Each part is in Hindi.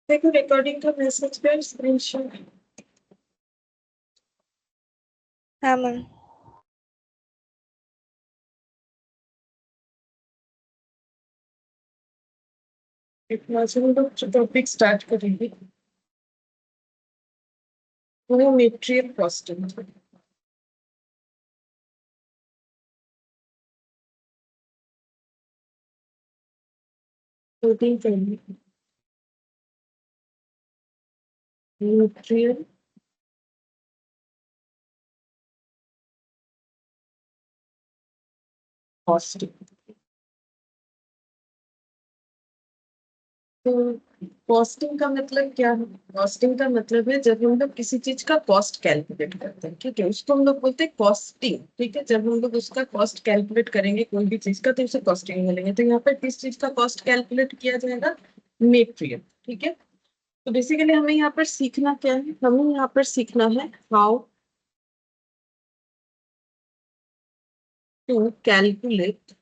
देखो रिकॉर्डिंग का मैसेज कर स्क्रीनशॉट। हाँ मैम। इतना से हम लोग टॉपिक स्टार्ट करेंगे, वो मेटेरियल कॉस्टिंग। कोडिंग करेंगे मेटेरियल कॉस्टिंग। तो कॉस्टिंग का मतलब क्या है? कॉस्टिंग का मतलब है जब हम लोग किसी चीज का कॉस्ट कैलकुलेट करते हैं, ठीक है, उसको हम लोग बोलते हैं कॉस्टिंग। ठीक है, जब हम लोग उसका कॉस्ट कैलकुलेट करेंगे कोई भी चीज का तो उसे कॉस्टिंग बोलेंगे। तो यहाँ पर किस चीज का कॉस्ट कैलकुलेट किया जाएगा? मेटेरियल। ठीक है, तो बेसिकली हमें यहाँ पर सीखना क्या है? हमें यहाँ पर सीखना है how to calculate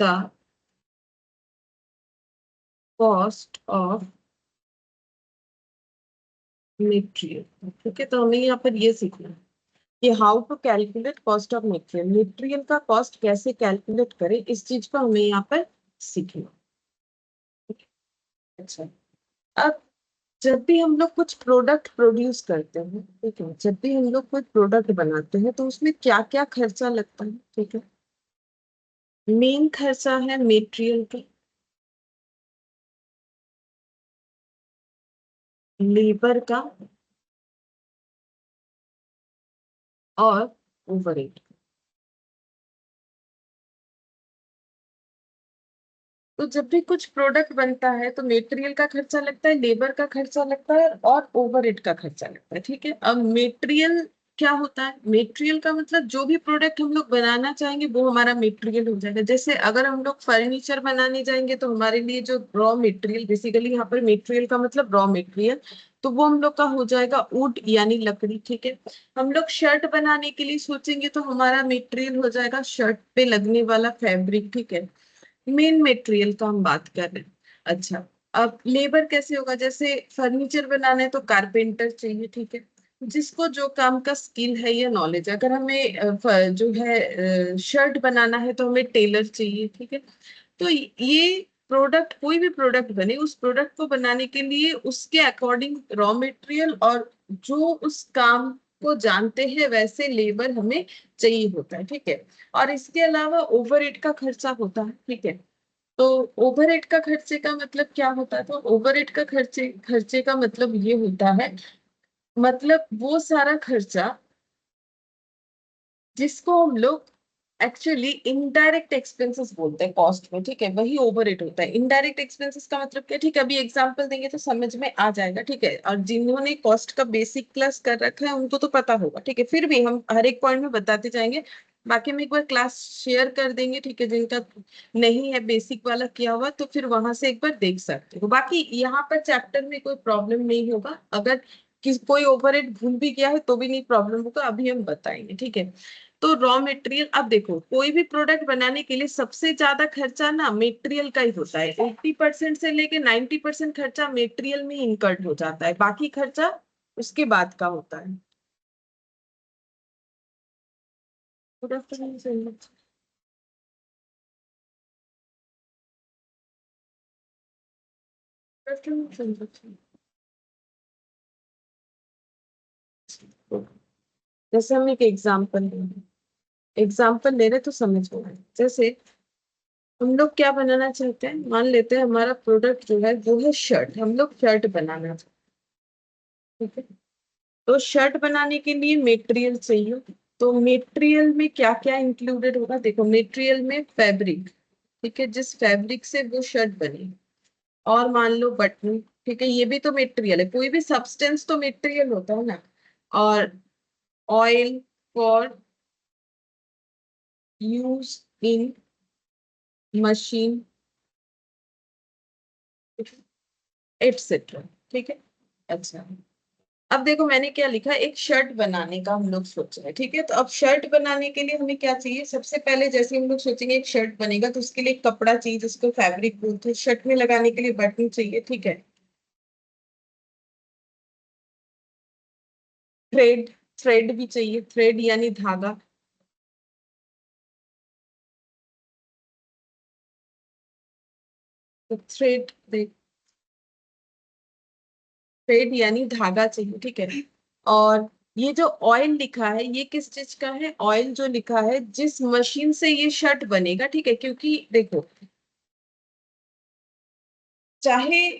the cost of material. ठीक है, तो हमें यहाँ पर ये सीखना है कि how to calculate cost of material. Material का कॉस्ट कैसे कैलकुलेट करें, इस चीज को हमें यहाँ पर सीखना। अच्छा, अब जब भी हम लोग कुछ प्रोडक्ट प्रोड्यूस करते हैं, ठीक है, जब भी हम लोग कोई प्रोडक्ट बनाते हैं तो उसमें क्या क्या खर्चा लगता है? ठीक है, मेन खर्चा है मटेरियल का, लेबर का और ओवरहेड। तो जब भी कुछ प्रोडक्ट बनता है तो मटेरियल का खर्चा लगता है, लेबर का खर्चा लगता है और ओवरहेड का खर्चा लगता है। ठीक है, अब मटेरियल क्या होता है? मटेरियल का मतलब जो भी प्रोडक्ट हम लोग बनाना चाहेंगे वो हमारा मटेरियल हो जाएगा। जैसे अगर हम लोग फर्नीचर बनाने जाएंगे तो हमारे लिए जो रॉ मटेरियल, बेसिकली यहाँ पर मटेरियल का मतलब रॉ मटेरियल, तो वो हम लोग का हो जाएगा वुड यानी लकड़ी। ठीक है, हम लोग शर्ट बनाने के लिए सोचेंगे तो हमारा मटेरियल हो जाएगा शर्ट पे लगने वाला फैब्रिक। ठीक है, मेन मटेरियल का हम बात कर रहे हैं। अच्छा, अब लेबर कैसे होगा? जैसे फर्नीचर बनाना है तो कारपेंटर चाहिए। ठीक है, जिसको जो काम का स्किल है या नॉलेज। अगर हमें जो है शर्ट बनाना है तो हमें टेलर चाहिए। ठीक है, तो ये प्रोडक्ट, कोई भी प्रोडक्ट बने, उस प्रोडक्ट को बनाने के लिए उसके अकॉर्डिंग रॉ मटेरियल और जो उस काम को जानते हैं वैसे लेबर हमें चाहिए होता है। ठीक है, और इसके अलावा ओवरहेड का खर्चा होता है। ठीक है, तो ओवरहेड का खर्चे का मतलब क्या होता है? तो ओवरहेड का खर्चे खर्चे का मतलब ये होता है, मतलब वो सारा खर्चा जिसको हम लोग एक्चुअली इनडायरेक्ट एक्सपेंसेस बोलते हैं कॉस्ट में। ठीक है, वही ओवरहेड होता है। इनडायरेक्ट एक्सपेंसेस का मतलब क्या? ठीक है, अभी एग्जांपल देंगे तो समझ में आ जाएगा। ठीक है, और जिन्होंने कॉस्ट का बेसिक क्लास कर रखा है उनको तो पता होगा। ठीक है, फिर भी हम हर एक पॉइंट में बताते जाएंगे। बाकी हम एक बार क्लास शेयर कर देंगे, ठीक है, जिनका नहीं है बेसिक वाला किया हुआ तो फिर वहां से एक बार देख सकते हो। बाकी यहाँ पर चैप्टर में कोई प्रॉब्लम नहीं होगा। अगर कोई ओवरहेड भूल भी गया है तो भी नहीं प्रॉब्लम होगा, अभी हम बताएंगे। ठीक है, तो रॉ मटेरियल, अब देखो कोई भी प्रोडक्ट बनाने के लिए सबसे ज्यादा खर्चा ना मटेरियल का ही होता है। 80% से लेके 90% खर्चा मटेरियल में इनकर्ड हो जाता है, बाकी खर्चा उसके बाद का होता है। Good afternoon sir. Good afternoon sir. जैसे हम एक एग्जाम्पल ले रहे तो समझ में आए। जैसे हम लोग क्या बनाना चाहते हैं, मान लेते हैं हमारा प्रोडक्ट जो है वो है शर्ट, हम लोग शर्ट बनाना चाहते हैं। ठीक है, तो शर्ट बनाने के लिए मटेरियल चाहिए। तो मटेरियल में क्या क्या इंक्लूडेड होगा? देखो, मटेरियल में फैब्रिक, ठीक है, जिस फैब्रिक से वो शर्ट बनी, और मान लो बटन। ठीक है, ये भी तो मटेरियल है, कोई भी सब्सटेंस तो मटेरियल होता है ना। और oil for use in machine etcetera. ठीक है, अच्छा, अब देखो मैंने क्या लिखा, एक शर्ट बनाने का हम लोग सोच रहे हैं, ठीक है। तो अब शर्ट बनाने के लिए हमें क्या चाहिए, सबसे पहले जैसे हम लोग सोचेंगे एक शर्ट बनेगा तो उसके लिए एक कपड़ा चाहिए जिसको फैब्रिक बोलते हैं, शर्ट में लगाने के लिए बटन चाहिए, ठीक है। थ्रेड, थ्रेड भी चाहिए, थ्रेड यानी धागा। तो थ्रेड, थ्रेड यानी धागा चाहिए, ठीक है। और ये जो ऑयल लिखा है ये किस चीज का है, ऑयल जो लिखा है जिस मशीन से ये शर्ट बनेगा, ठीक है। क्योंकि देखो चाहे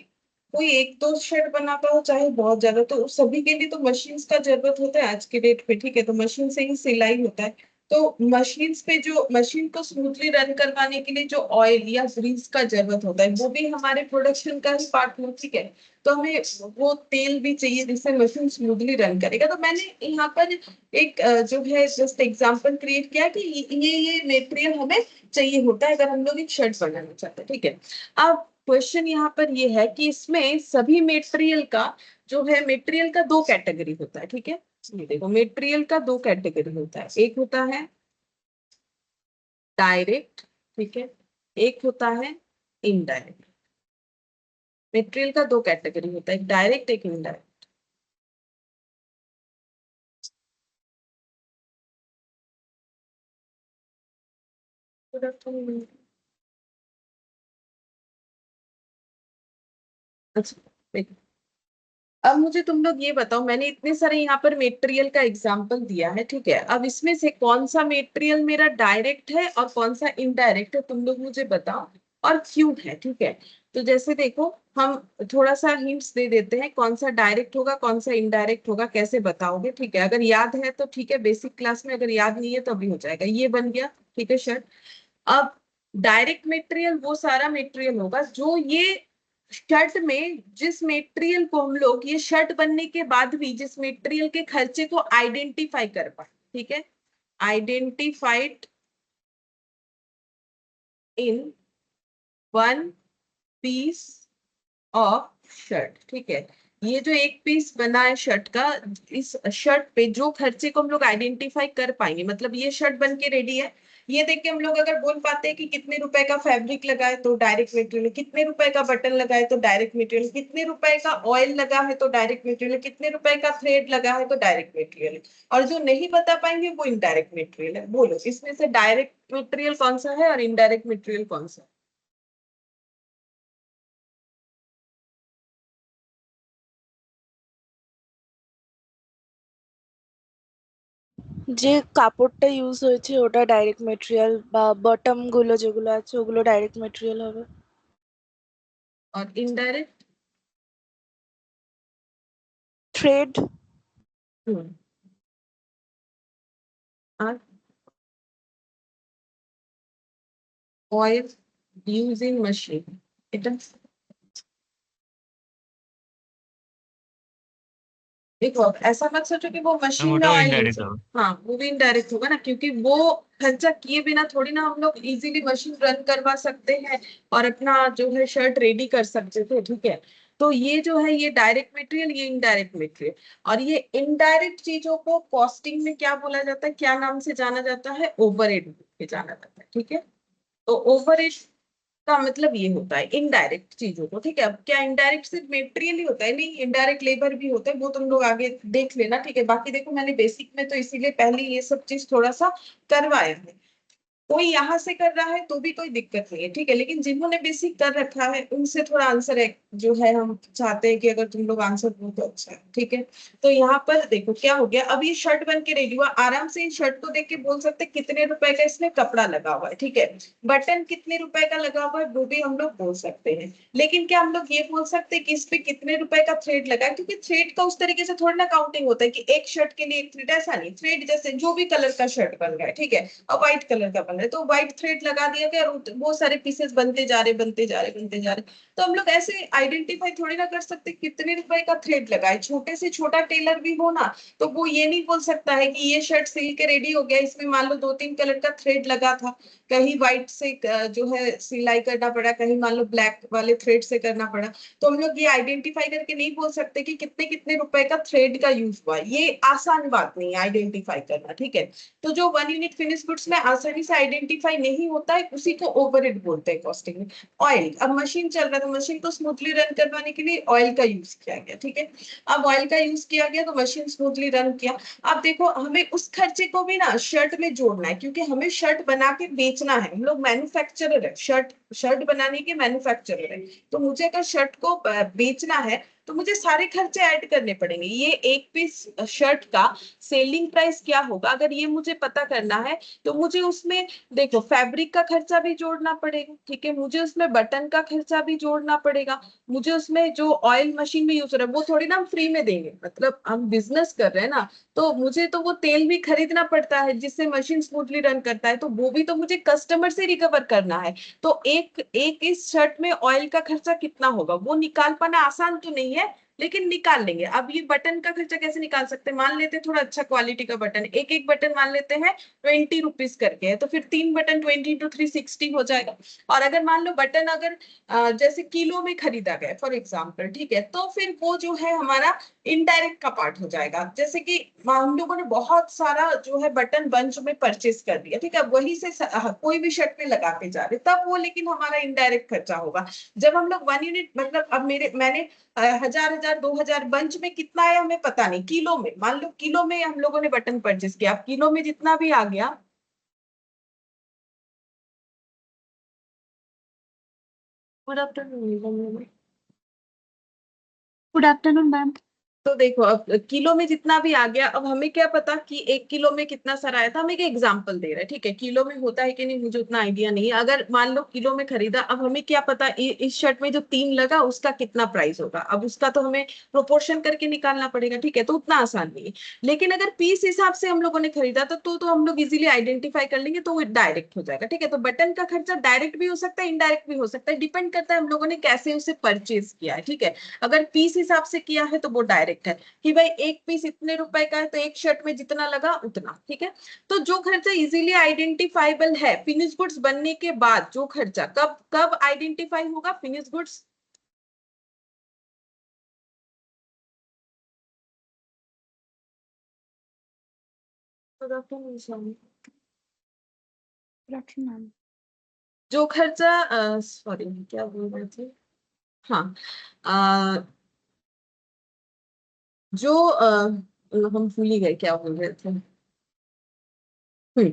कोई एक दो शर्ट बनाता हो चाहे बहुत ज्यादा, तो उस सभी के लिए तो मशीन्स का जरूरत होता है आज के डेट पे, ठीक है। तो मशीन से ही सिलाई होता है। तो मशीन्स पे जो मशीन को स्मूथली रन करवाने के लिए जो ऑयल या ग्रीस का जरूरत होता है वो भी हमारे प्रोडक्शन का ही पार्ट है, ठीक है। तो हमें वो तेल भी चाहिए जिससे मशीन स्मूथली रन करेगा। तो मैंने यहाँ पर एक जो है जस्ट एग्जांपल क्रिएट किया कि ये मटेरियल हमें चाहिए होता है अगर हम लोग एक शर्ट बनाना चाहते हैं, ठीक है। अब क्वेश्चन यहाँ पर ये है कि इसमें सभी मटेरियल का जो है, मटेरियल का दो कैटेगरी होता है, ठीक है। ये देखो मटेरियल का दो कैटेगरी होता है, एक होता है डायरेक्ट, ठीक है, एक होता है इनडायरेक्ट। मटेरियल का दो कैटेगरी होता है, एक डायरेक्ट एक इनडायरेक्ट। अच्छा देखो, अब मुझे तुम लोग ये बताओ, मैंने इतने सारे यहाँ पर मटेरियल का एग्जांपल दिया है, ठीक है। अब इसमें से कौन सा मटेरियल मेरा डायरेक्ट है और कौन सा इनडायरेक्ट है, तुम लोग मुझे बताओ और क्यों है, ठीक है। तो जैसे देखो हम थोड़ा सा हिंट्स दे देते हैं, कौन सा डायरेक्ट होगा कौन सा इनडायरेक्ट होगा कैसे बताओगे, ठीक है। अगर याद है तो ठीक है, बेसिक क्लास में, अगर याद नहीं है तो अभी हो जाएगा, ये बन गया, ठीक है शर्ट। अब डायरेक्ट मटेरियल वो सारा मटेरियल होगा जो ये शर्ट में, जिस मटेरियल को हम लोग ये शर्ट बनने के बाद भी जिस मटेरियल के खर्चे को आइडेंटिफाई कर पाए, ठीक है, identified in one piece of shirt, ठीक है। ये जो एक पीस बना है शर्ट का, इस शर्ट पे जो खर्चे को हम लोग आइडेंटिफाई कर पाएंगे, मतलब ये शर्ट बन के रेडी है, ये देख के हम लोग अगर बोल पाते हैं कि कितने रुपए का फैब्रिक लगा है तो डायरेक्ट मटेरियल, कितने रुपए का बटन लगा है तो डायरेक्ट मटेरियल, कितने रुपए का ऑयल लगा है तो डायरेक्ट मटेरियल, कितने रुपए का थ्रेड लगा है तो डायरेक्ट मटेरियल, और जो नहीं बता पाएंगे वो इनडायरेक्ट मटेरियल है। बोलो इसमें से डायरेक्ट मटेरियल कौन सा है और इनडायरेक्ट मटेरियल कौन सा है। যে কাপড়টা ইউজ হয়েছে ওটা ডাইরেক্ট মেটেরিয়াল, বা বটম গুলো যেগুলো আছে ওগুলো ডাইরেক্ট মেটেরিয়াল হবে। और indirect, thread. Oil using machine, এটা देखो अब ऐसा मत सोचो कि वो मैम मशीन में ওটাও ऑयल यूज इनडायरेक्ट है। হবে। हाँ वो भी इनडायरेक्ट होगा ना, क्योंकि वो खर्चा किए बिना थोड़ी ना हम लोग इजीली मशीन रन करवा सकते हैं और अपना जो है शर्ट रेडी कर सकते थे, ठीक है। तो ये जो है ये डायरेक्ट मटेरियल, ये इनडायरेक्ट मटेरियल। और ये इनडायरेक्ट चीजों को कॉस्टिंग में क्या बोला जाता है, क्या नाम से जाना जाता है, ओवरहेड के जाना जाता है, ठीक है। तो ओवरहेड का मतलब ये होता है इनडायरेक्ट चीजों को, ठीक है। अब क्या इनडायरेक्ट सिर्फ मेटेरियल ही होता है, नहीं, इनडायरेक्ट लेबर भी होता है, वो तुम लोग आगे देख लेना, ठीक है। बाकी देखो मैंने बेसिक में तो इसीलिए पहले ये सब चीज थोड़ा सा करवाया है। कोई यहाँ से कर रहा है तो भी कोई दिक्कत नहीं है, ठीक है। लेकिन जिन्होंने बेसिक कर रखा है उनसे थोड़ा आंसर है जो है, हम चाहते हैं कि अगर तुम लोग आंसर दो तो अच्छा है, ठीक है। तो यहाँ पर देखो क्या हो गया, अब ये शर्ट बन के रेडी हुआ, आराम से इन शर्ट को देख के बोल सकते हैं कितने रुपए का इसमें कपड़ा लगा हुआ है, ठीक है। बटन कितने रुपए का लगा हुआ है वो भी हम लोग बोल सकते हैं। लेकिन क्या हम लोग ये बोल सकते हैं कि इस पे कितने रुपए का थ्रेड लगा है, क्योंकि थ्रेड का उस तरीके से थोड़ा ना काउंटिंग होता है कि एक शर्ट के लिए एक थ्रेड, ऐसा नहीं, थ्रेड जैसे जो भी कलर का शर्ट बन रहा है, ठीक है, अब व्हाइट कलर का बन निकाल रहे, तो व्हाइट थ्रेड लगा दिया गया और बहुत सारे पीसेस बनते जा रहे बनते जा रहे बनते जा रहे। तो हम लोग ऐसे आइडेंटिफाई थोड़ी ना कर सकते कितने रुपए का थ्रेड लगा है। छोटे से छोटा टेलर भी हो ना, तो वो ये नहीं बोल सकता है कि ये शर्ट सिल के रेडी हो गया, इसमें मान लो 2-3 कलर का थ्रेड लगा था, कहीं व्हाइट से जो है सिलाई करना पड़ा, कहीं मान लो ब्लैक वाले थ्रेड से करना पड़ा। तो हम लोग ये आइडेंटिफाई करके नहीं बोल सकते कि कितने कितने रुपए का थ्रेड का यूज हुआ। ये आसान बात नहीं है आइडेंटिफाई करना, ठीक है। तो जो 1 यूनिट फिनिश गुड्स में आसानी से आइडेंटिफाई नहीं होता है, उसी को ओवरहेड बोलते हैं कॉस्टिंग में। ऑयल, अब मशीन चल रहा था, मशीन को स्मूथली रन करवाने के लिए ऑयल का यूज किया गया, ठीक है। अब ऑयल का यूज किया गया तो मशीन स्मूथली रन किया। अब देखो हमें उस खर्चे को भी ना शर्ट में जोड़ना है, क्योंकि हमें शर्ट बना के बेचना है। हम लोग मैन्युफैक्चरर है, शर्ट शर्ट बनाने के मैन्युफैक्चरर है। तो मुझे अगर शर्ट को बेचना है तो मुझे सारे खर्चे ऐड करने पड़ेंगे। ये एक पीस शर्ट का सेलिंग प्राइस क्या होगा, अगर ये मुझे पता करना है तो मुझे उसमें देखो फैब्रिक का खर्चा भी जोड़ना पड़ेगा, ठीक है। मुझे उसमें बटन का खर्चा भी जोड़ना पड़ेगा। मुझे उसमें जो ऑयल मशीन में यूज हो रहा है वो थोड़ी ना हम फ्री में देंगे, मतलब हम बिजनेस कर रहे हैं ना, तो मुझे तो वो तेल भी खरीदना पड़ता है जिससे मशीन स्मूथली रन करता है, तो वो भी तो मुझे कस्टमर से रिकवर करना है। तो एक एक इस शर्ट में ऑयल का खर्चा कितना होगा वो निकाल पाना आसान तो नहीं है, लेकिन निकाल लेंगे। अब ये बटन का खर्चा कैसे निकाल सकते हैं, मान लेते हैं थोड़ा अच्छा क्वालिटी का बटन, एक एक बटन मान लेते हैं 20 रुपीज करके है, तो फिर 3 बटन 20 × 3 60 हो जाएगा। और अगर मान लो बटन अगर जैसे किलो में खरीदा गया फॉर एग्जाम्पल, ठीक है, तो फिर वो जो है हमारा इनडायरेक्ट का पार्ट हो जाएगा। जैसे कि हम लोगों ने बहुत सारा जो है बटन बंच में परचेस कर दिया, ठीक है, वही से कोई भी शर्ट में लगाते जा रहे, तब वो लेकिन हमारा इनडायरेक्ट खर्चा होगा। जब हम लोग 1 यूनिट, मतलब अब मैंने 1000 2000 बंच में कितना है हमें पता नहीं, किलो में मान लो, किलो में हम लोगों ने बटन परचेस किया, अब किलो में जितना भी आ गया। Good afternoon. Good afternoon ma'am. तो देखो अब किलो में जितना भी आ गया, अब हमें क्या पता कि 1 किलो में कितना सारा आया था, हम एक एग्जांपल दे रहे हैं, ठीक है। किलो में होता है कि नहीं मुझे उतना आइडिया नहीं है। अगर मान लो किलो में खरीदा, अब हमें क्या पता इस शर्ट में जो 3 लगा उसका कितना प्राइस होगा, अब उसका तो हमें प्रोपोर्शन करके निकालना पड़ेगा, ठीक है। तो उतना आसान नहीं है। लेकिन अगर पीस हिसाब से हम लोगों ने खरीदा तो हम लोग इजिली आइडेंटिफाई कर लेंगे, तो वो डायरेक्ट हो जाएगा, ठीक है। तो बटन का खर्चा डायरेक्ट भी हो सकता है, इनडायरेक्ट भी हो सकता है, डिपेंड करता है हम लोगों ने कैसे उसे परचेज किया है, ठीक है। अगर पीस हिसाब से किया है तो वो डायरेक्ट है कि भाई एक पीस इतने रुपए का है तो एक शर्ट में जितना लगा उतना, ठीक है। तो जो खर्चा इजीली आइडेंटिफाइबल है फिनिश गुड्स बनने के बाद, जो खर्चा कब कब आइडेंटिफाई होगा finish goods, good afternoon ma'am. जो खर्चा, सॉरी क्या बोल रहे थे, हाँ, जो हम भूल ही गए क्या बोल रहे थे।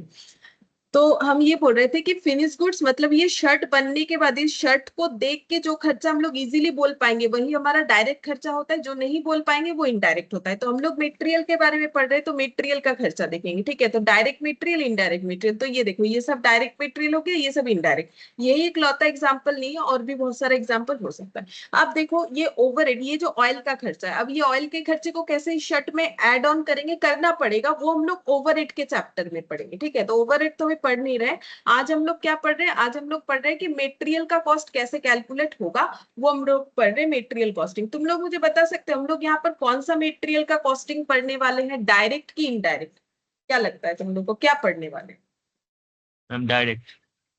तो हम ये बोल रहे थे कि फिनिश गुड्स मतलब ये शर्ट बनने के बाद इस शर्ट को देख के जो खर्चा हम लोग इजीली बोल पाएंगे वही हमारा डायरेक्ट खर्चा होता है, जो नहीं बोल पाएंगे वो इनडायरेक्ट होता है। तो हम लोग मटेरियल के बारे में पढ़ रहे हैं तो मटेरियल का खर्चा देखेंगे, ठीक है। तो डायरेक्ट मटेरियल, इनडायरेक्ट मटेरियल, तो ये देखो ये सब डायरेक्ट मटेरियल हो गया, ये सब इनडायरेक्ट। यही एक लौता एग्जाम्पल नहीं है, और भी बहुत सारा एग्जाम्पल हो सकता है। आप देखो ये ओवरहेड, ये जो ऑयल का खर्चा है, अब ये ऑयल के खर्चे को कैसे शर्ट में एड ऑन करेंगे, करना पड़ेगा, वो हम लोग ओवरहेड के चैप्टर में पढ़ेंगे, ठीक है। तो ओवरहेड तो हमें पढ़ नहीं रहे, आज हम लोग क्या पढ़ रहे हैं, आज हम लोग पढ़ रहे हैं कि मटेरियल का कॉस्ट कैसे कैलकुलेट होगा, वो हम लोग पढ़ रहे हैं मटेरियल कॉस्टिंग। तुम लोग मुझे बता सकते हो हम लोग यहाँ पर कौन सा मटेरियल का कॉस्टिंग पढ़ने वाले हैं, डायरेक्ट की इनडायरेक्ट, क्या लगता है तुम लोग को, क्या पढ़ने वाले हैं? Ma'am direct.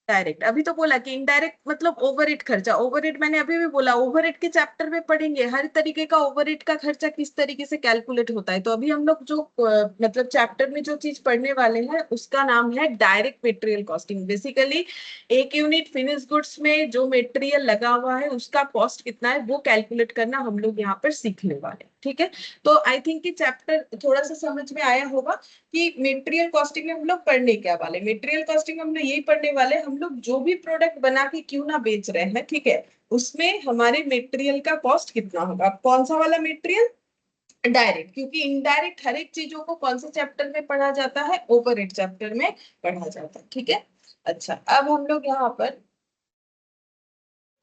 डायरेक्ट, अभी तो बोला कि इनडायरेक्ट मतलब ओवरहेड खर्चा, ओवरहेड मैंने अभी भी बोला ओवरहेड के चैप्टर में पढ़ेंगे हर तरीके का ओवरहेड का खर्चा किस तरीके से कैलकुलेट होता है। तो अभी हम लोग जो मतलब चैप्टर में जो चीज पढ़ने वाले हैं उसका नाम है direct material costing. Basically 1 unit finish goods में जो मटेरियल लगा हुआ है उसका कॉस्ट कितना है वो कैलकुलेट करना हम लोग यहाँ पर सीखने वाले, ठीक है। तो आई थिंक कि चैप्टर थोड़ा सा समझ में आया होगा कि मटेरियल कॉस्टिंग में हम लोग पढ़ने क्या वाले, मटेरियल कॉस्टिंग हम लोग यही पढ़ने वाले, हम लोग जो भी प्रोडक्ट बना के क्यों ना बेच रहे हैं, ठीक है, उसमें हमारे मटेरियल का कॉस्ट कितना होगा। कौन सा वाला मटेरियल, डायरेक्ट, क्योंकि इनडायरेक्ट हर एक चीजों को कौन से चैप्टर में पढ़ा जाता है, ओवरहेड चैप्टर में पढ़ा जाता है, ठीक है। अच्छा अब हम लोग यहाँ पर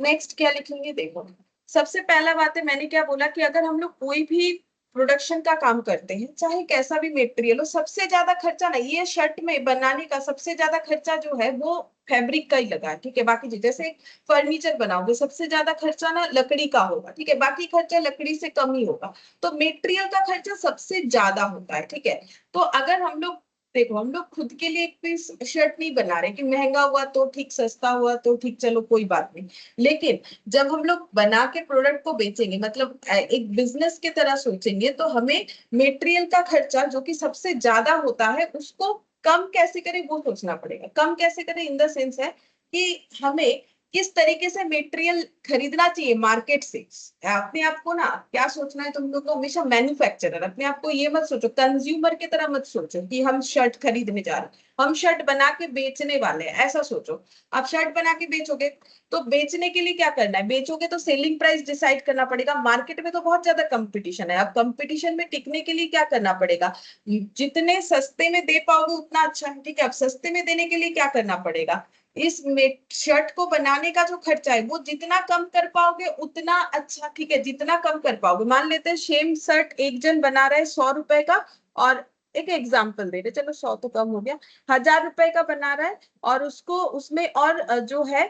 नेक्स्ट क्या लिखेंगे, देखो सबसे पहला बात है मैंने क्या बोला कि अगर हम लोग कोई भी प्रोडक्शन का काम करते हैं, चाहे कैसा भी मटेरियल हो, सबसे ज्यादा खर्चा ना ये शर्ट में बनाने का सबसे ज्यादा खर्चा जो है वो फैब्रिक का ही लगा है, ठीक है। बाकी जैसे फर्नीचर बनाओगे सबसे ज्यादा खर्चा ना लकड़ी का होगा, ठीक है, बाकी खर्चा लकड़ी से कम ही होगा। तो मटेरियल का खर्चा सबसे ज्यादा होता है, ठीक है। तो अगर हम लोग देखो, हम लोग खुद के लिए एक पीस शर्ट नहीं बना रहे कि महंगा हुआ तो ठीक, सस्ता हुआ तो ठीक, चलो कोई बात नहीं। लेकिन जब हम लोग बना के प्रोडक्ट को बेचेंगे, मतलब एक बिजनेस की तरह सोचेंगे, तो हमें मटेरियल का खर्चा जो कि सबसे ज्यादा होता है उसको कम कैसे करें वो सोचना पड़ेगा। कम कैसे करें इन द सेंस है कि हमें किस तरीके से मटेरियल खरीदना चाहिए मार्केट से। अपने आप को ना क्या सोचना है तुम लोग को, हमेशा मैन्युफैक्चरर, अपने आप को ये मत सोचो कंज्यूमर की तरह मत सोचो कि हम शर्ट खरीदने जा रहे हैं, हम शर्ट बना के बेचने वाले हैं, ऐसा सोचो। आप शर्ट बना के बेचोगे तो बेचने के लिए क्या करना है, बेचोगे तो सेलिंग प्राइस डिसाइड करना पड़ेगा। मार्केट में तो बहुत ज्यादा कंपटीशन है, अब कंपटीशन में टिकने के लिए क्या करना पड़ेगा, जितने सस्ते में दे पाओगे उतना अच्छा है, ठीक है। अब सस्ते में देने के लिए क्या करना पड़ेगा, इस शर्ट को बनाने का जो खर्चा है वो जितना कम कर पाओगे उतना अच्छा, ठीक है, जितना कम कर पाओगे। मान लेते हैं सेम शर्ट एक जन बना रहा है 100 रुपए का, और एक एग्जाम्पल दे रहे, चलो 100 तो कम हो गया, 1000 रुपए का बना रहा है, और उसको उसमें और जो है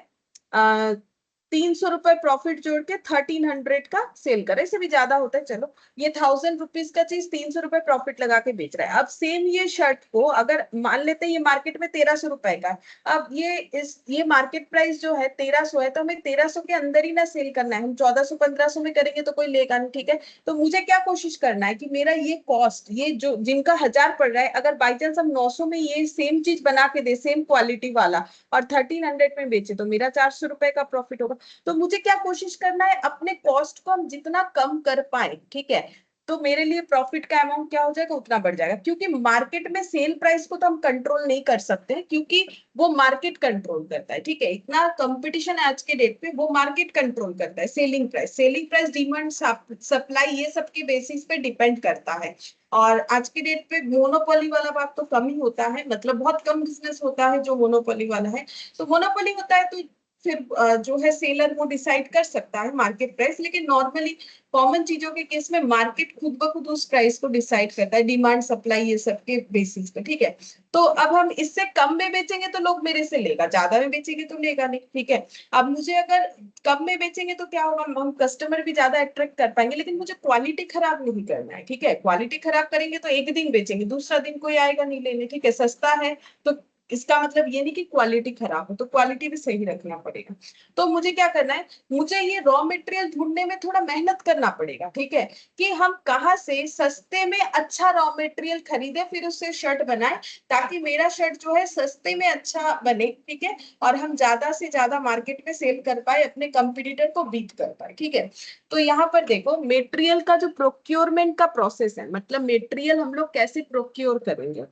300 रुपए प्रॉफिट जोड़ के 1300 का सेल करे, इससे भी ज्यादा होता है, चलो ये 1000 रुपीज का चीज 300 रुपए प्रॉफिट लगा के बेच रहा है। अब सेम ये शर्ट को अगर मान लेते हैं ये मार्केट में 1300 रुपए का है, अब ये मार्केट प्राइस जो है 1300 है, तो हमें 1300 के अंदर ही ना सेल करना है, हम 1400 1500 में करेंगे तो कोई लेगा नहीं, ठीक है। तो मुझे क्या कोशिश करना है कि मेरा ये कॉस्ट, ये जो जिनका 1000 पड़ रहा है, अगर बाई चांस हम 900 में ये सेम चीज बना के दे, सेम क्वालिटी वाला, और 1300 में बेचे, तो मेरा 400 रुपए का प्रॉफिट होगा। तो मुझे क्या कोशिश करना है, अपने कॉस्ट को हम जितना कम कर पाए, ठीक है, तो मेरे लिए प्रॉफिट का अमाउंट क्या हो जाएगा, उतना बढ़ जाएगा। क्योंकि मार्केट में सेल प्राइस को तो हम कंट्रोल नहीं कर सकते, क्योंकि वो मार्केट कंट्रोल करता है, ठीक है। इतना कंपटीशन है आज के डेट पे, वो मार्केट कंट्रोल करता है। सेलिंग प्राइस डिमांड सप्लाई ये सब के बेसिस पे डिपेंड करता है। और आज के डेट पे मोनोपोली वाला बात तो कम ही होता है, मतलब बहुत कम बिजनेस होता है जो मोनोपोली वाला है। तो मोनोपोली होता है तो फिर जो है सेलर वो डिसाइड कर सकता है मार्केट प्राइस, लेकिन नॉर्मली कॉमन चीजों के केस में मार्केट खुद ब खुद उस प्राइस को डिसाइड करता है, डिमांड सप्लाई ये सब के बेसिस पे, ठीक है। तो अब हम इससे कम में बेचेंगे तो लोग मेरे से लेगा, ज्यादा में बेचेंगे तो लेगा नहीं, ठीक है। अब मुझे अगर कम में बेचेंगे तो क्या होगा, हम कस्टमर भी ज्यादा अट्रैक्ट कर पाएंगे, लेकिन मुझे क्वालिटी खराब नहीं करना है, ठीक है। क्वालिटी खराब करेंगे तो एक दिन बेचेंगे, दूसरा दिन कोई आएगा नहीं लेने, ठीक है। सस्ता है तो इसका मतलब ये नहीं कि क्वालिटी खराब हो, तो क्वालिटी भी सही रखना पड़ेगा। तो मुझे क्या करना है, मुझे ये रॉ मटेरियल ढूंढने में थोड़ा मेहनत करना पड़ेगा, ठीक है, कि हम कहाँ से सस्ते में अच्छा रॉ मटेरियल खरीदे फिर उससे शर्ट बनाए, ताकि मेरा शर्ट जो है सस्ते में अच्छा बने, ठीक है, और हम ज्यादा से ज्यादा मार्केट में सेल कर पाए, अपने कंपटीटर को बीट कर पाए, ठीक है। तो यहाँ पर देखो मटेरियल का जो प्रोक्योरमेंट का प्रोसेस है, मतलब मटेरियल हम लोग कैसे प्रोक्योर करेंगे,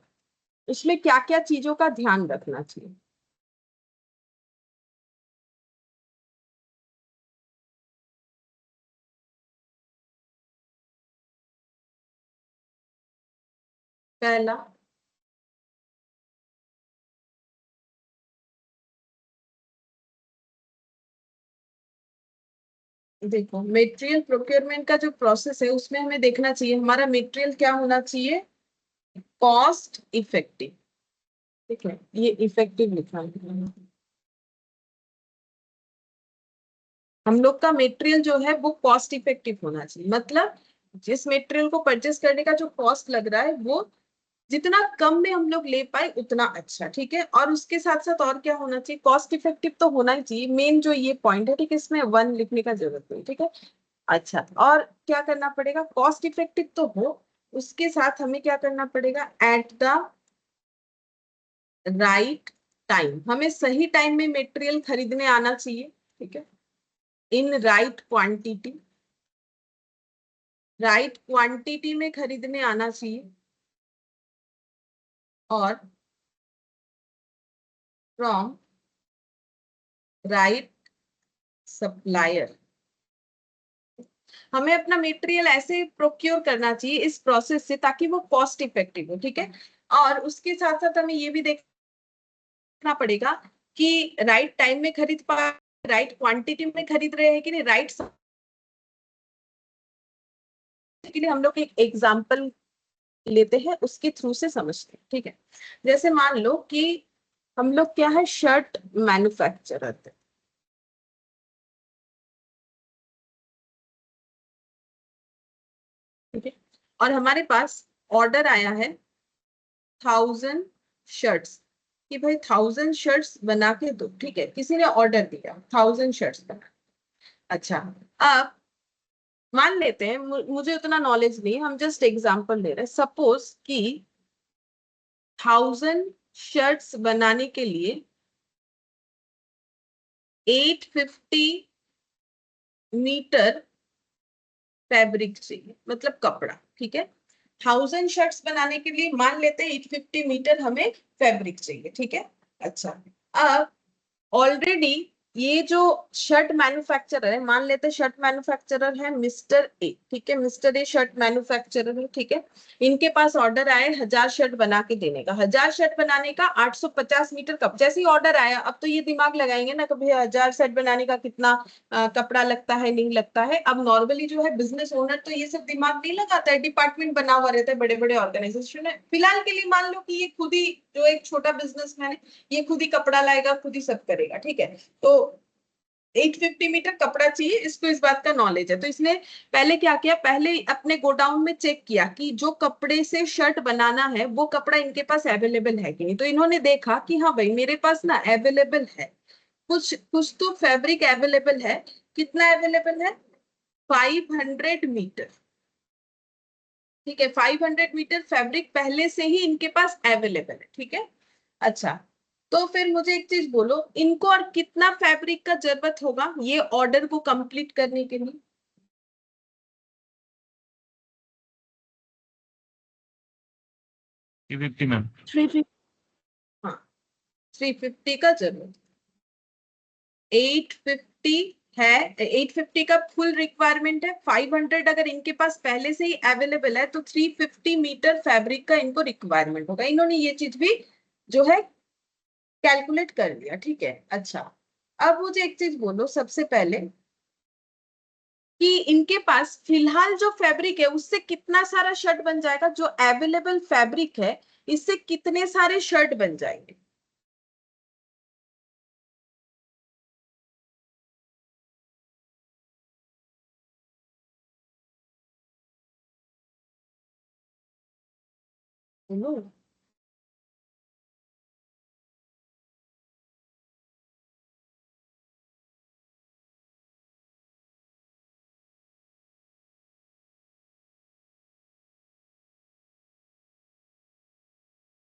इसमें क्या क्या चीजों का ध्यान रखना चाहिए। पहला, देखो मटेरियल प्रोक्योरमेंट का जो प्रोसेस है उसमें हमें देखना चाहिए हमारा मटेरियल क्या होना चाहिए, कॉस्ट इफेक्टिव, ठीक है, ये इफेक्टिव लिखा है। हम लोग का मटेरियल जो है वो कॉस्ट इफेक्टिव होना चाहिए, मतलब जिस मटेरियल को परचेस करने का जो कॉस्ट लग रहा है वो जितना कम में हम लोग ले पाए उतना अच्छा, ठीक है। और उसके साथ साथ और क्या होना चाहिए, कॉस्ट इफेक्टिव तो होना ही चाहिए, मेन जो ये पॉइंट है, ठीक है, इसमें वन लिखने का जरूरत नहीं, ठीक है। अच्छा, और क्या करना पड़ेगा, कॉस्ट इफेक्टिव तो हो, उसके साथ हमें क्या करना पड़ेगा, एट द राइट टाइम, हमें सही टाइम में मटेरियल खरीदने आना चाहिए, ठीक है, in right quantity, right quantity में खरीदने आना चाहिए, और फ्रॉम राइट सप्लायर। हमें अपना मटेरियल ऐसे प्रोक्योर करना चाहिए इस प्रोसेस से ताकि वो कॉस्ट इफेक्टिव हो, ठीक है। और उसके साथ साथ हमें ये भी देखना पड़ेगा कि राइट टाइम में खरीद पा, राइट क्वांटिटी में खरीद रहे हैं कि नहीं, राइट के लिए हम लोग एक एग्जाम्पल लेते हैं, उसके थ्रू से समझते हैं, ठीक है। जैसे मान लो कि हम लोग क्या है, शर्ट मैन्युफैक्चरर थे, ठीक है, और हमारे पास ऑर्डर आया है 1000 शर्ट्स कि भाई 1000 शर्ट्स बना के दो, ठीक है, किसी ने ऑर्डर दिया 1000 शर्ट्स बना। अच्छा, अब मान लेते हैं, मुझे उतना नॉलेज नहीं, हम जस्ट एग्जांपल ले रहे हैं, सपोज कि 1000 शर्ट्स बनाने के लिए 850 मीटर फैब्रिक चाहिए, मतलब कपड़ा, ठीक है। 1000 शर्ट्स बनाने के लिए मान लेते हैं 850 मीटर हमें फैब्रिक चाहिए, ठीक है। अच्छा, अब ऑलरेडी ये जो शर्ट मैन्युफैक्चरर है, मान लेते हैं शर्ट मैन्युफैक्चरर है मिस्टर ए, ठीक है, मिस्टर ए शर्ट मैन्युफैक्चरर है, ठीक है। इनके पास ऑर्डर आया 1000 शर्ट बना के देने का, 1000 शर्ट बनाने का 850 मीटर कप। जैसे ही ऑर्डर आया, अब तो ये दिमाग लगाएंगे ना, कभी 1000 शर्ट बनाने का कितना कपड़ा लगता है, नहीं लगता है। अब नॉर्मली जो है बिजनेस ओनर तो ये सब दिमाग नहीं लगाता है, डिपार्टमेंट बना हुआ रहता है बड़े बड़े ऑर्गेनाइजेशन है। फिलहाल के लिए मान लो कि ये खुद ही जो एक छोटा बिजनेसमैन है, ये खुद ही कपड़ा लाएगा, खुद ही सब करेगा, ठीक है। तो 850 मीटर कपड़ा चाहिए, इसको इस बात का नॉलेज है, तो इसने पहले क्या किया, पहले अपने गोडाउन में चेक किया कि जो कपड़े से शर्ट बनाना है वो कपड़ा इनके पास अवेलेबल है कि नहीं। तो इन्होंने देखा कि हाँ भाई मेरे पास ना अवेलेबल है, कुछ कुछ तो फैब्रिक अवेलेबल है। कितना अवेलेबल है, 500 मीटर, ठीक है, 500 मीटर फैब्रिक पहले से ही इनके पास अवेलेबल है, ठीक है। अच्छा, तो फिर मुझे एक चीज बोलो, इनको और कितना फैब्रिक का जरूरत होगा ये ऑर्डर को कंप्लीट करने के लिए? 350 मैम। 350। हाँ, 350 का जरूरत, 850 है, 850 का फुल रिक्वायरमेंट है। 500 अगर इनके पास पहले से ही अवेलेबल है तो 350 मीटर फैब्रिक का इनको रिक्वायरमेंट होगा। इन्होंने ये चीज भी जो है कैलकुलेट कर लिया, ठीक है। अच्छा, अब मुझे एक चीज बोलो सबसे पहले कि इनके पास फिलहाल जो फैब्रिक है उससे कितना सारा शर्ट बन जाएगा, जो अवेलेबल फैब्रिक है इससे कितने सारे शर्ट बन जाएंगे? बोलो।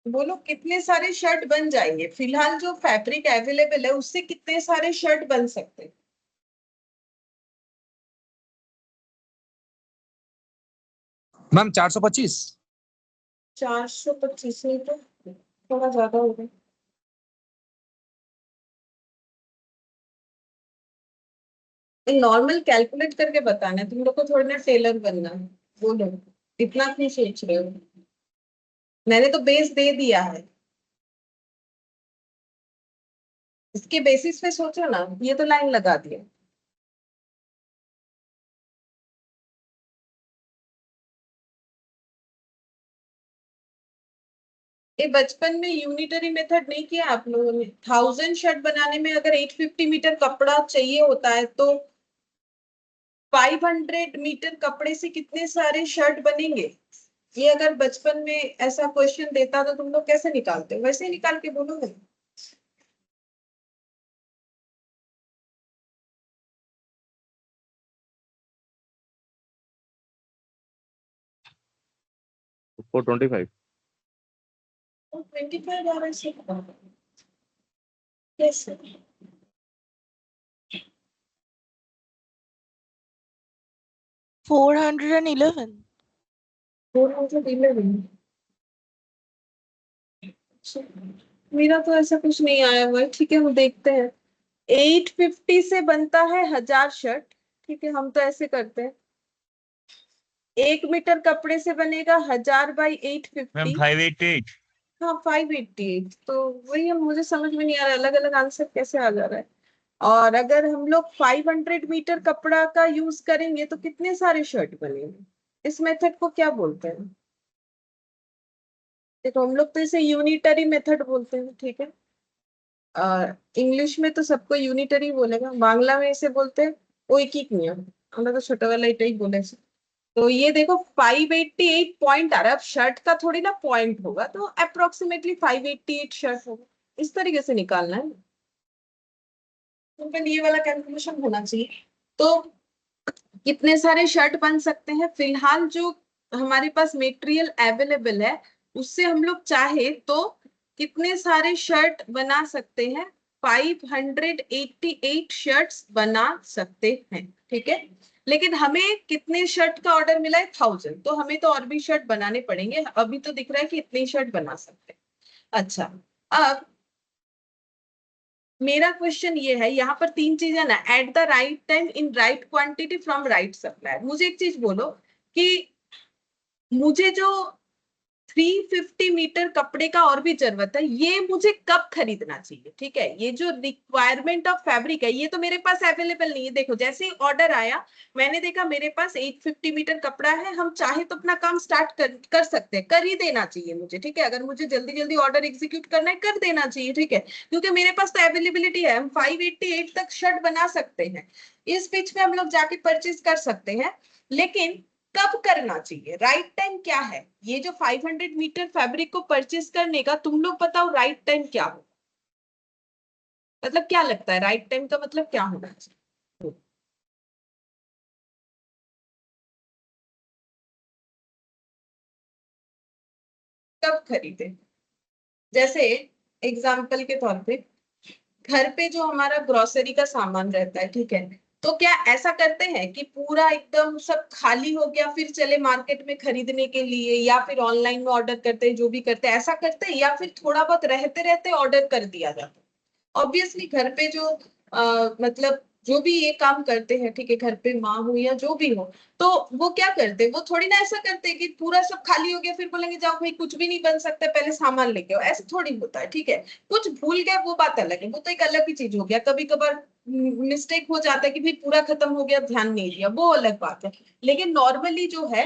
बोलो कितने सारे शर्ट बन जाएंगे, फिलहाल जो फैब्रिक अवेलेबल है उससे कितने सारे शर्ट बन सकते हैं? मैम 425। 425 नहीं तो थोड़ा ज्यादा हो गया। नॉर्मल कैलकुलेट करके बताना है, तुम लोग को थोड़ी ना टेलर बनना है। बोलो, इतना क्यों सोच रहे हो? मैंने तो बेस दे दिया है, इसके बेसिस पे सोचो ना, ये तो लाइन लगा दिया। ये बचपन में यूनिटरी मेथड नहीं किया आप लोगों ने? 1000 शर्ट बनाने में अगर 850 मीटर कपड़ा चाहिए होता है तो 500 मीटर कपड़े से कितने सारे शर्ट बनेंगे? ये अगर बचपन में ऐसा क्वेश्चन देता तो तुम लोग कैसे निकालते? वैसे ही निकाल के बोलोगे। फोर 25। 25 आ रहा है, कैसे? 411। 411। मेरा तो ऐसा कुछ नहीं आया हुआ है, ठीक है, हम देखते हैं। 850 से बनता है 1000 शर्ट, ठीक है, हम तो ऐसे करते हैं, 1 मीटर कपड़े से बनेगा 1000 बाई मैम 850। 588। हाँ, 588, तो वही हम, मुझे समझ में नहीं आ रहा अलग अलग आंसर कैसे आ जा रहा है। और अगर हम लोग 500 मीटर कपड़ा का यूज करेंगे तो कितने सारे शर्ट बनेंगे? इस मेथड को क्या बोलते हैं? देखो हम लोग तो इसे यूनिटरी मेथड बोलते हैं, ठीक है। इंग्लिश में तो सबको यूनिटरी बोलेगा, बांग्ला में इसे बोलते हैं ओइकिक नियम। আমরা তো ছোটবেলায় এটাই বলেছি। तो ये देखो 588 पॉइंट आ रहा है। अब शर्ट का थोड़ी ना पॉइंट होगा, तो अप्रोक्सीमेटली 588 शर्ट होगा। इस तरीके से निकालना है, तो फिर ये वाला कैलकुलेशन होना चाहिए। तो कितने सारे शर्ट बन सकते हैं? फिलहाल जो हमारे पास मटेरियल अवेलेबल है उससे हम लोग चाहे तो कितने सारे शर्ट बना सकते हैं? 588 शर्ट्स बना सकते हैं, ठीक है। लेकिन हमें कितने शर्ट का ऑर्डर मिला है? 1000। तो हमें तो और भी शर्ट बनाने पड़ेंगे। अभी तो दिख रहा है कि इतने शर्ट बना सकते हैं। अच्छा, अब मेरा क्वेश्चन ये है, यहाँ पर तीन चीजें ना, at the right time in right quantity from right supplier. मुझे एक चीज बोलो कि मुझे जो 350 मीटर कपड़े का और भी जरूरत है, ये मुझे कब खरीदना चाहिए? ठीक है, ये जो रिक्वायरमेंट ऑफ फैब्रिक है ये तो मेरे पास अवेलेबल नहीं है। देखो जैसे ही ऑर्डर आया मैंने देखा मेरे पास 850 मीटर कपड़ा है, हम चाहे तो अपना काम स्टार्ट कर सकते हैं, कर ही देना चाहिए मुझे, ठीक है। अगर मुझे जल्दी जल्दी ऑर्डर एग्जीक्यूट करना है कर देना चाहिए, ठीक है, क्योंकि मेरे पास तो अवेलेबिलिटी है। हम 588 तक शर्ट बना सकते हैं, इस बीच में हम लोग जाके परचेज कर सकते हैं। लेकिन कब करना चाहिए? राइट टाइम क्या है? ये जो 500 मीटर फैब्रिक को परचेस करने का तुम लोग बताओ राइट टाइम क्या हो? मतलब क्या लगता है राइट टाइम का मतलब क्या होना चाहिए? कब खरीदे? जैसे एग्जाम्पल के तौर पे घर पे जो हमारा ग्रोसरी का सामान रहता है, ठीक है, तो क्या ऐसा करते हैं कि पूरा एकदम सब खाली हो गया फिर चले मार्केट में खरीदने के लिए, या फिर ऑनलाइन में ऑर्डर करते हैं, जो भी करते हैं ऐसा करते हैं, या फिर थोड़ा बहुत रहते रहते ऑर्डर कर दिया जाता है? ऑब्वियसली घर पे जो मतलब जो भी ये काम करते हैं, ठीक है, घर पे माँ हो या जो भी हो, तो वो क्या करते हैं? वो थोड़ी ना ऐसा करते हैं कि पूरा सब खाली हो गया फिर बोलेंगे जाओ भाई कुछ भी नहीं बन सकता पहले सामान लेके आओ। ऐसे थोड़ी होता है, ठीक है। कुछ भूल गए वो बात अलग है, वो तो एक अलग ही चीज हो गया। कभी कभार मिस्टेक हो जाता है कि भाई पूरा खत्म हो गया ध्यान नहीं दिया, वो अलग बात है। लेकिन नॉर्मली जो है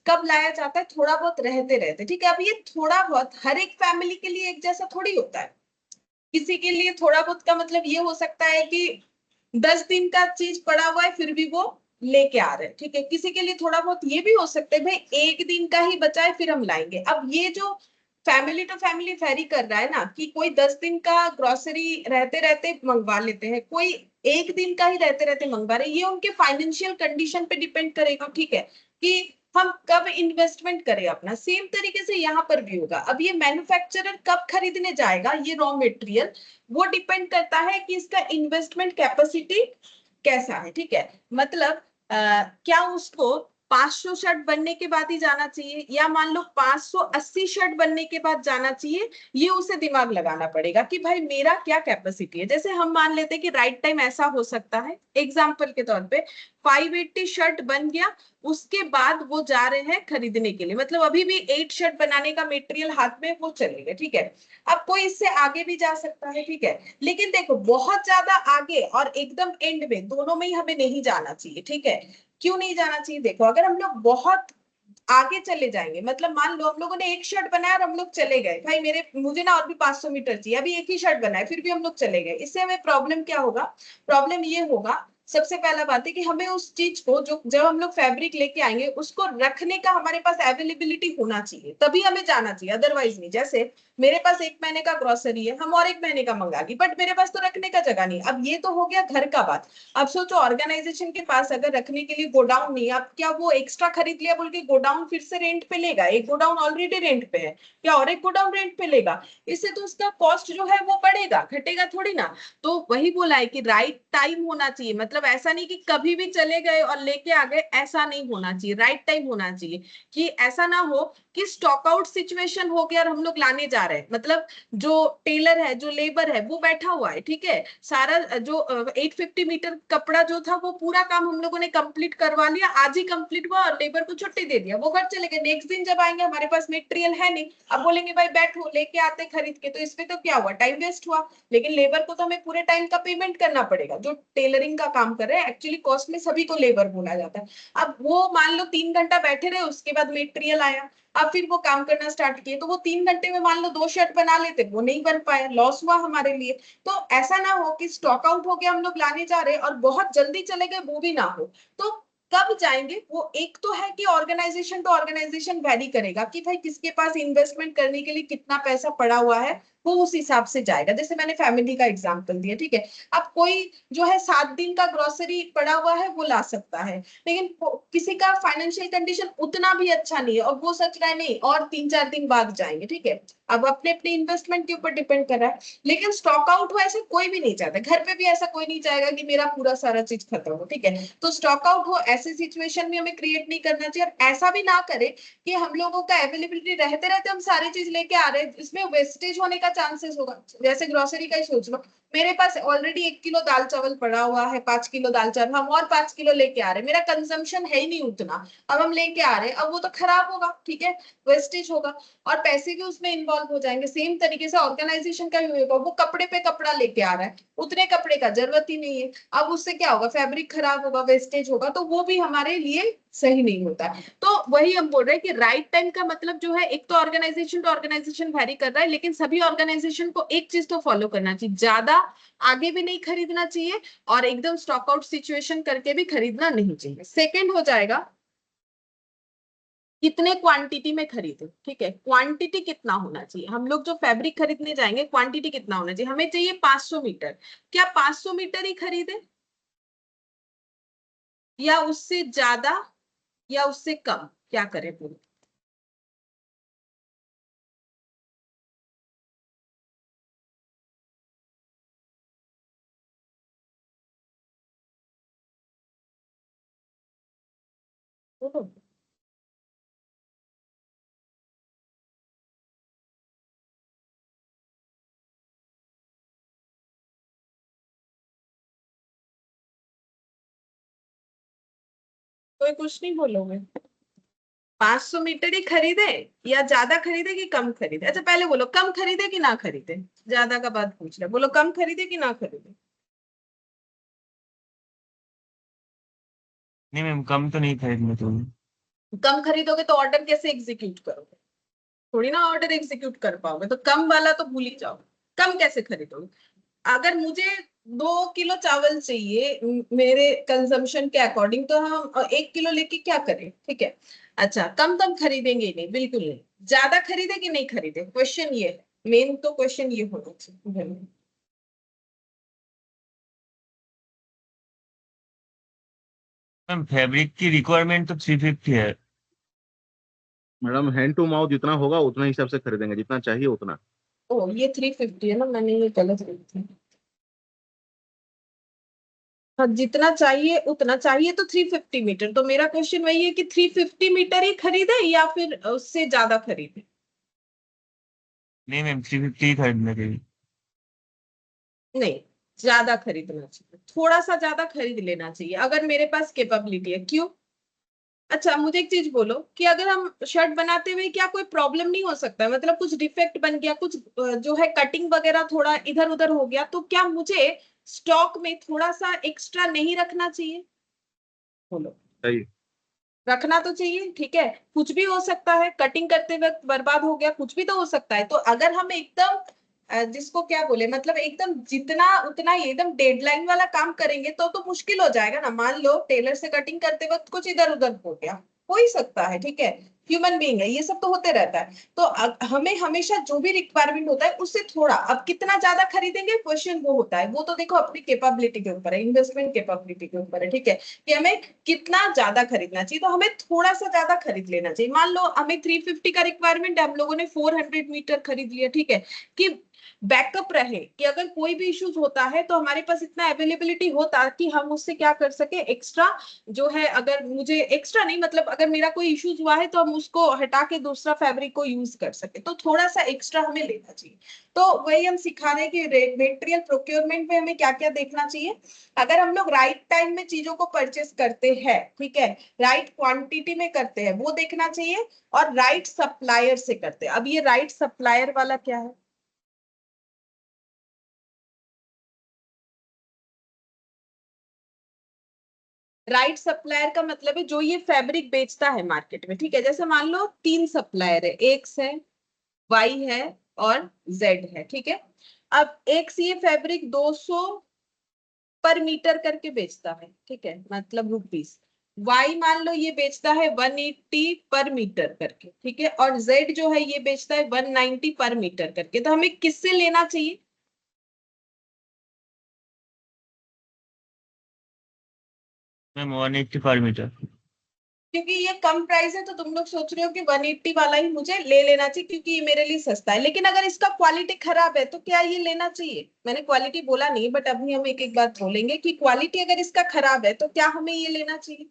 कब लाया जाता है? थोड़ा बहुत रहते रहते, ठीक है। अब ये थोड़ा बहुत हर एक फैमिली के लिए एक जैसा थोड़ी होता है। किसी के लिए थोड़ा बहुत का मतलब ये हो सकता है कि 10 दिन का चीज पड़ा हुआ है फिर भी वो लेके आ रहे हैं, ठीक है। किसी के लिए थोड़ा बहुत ये भी हो सकता है भाई एक दिन का ही बचा है फिर हम लाएंगे। अब ये जो फैमिली टू फैमिली वेरी कर रहा है ना, कि कोई 10 दिन का ग्रोसरी रहते रहते मंगवा लेते हैं, कोई एक दिन का ही रहते रहते मंगवा रहे हैं, ये उनके फाइनेंशियल कंडीशन पे डिपेंड करेगा, ठीक है, कि हम कब इन्वेस्टमेंट करें अपना। सेम तरीके से यहाँ पर भी होगा। अब ये मैन्युफैक्चरर कब खरीदने जाएगा ये रॉ मटेरियल, वो डिपेंड करता है कि इसका इन्वेस्टमेंट कैपेसिटी कैसा है, ठीक है। मतलब क्या उसको 500 शर्ट बनने के बाद ही जाना चाहिए, या मान लो 580 शर्ट बनने के बाद जाना चाहिए, ये उसे दिमाग लगाना पड़ेगा कि भाई मेरा क्या कैपेसिटी है। जैसे हम मान लेते हैं कि राइट टाइम ऐसा हो सकता है, एग्जाम्पल के तौर पे 580 शर्ट बन गया, उसके बाद वो जा रहे हैं खरीदने के लिए, मतलब अभी भी 8 शर्ट बनाने का मटेरियल हाथ में वो चलेगा, ठीक है। अब कोई इससे आगे भी जा सकता है, ठीक है। लेकिन देखो बहुत ज्यादा आगे और एकदम एंड में दोनों में ही हमें नहीं जाना चाहिए, ठीक है। क्यों नहीं जाना चाहिए? देखो अगर हम लोग बहुत आगे चले जाएंगे, मतलब मान लो हम लोगों ने एक शर्ट बनाया और हम लोग चले गए, भाई मुझे ना और भी 500 मीटर चाहिए, अभी एक ही शर्ट बनाया फिर भी हम लोग चले गए, इससे हमें प्रॉब्लम क्या होगा? प्रॉब्लम ये होगा, सबसे पहला बात है कि हमें उस चीज को जो जब हम लोग फैब्रिक लेके आएंगे उसको रखने का हमारे पास अवेलेबिलिटी होना चाहिए, तभी हमें जाना चाहिए, अदरवाइज नहीं। जैसे मेरे पास 1 महीने का ग्रोसरी है, हम और 1 महीने का मंगा ली, बट मेरे पास तो रखने का जगह नहीं। अब ये तो हो गया घर का बात। अब सोचो ऑर्गेनाइजेशन के पास अगर रखने के लिए गोडाउन नहीं, अब क्या वो एक्स्ट्रा खरीद लिया बोल के गोडाउन फिर से रेंट पे लेगा? एक गोडाउन ऑलरेडी रेंट पे है, क्या और एक गोडाउन रेंट पे लेगा? इससे तो उसका कॉस्ट जो है वो बढ़ेगा, घटेगा थोड़ी ना। तो वही बोला है कि राइट टाइम होना चाहिए, मतलब ऐसा नहीं कि कभी भी चले गए और लेके आ गए, ऐसा नहीं होना चाहिए। राइट टाइम होना चाहिए कि ऐसा ना हो कि स्टॉक आउट सिचुएशन हो गया और हम लोग लाने जा रहे हैं, मतलब जो टेलर है जो लेबर है वो बैठा हुआ है, ठीक है, सारा जो 850 मीटर कपड़ा जो था वो पूरा काम हम लोगों ने कंप्लीट करवा लिया, आज ही कंप्लीट हुआ और लेबर को छुट्टी दे दिया, वो घर चले गए। नेक्स्ट दिन जब आएंगे हमारे पास मटेरियल है नहीं, अब बोलेंगे भाई बैठो लेके आते खरीद के, तो इसमें तो क्या हुआ? टाइम वेस्ट हुआ। लेकिन लेबर को तो हमें पूरे टाइम का पेमेंट करना पड़ेगा जो टेलरिंग का काम काम कर रहे हैं, एक्चुअली कॉस्ट में सभी को लेबर बोला जाता है। अब वो मान लो 3 घंटा बैठे रहे, उसके बाद मटेरियल आया, अब फिर वो काम करना स्टार्ट किए, तो वो 3 घंटे में मान लो 2 शर्ट बना लेते, वो नहीं बन पाया, लॉस हुआ हमारे लिए। तो ऐसा ना हो कि स्टॉक आउट हो गया, हम लोग लाने जा रहे और बहुत जल्दी चले गए, वो भी ना हो। तो कब जाएंगे, वो एक तो है कि ऑर्गेनाइजेशन टू ऑर्गेनाइजेशन वैरी करेगा कि भाई किसके पास इन्वेस्टमेंट करने के लिए कितना पैसा पड़ा हुआ है, वो उस हिसाब से जाएगा। जैसे मैंने फैमिली का एग्जांपल दिया, ठीक है। अब कोई जो है 7 दिन का ग्रोसरी पड़ा हुआ है वो ला सकता है, लेकिन किसी का फाइनेंशियल कंडीशन उतना भी अच्छा नहीं है और वो सोच रहा है नहीं और 3-4 दिन बाद जाएंगे, ठीक है। अब अपने अपने इन्वेस्टमेंट के ऊपर डिपेंड कर रहा है। लेकिन स्टॉक आउट हो ऐसे कोई भी नहीं चाहता, घर पे भी ऐसा कोई नहीं चाहेगा कि मेरा पूरा सारा चीज खत्म हो, ठीक है। तो स्टॉक आउट हो ऐसे सिचुएशन में हमें क्रिएट नहीं करना चाहिए, और ऐसा भी ना करे कि हम लोगों का अवेलेबिलिटी रहते रहते हम सारी चीज लेके आ रहे हैं, इसमें वेस्टेज होने का चांसेस होगा। जैसे ग्रोसरी का ही सोच लो, मेरे पास ऑलरेडी 1 किलो दाल चावल पड़ा हुआ है, 5 किलो दाल चावल, हम और 5 किलो लेके आ रहे हैं, मेरा कंजम्पशन है ही नहीं उतना, अब हम लेके आ रहे हैं, अब वो तो खराब होगा, ठीक है, वेस्टेज होगा और पैसे भी उसमें इन्वॉल्व हो जाएंगे। सेम तरीके से ऑर्गेनाइजेशन का भी होगा, वो कपड़े पे कपड़ा लेके आ रहा है, उतने कपड़े का जरूरत ही नहीं है, अब उससे क्या होगा, फैब्रिक खराब होगा, वेस्टेज होगा, तो वो भी हमारे लिए सही नहीं होता। तो वही हम बोल रहे हैं कि राइट टाइम का मतलब जो है, एक तो ऑर्गेनाइजेशन टू ऑर्गेनाइजेशन वैरी कर रहा है, लेकिन सभी ऑर्गेनाइजेशन को एक चीज तो फॉलो करना चाहिए, ज्यादा आगे भी नहीं खरीदना चाहिए और एकदम स्टॉक आउट सिचुएशन करके भी खरीदना नहीं चाहिए। सेकेंड हो जाएगा कितने क्वांटिटी में खरीदे, ठीक है, क्वांटिटी कितना होना चाहिए। हम लोग जो फैब्रिक खरीदने जाएंगे, क्वांटिटी कितना होना चाहिए, हमें चाहिए 500 मीटर, क्या 500 मीटर ही खरीदे या उससे ज्यादा या उससे कम, क्या करें पूरी। कोई कुछ नहीं बोलोगे, 500 मीटर ही खरीदे या ज्यादा खरीदे कि कम खरीदे। अच्छा पहले बोलो, कम खरीदे कि ना खरीदे, ज्यादा का बात पूछ रहे, बोलो कम खरीदे कि ना खरीदे। नहीं मैम, कम तो नहीं खरीदना चाहिए। कम खरीदोगे तो ऑर्डर कैसे एग्जीक्यूट करोगे, थोड़ी ना ऑर्डर एग्जीक्यूट कर पाओगे, तो कम वाला तो भूल ही जाओ, कम कैसे खरीदोगे। अगर मुझे 2 किलो चावल चाहिए मेरे कंजम्पशन के अकॉर्डिंग, तो हम 1 किलो लेके क्या करें, ठीक है। अच्छा कम तो हम खरीदेंगे ही नहीं, बिल्कुल नहीं। ज्यादा खरीदे कि नहीं खरीदे, क्वेश्चन ये है, मेन तो क्वेश्चन ये होना चाहिए। मैम फैब्रिक की रिक्वायरमेंट तो 350 है। मैडम हैंड टू माउथ जितना होगा उतना हिसाब से खरीदेंगे, जितना चाहिए उतना। ओ ये 350 है ना, मैंने ये गलत लिखी थी। हाँ जितना चाहिए उतना चाहिए, तो 350 मीटर, तो मेरा क्वेश्चन वही है कि 350 मीटर ही खरीदे या फिर उससे ज्यादा खरीदे। नहीं मैम, 350 ही खरीदना चाहिए। नहीं, ज्यादा खरीदना चाहिए, थोड़ा सा ज्यादा खरीद लेना चाहिए अगर मेरे पास कैपेबिलिटी है। क्यों, अच्छा मुझे एक चीज बोलो कि अगर हम शर्ट बनाते हुए क्या कोई प्रॉब्लम नहीं हो सकता है, मतलब कुछ डिफेक्ट बन गया, कुछ जो है कटिंग वगैरह थोड़ा इधर उधर हो गया, तो क्या मुझे स्टॉक में थोड़ा सा एक्स्ट्रा नहीं रखना चाहिए, बोलो। सही। रखना तो चाहिए, ठीक है, कुछ भी हो सकता है, कटिंग करते वक्त बर्बाद हो गया, कुछ भी तो हो सकता है। तो अगर हम एकदम जिसको क्या बोले, मतलब एकदम जितना उतना ही एकदम डेडलाइन वाला काम करेंगे तो मुश्किल हो जाएगा ना। मान लो टेलर से कटिंग करते वक्त कुछ इधर उधर हो गया, हो ही सकता है, ठीक है, ह्यूमन बीइंग है, ये सब तो होते रहता है। तो हमें हमेशा जो भी रिक्वायरमेंट होता है उससे थोड़ा, अब कितना ज्यादा खरीदेंगे क्वेश्चन वो होता है, वो तो देखो अपनी कैपेबिलिटी के ऊपर है, इन्वेस्टमेंट कैपेबिलिटी के ऊपर है, ठीक है, कि हमें कितना ज्यादा खरीदना चाहिए। तो हमें थोड़ा सा ज्यादा खरीद लेना चाहिए। मान लो हमें 350 का रिक्वायरमेंट है, हम लोगों ने 400 मीटर खरीद लिया, ठीक है, कि बैकअप रहे कि अगर कोई भी इश्यूज होता है तो हमारे पास इतना अवेलेबिलिटी हो ताकि हम उससे क्या कर सके, एक्स्ट्रा जो है, अगर मुझे एक्स्ट्रा नहीं मतलब अगर मेरा कोई इश्यूज हुआ है तो हम उसको हटा के दूसरा फैब्रिक को यूज कर सके, तो थोड़ा सा एक्स्ट्रा हमें लेना चाहिए। तो वही हम सिखा रहे हैं कि मटेरियल प्रोक्योरमेंट में हमें क्या क्या देखना चाहिए। अगर हम लोग राइट टाइम में चीजों को परचेस करते हैं, ठीक है, राइट क्वांटिटी में करते हैं, वो देखना चाहिए, और राइट सप्लायर से करते हैं। अब ये राइट सप्लायर वाला क्या है, राइट सप्लायर का मतलब है जो ये फैब्रिक बेचता है मार्केट में, ठीक है। जैसे मान लो 3 सप्लायर है, एक्स है, वाई है और जेड है, ठीक है। अब एक्स ये फैब्रिक 200 पर मीटर करके बेचता है, ठीक है, मतलब रुपीस। वाई मान लो ये बेचता है 180 पर मीटर करके, ठीक है, और जेड जो है ये बेचता है 190 पर मीटर करके। तो हमें किससे लेना चाहिए? मैम 180 पर मीटर। क्योंकि ये कम प्राइस है तो तुम लोग सोच रहे हो कि 180 वाला ही मुझे ले लेना चाहिए क्योंकि ये मेरे लिए सस्ता है। लेकिन अगर इसका क्वालिटी खराब है तो क्या ये लेना चाहिए? मैंने क्वालिटी बोला नहीं, बट अभी हम एक एक बात बोलेंगे कि क्वालिटी अगर इसका खराब है तो क्या हमें ये लेना चाहिए?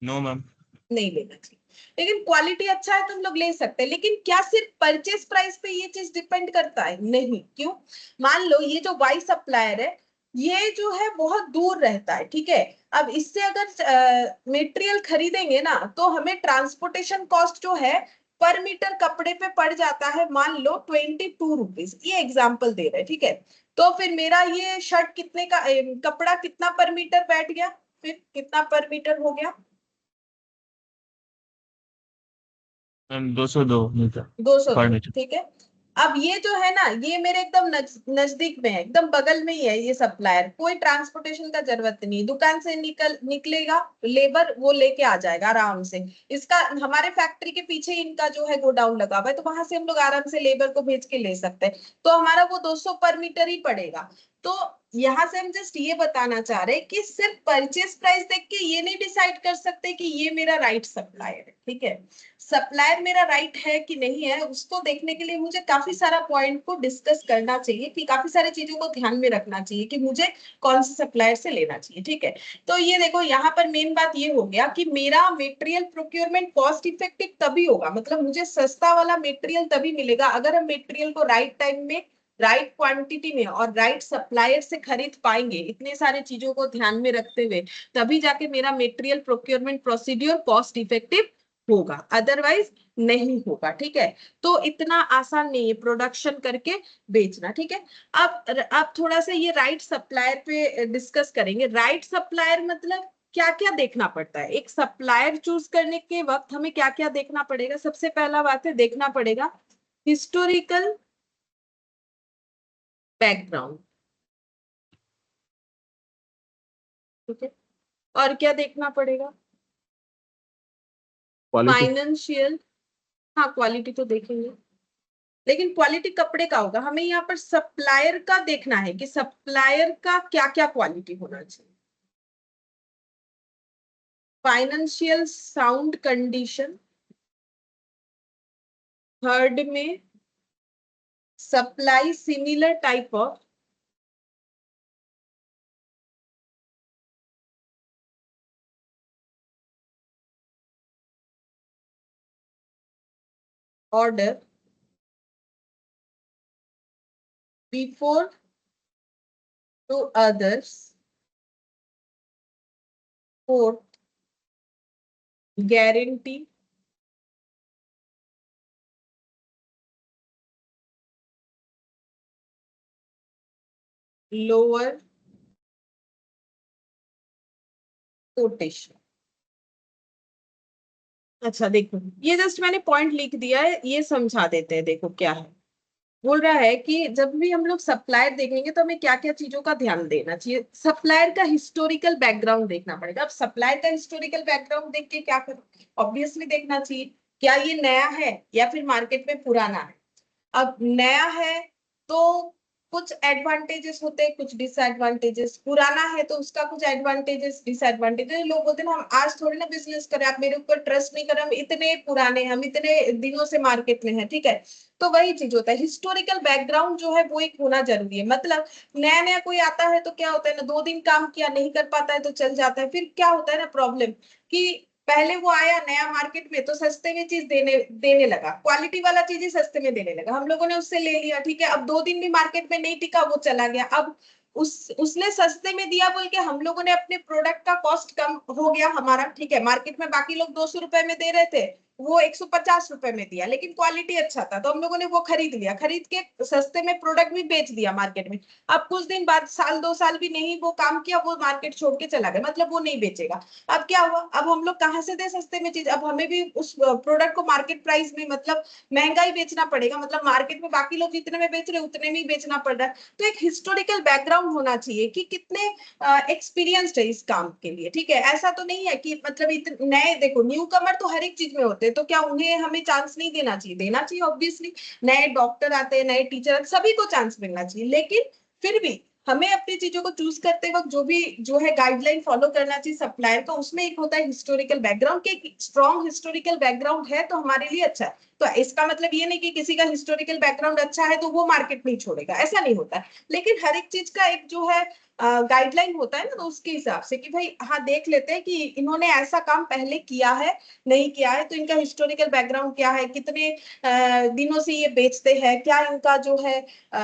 No ma'am. नहीं लेना चाहिए। लेकिन क्वालिटी अच्छा है तुम लोग ले सकते हैं। लेकिन क्या सिर्फ परचेस प्राइस पे ये चीज डिपेंड करता है? नहीं। क्यों? मान लो ये जो वाई सप्लायर है ये जो है बहुत दूर रहता है, ठीक है। अब इससे अगर मटेरियल खरीदेंगे ना तो हमें ट्रांसपोर्टेशन कॉस्ट जो है पर मीटर कपड़े पे पड़ जाता है, मान लो 22 रुपीज, ये एग्जाम्पल दे रहे हैं, ठीक है। तो फिर मेरा ये शर्ट कितने का कपड़ा कितना पर मीटर बैठ गया, फिर कितना पर मीटर हो गया? मैम 202 मीटर 200, पर मीटर। ठीक है। अब ये जो है ना ये मेरे एकदम नजदीक में है, एकदम बगल में ही है ये सप्लायर, कोई ट्रांसपोर्टेशन का जरूरत नहीं। दुकान से निकलेगा लेबर, वो लेके आ जाएगा आराम से। इसका हमारे फैक्ट्री के पीछे ही इनका जो है गोडाउन लगा हुआ है, तो वहां से हम लोग आराम से लेबर को भेज के ले सकते हैं। तो हमारा वो 200 पर मीटर ही पड़ेगा। तो यहाँ से हम जस्ट ये बताना चाह रहे हैं कि सिर्फ परचेस प्राइस देख के ये नहीं डिसाइड कर सकते कि ये मेरा राइट सप्लायर है, ठीक है। सप्लायर मेरा राइट है कि नहीं है उसको देखने के लिए मुझे काफी सारा पॉइंट को डिस्कस करना चाहिए, कि काफी सारी चीजों को ध्यान में रखना चाहिए कि मुझे कौन से सप्लायर से लेना चाहिए, ठीक है। तो ये देखो यहाँ पर मेन बात ये हो गया कि मेरा मेटेरियल प्रोक्योरमेंट कॉस्ट इफेक्टिव तभी होगा, मतलब मुझे सस्ता वाला मेटेरियल तभी मिलेगा अगर हम मेटेरियल को राइट टाइम में, राइट क्वांटिटी में और राइट सप्लायर से खरीद पाएंगे। इतने सारे चीजों को ध्यान में रखते हुए तभी जाके मेरा material procurement procedure cost effective होगा, अदरवाइज नहीं होगा, ठीक है। तो इतना आसान नहीं है प्रोडक्शन करके बेचना, ठीक है। अब थोड़ा सा ये राइट सप्लायर पे डिस्कस करेंगे। राइट सप्लायर मतलब क्या क्या देखना पड़ता है एक सप्लायर चूज करने के वक्त, हमें क्या क्या देखना पड़ेगा? सबसे पहला बात है देखना पड़ेगा हिस्टोरिकल बैकग्राउंड, ठीक है। और क्या देखना पड़ेगा? क्वालिटी। फाइनेंशियल, हाँ क्वालिटी तो देखेंगे, लेकिन क्वालिटी कपड़े का होगा। हमें यहाँ पर सप्लायर का देखना है कि सप्लायर का क्या क्या क्वालिटी होना चाहिए। फाइनेंशियल साउंड कंडीशन, थर्ड में supply similar type of order before to others, fourth guarantee lower quotation. अच्छा देखो ये जस्ट मैंने पॉइंट लिख दिया है, ये समझा देते हैं। देखो क्या है, बोल रहा है कि जब भी हम लोग सप्लायर देखेंगे तो हमें क्या क्या चीजों का ध्यान देना चाहिए। सप्लायर का हिस्टोरिकल बैकग्राउंड देखना पड़ेगा। अब सप्लायर का हिस्टोरिकल बैकग्राउंड देख के क्या करें? ऑब्वियसली देखना चाहिए क्या ये नया है या फिर मार्केट में पुराना है। अब नया है तो कुछ एडवांटेजेस होते हैं, कुछ डिसएडवांटेजेस। पुराना है तो उसका कुछ एडवांटेजेस डिसएडवांटेजेस। लोग बोलते हैं ना हम आज थोड़ी ना बिजनेस करें, आप मेरे ऊपर ट्रस्ट नहीं करें, हम इतने पुराने, हम इतने दिनों से मार्केट में हैं, ठीक है। तो वही चीज होता है, हिस्टोरिकल बैकग्राउंड जो है वो एक होना जरूरी है। मतलब नया नया कोई आता है तो क्या होता है ना, 2 दिन काम किया नहीं कर पाता है तो चल जाता है। फिर क्या होता है ना प्रॉब्लम, कि पहले वो आया नया मार्केट में तो सस्ते में चीज देने देने लगा, क्वालिटी वाला चीज ही सस्ते में देने लगा, हम लोगों ने उससे ले लिया, ठीक है। अब 2 दिन भी मार्केट में नहीं टिका, वो चला गया। अब उसने सस्ते में दिया बोल के हम लोगों ने अपने प्रोडक्ट का कॉस्ट कम हो गया हमारा, ठीक है। मार्केट में बाकी लोग 200 रुपए में दे रहे थे, वो 150 रुपए में दिया, लेकिन क्वालिटी अच्छा था तो हम लोगों ने वो खरीद लिया, खरीद के सस्ते में प्रोडक्ट भी बेच दिया मार्केट में। अब कुछ दिन बाद, साल 2 साल भी नहीं वो काम किया, वो मार्केट छोड़ के चला गया, मतलब वो नहीं बेचेगा। अब क्या हुआ, अब हम लोग कहाँ से दे सस्ते में चीज, अब हमें भी उस प्रोडक्ट को मार्केट प्राइस में मतलब महंगा ही बेचना पड़ेगा, मतलब मार्केट में बाकी लोग जितने में बेच रहे उतने में ही बेचना पड़ रहा है। तो एक हिस्टोरिकल बैकग्राउंड होना चाहिए कि कितने एक्सपीरियंस्ड है इस काम के लिए, ठीक है। ऐसा तो नहीं है कि मतलब इतने नए, देखो न्यू कमर तो हर एक चीज में होते हैं, तो क्या उन्हें हमें चांस नहीं देना चाहिए? देना चाहिए ऑब्वियसली। नए डॉक्टर आते हैं, नए टीचर, सभी को चांस मिलना चाहिए, लेकिन फिर भी हमें अपनी चीजों को चूज करते वक्त जो भी जो है गाइडलाइन फॉलो करना चाहिए सप्लायर का, उसमें एक होता है हिस्टोरिकल बैकग्राउंड, कि स्ट्रॉन्ग हिस्टोरिकल बैकग्राउंड है तो हमारे लिए अच्छा है। तो इसका मतलब ये नहीं कि किसी का हिस्टोरिकल बैकग्राउंड अच्छा है तो वो मार्केट नहीं छोड़ेगा, ऐसा नहीं होता है। लेकिन हर एक चीज का एक जो है गाइडलाइन होता है ना, तो उसके हिसाब से कि भाई हाँ देख लेते हैं कि इन्होंने ऐसा काम पहले किया है नहीं किया है, तो इनका हिस्टोरिकल बैकग्राउंड क्या है, कितने दिनों से ये बेचते हैं, क्या इनका जो है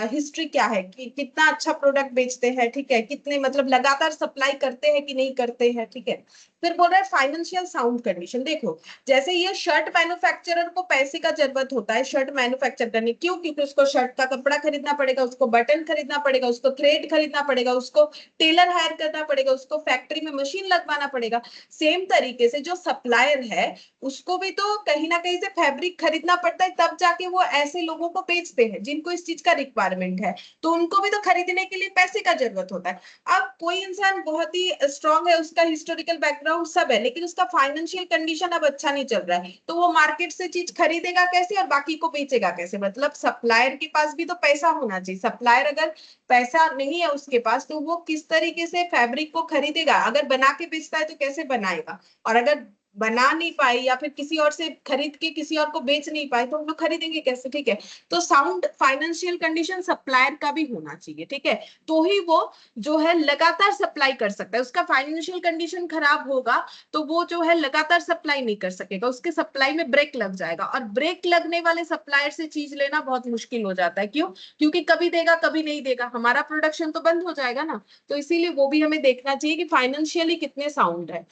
हिस्ट्री क्या है, कि कितना अच्छा प्रोडक्ट बेचते हैं, ठीक है, कितने मतलब लगातार सप्लाई करते हैं कि नहीं करते हैं, ठीक है। फिर बोल रहा है फाइनेंशियल साउंड कंडीशन। देखो जैसे ये शर्ट मैन्युफैक्चरर को पैसे का जरूरत होता है शर्ट मैन्युफैक्चर करने, क्यों? क्योंकि उसको शर्ट का कपड़ा खरीदना पड़ेगा, उसको बटन खरीदना पड़ेगा, उसको थ्रेड खरीदना पड़ेगा, उसको टेलर हायर करना पड़ेगा, उसको फैक्ट्री में मशीन लगवाना पड़ेगा। सेम तरीके से जो सप्लायर है उसको भी तो कहीं ना कहीं से फैब्रिक खरीदना पड़ता है, तब जाके वो ऐसे लोगों को बेचते हैं जिनको इस चीज का रिक्वायरमेंट है, तो उनको भी तो खरीदने के लिए पैसे का जरूरत होता है। अब कोई इंसान बहुत ही स्ट्रांग है, उसका हिस्टोरिकल बैकग्राउंड सब है, लेकिन उसका फाइनेंशियल कंडीशन अब अच्छा नहीं चल रहा है, तो वो मार्केट से चीज खरीदेगा कैसे और बाकी को बेचेगा कैसे? मतलब सप्लायर के पास भी तो पैसा होना चाहिए। सप्लायर अगर पैसा नहीं है उसके पास तो वो किस तरीके से फैब्रिक को खरीदेगा? अगर बना के बेचता है तो कैसे बनाएगा, और अगर बना नहीं पाए या फिर किसी और से खरीद के किसी और को बेच नहीं पाए तो हम लोग खरीदेंगे कैसे, ठीक है। तो साउंड फाइनेंशियल कंडीशन सप्लायर का भी होना चाहिए, ठीक है, तो ही वो जो है लगातार सप्लाई कर सकता है। उसका फाइनेंशियल कंडीशन खराब होगा तो वो जो है लगातार सप्लाई नहीं कर सकेगा, उसके सप्लाई में ब्रेक लग जाएगा, और ब्रेक लगने वाले सप्लायर से चीज लेना बहुत मुश्किल हो जाता है। क्यों? क्योंकि कभी देगा कभी नहीं देगा, हमारा प्रोडक्शन तो बंद हो जाएगा ना। तो इसीलिए वो भी हमें देखना चाहिए कि फाइनेंशियली कितने साउंड है।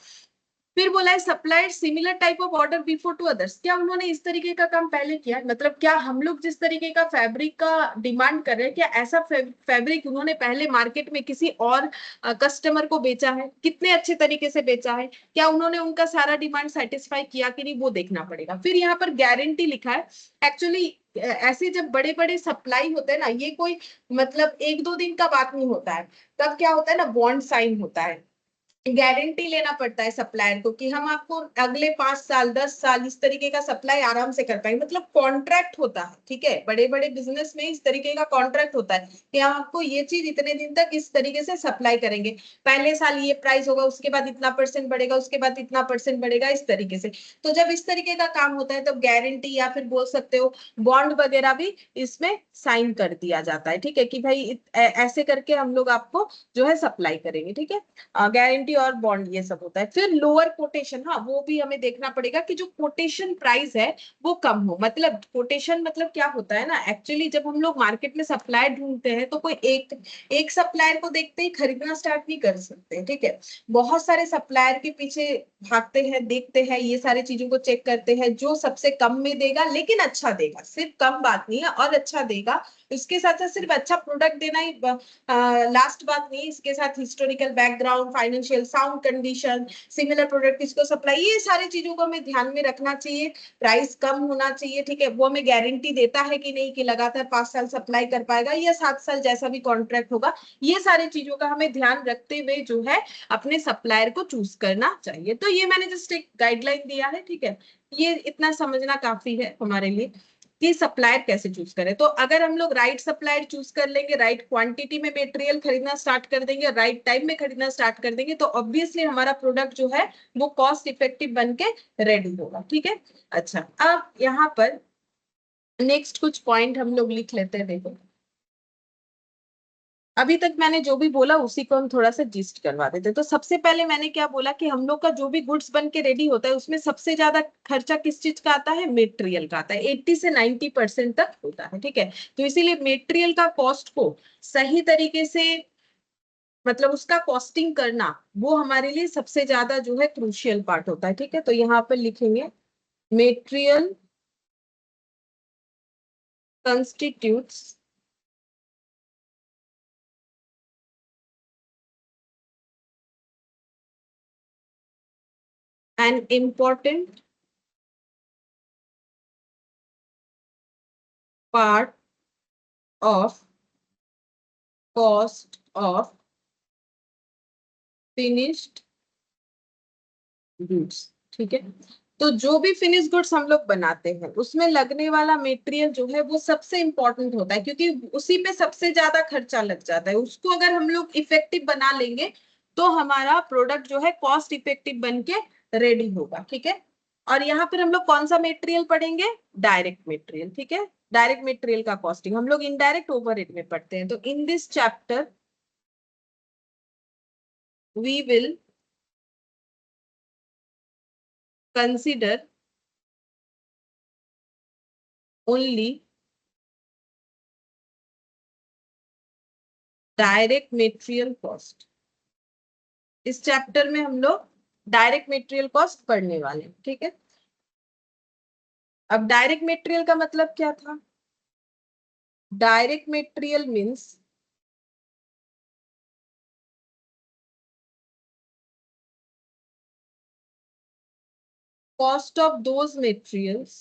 फिर बोला है supplied similar type of order before to others. क्या उन्होंने इस तरीके का काम पहले किया? मतलब क्या हम लोग जिस तरीके का फैब्रिक का डिमांड कर रहे हैं, क्या ऐसा फैब्रिक उन्होंने पहले मार्केट में किसी और कस्टमर को बेचा है? कितने अच्छे तरीके से बेचा है? क्या उन्होंने उनका सारा डिमांड सेटिस्फाई किया कि नहीं, वो देखना पड़ेगा। फिर यहाँ पर गारंटी लिखा है। एक्चुअली ऐसे जब बड़े बड़े सप्लाई होते हैं ना, ये कोई मतलब 1-2 दिन का बात नहीं होता है, तब क्या होता है ना, बॉन्ड साइन होता है, गारंटी लेना पड़ता है सप्लायर को कि हम आपको अगले 5 साल 10 साल इस तरीके का सप्लाई आराम से कर पाएंगे। मतलब कॉन्ट्रैक्ट होता है, ठीक है, बड़े बड़े बिजनेस में इस तरीके का कॉन्ट्रैक्ट होता है कि हम आपको ये चीज इतने दिन तक इस तरीके से सप्लाई करेंगे, पहले साल ये प्राइस होगा, उसके बाद इतना % बढ़ेगा, उसके बाद इतना % बढ़ेगा, इस तरीके से। तो जब इस तरीके का काम होता है तब गारंटी या फिर बोल सकते हो बॉन्ड वगैरह भी इसमें साइन कर दिया जाता है, ठीक है, कि भाई ऐसे करके हम लोग आपको जो है सप्लाई करेंगे, ठीक है। गारंटी और बॉन्ड ये सब होता है। फिर लोअर कोटेशन, हाँ वो भी हमें देखना पड़ेगा कि जो कोटेशन प्राइस है वो कम हो। मतलब कोटेशन मतलब क्या होता है ना, एक्चुअली जब हम लोग मार्केट में सप्लायर ढूंढते हैं तो कोई एक सप्लायर को देखते ही खरीदना स्टार्ट नहीं कर सकते, ठीक है। बहुत सारे सप्लायर के पीछे भागते हैं, देखते हैं, ये सारी चीजों को चेक करते हैं, जो सबसे कम में देगा लेकिन अच्छा देगा, सिर्फ कम बात नहीं है, और अच्छा देगा। इसके साथ साथ सिर्फ अच्छा प्रोडक्ट देना ही लास्ट बात नहीं, इसके साथ historical background, financial sound condition, similar product किसको सप्लाई, ये सारी चीजों को हमें ध्यान में रखना चाहिए। प्राइस कम होना चाहिए, ठीक है, वो हमें गारंटी देता है कि नहीं कि लगातार 5 साल सप्लाई कर पाएगा या 7 साल, जैसा भी कॉन्ट्रैक्ट होगा। ये सारी चीजों का हमें ध्यान रखते हुए जो है अपने सप्लायर को चूज करना चाहिए। तो ये मैंने जस्ट एक गाइडलाइन दिया है, ठीक है, ये इतना समझना काफी है हमारे लिए कि सप्लायर कैसे चूज करें। तो अगर हम लोग राइट सप्लायर चूज कर लेंगे, राइट क्वांटिटी में मटेरियल खरीदना स्टार्ट कर देंगे, राइट टाइम में खरीदना स्टार्ट कर देंगे, तो ऑब्वियसली हमारा प्रोडक्ट जो है वो कॉस्ट इफेक्टिव बन के रेडी होगा, ठीक है। अच्छा, अब यहाँ पर नेक्स्ट कुछ पॉइंट हम लोग लिख लेते हैं। देखो अभी तक मैंने जो भी बोला उसी को हम थोड़ा सा जिस्ट करवा देते हैं। तो सबसे पहले मैंने क्या बोला कि हम लोग का जो भी गुड्स बन के रेडी होता है उसमें सबसे ज्यादा खर्चा किस चीज का आता है? मटेरियल का आता है। 80 से 90% तक होता है, ठीक है। तो इसीलिए मटेरियल का कॉस्ट को सही तरीके से मतलब उसका कॉस्टिंग करना वो हमारे लिए सबसे ज्यादा जो है क्रूशियल पार्ट होता है, ठीक है। तो यहाँ पर लिखेंगे material constitutes an important part of cost of finished goods। ठीक है, तो जो भी फिनिश गुड्स हम लोग बनाते हैं उसमें लगने वाला मटेरियल जो है वो सबसे इंपॉर्टेंट होता है, क्योंकि उसी पे सबसे ज्यादा खर्चा लग जाता है। उसको अगर हम लोग इफेक्टिव बना लेंगे तो हमारा प्रोडक्ट जो है कॉस्ट इफेक्टिव बन के रेडी होगा। ठीक है, और यहाँ पर हम लोग कौन सा मटेरियल पढ़ेंगे? Direct material. ठीक है, डायरेक्ट मटेरियल का कॉस्टिंग हम लोग इनडायरेक्ट ओवरहेड में पढ़ते हैं। तो in this chapter we will consider only direct material cost. इस चैप्टर में हम लोग डायरेक्ट मटेरियल कॉस्ट पढ़ने वाले हैं। ठीक है, अब डायरेक्ट मटेरियल का मतलब क्या था? Direct material means cost of those materials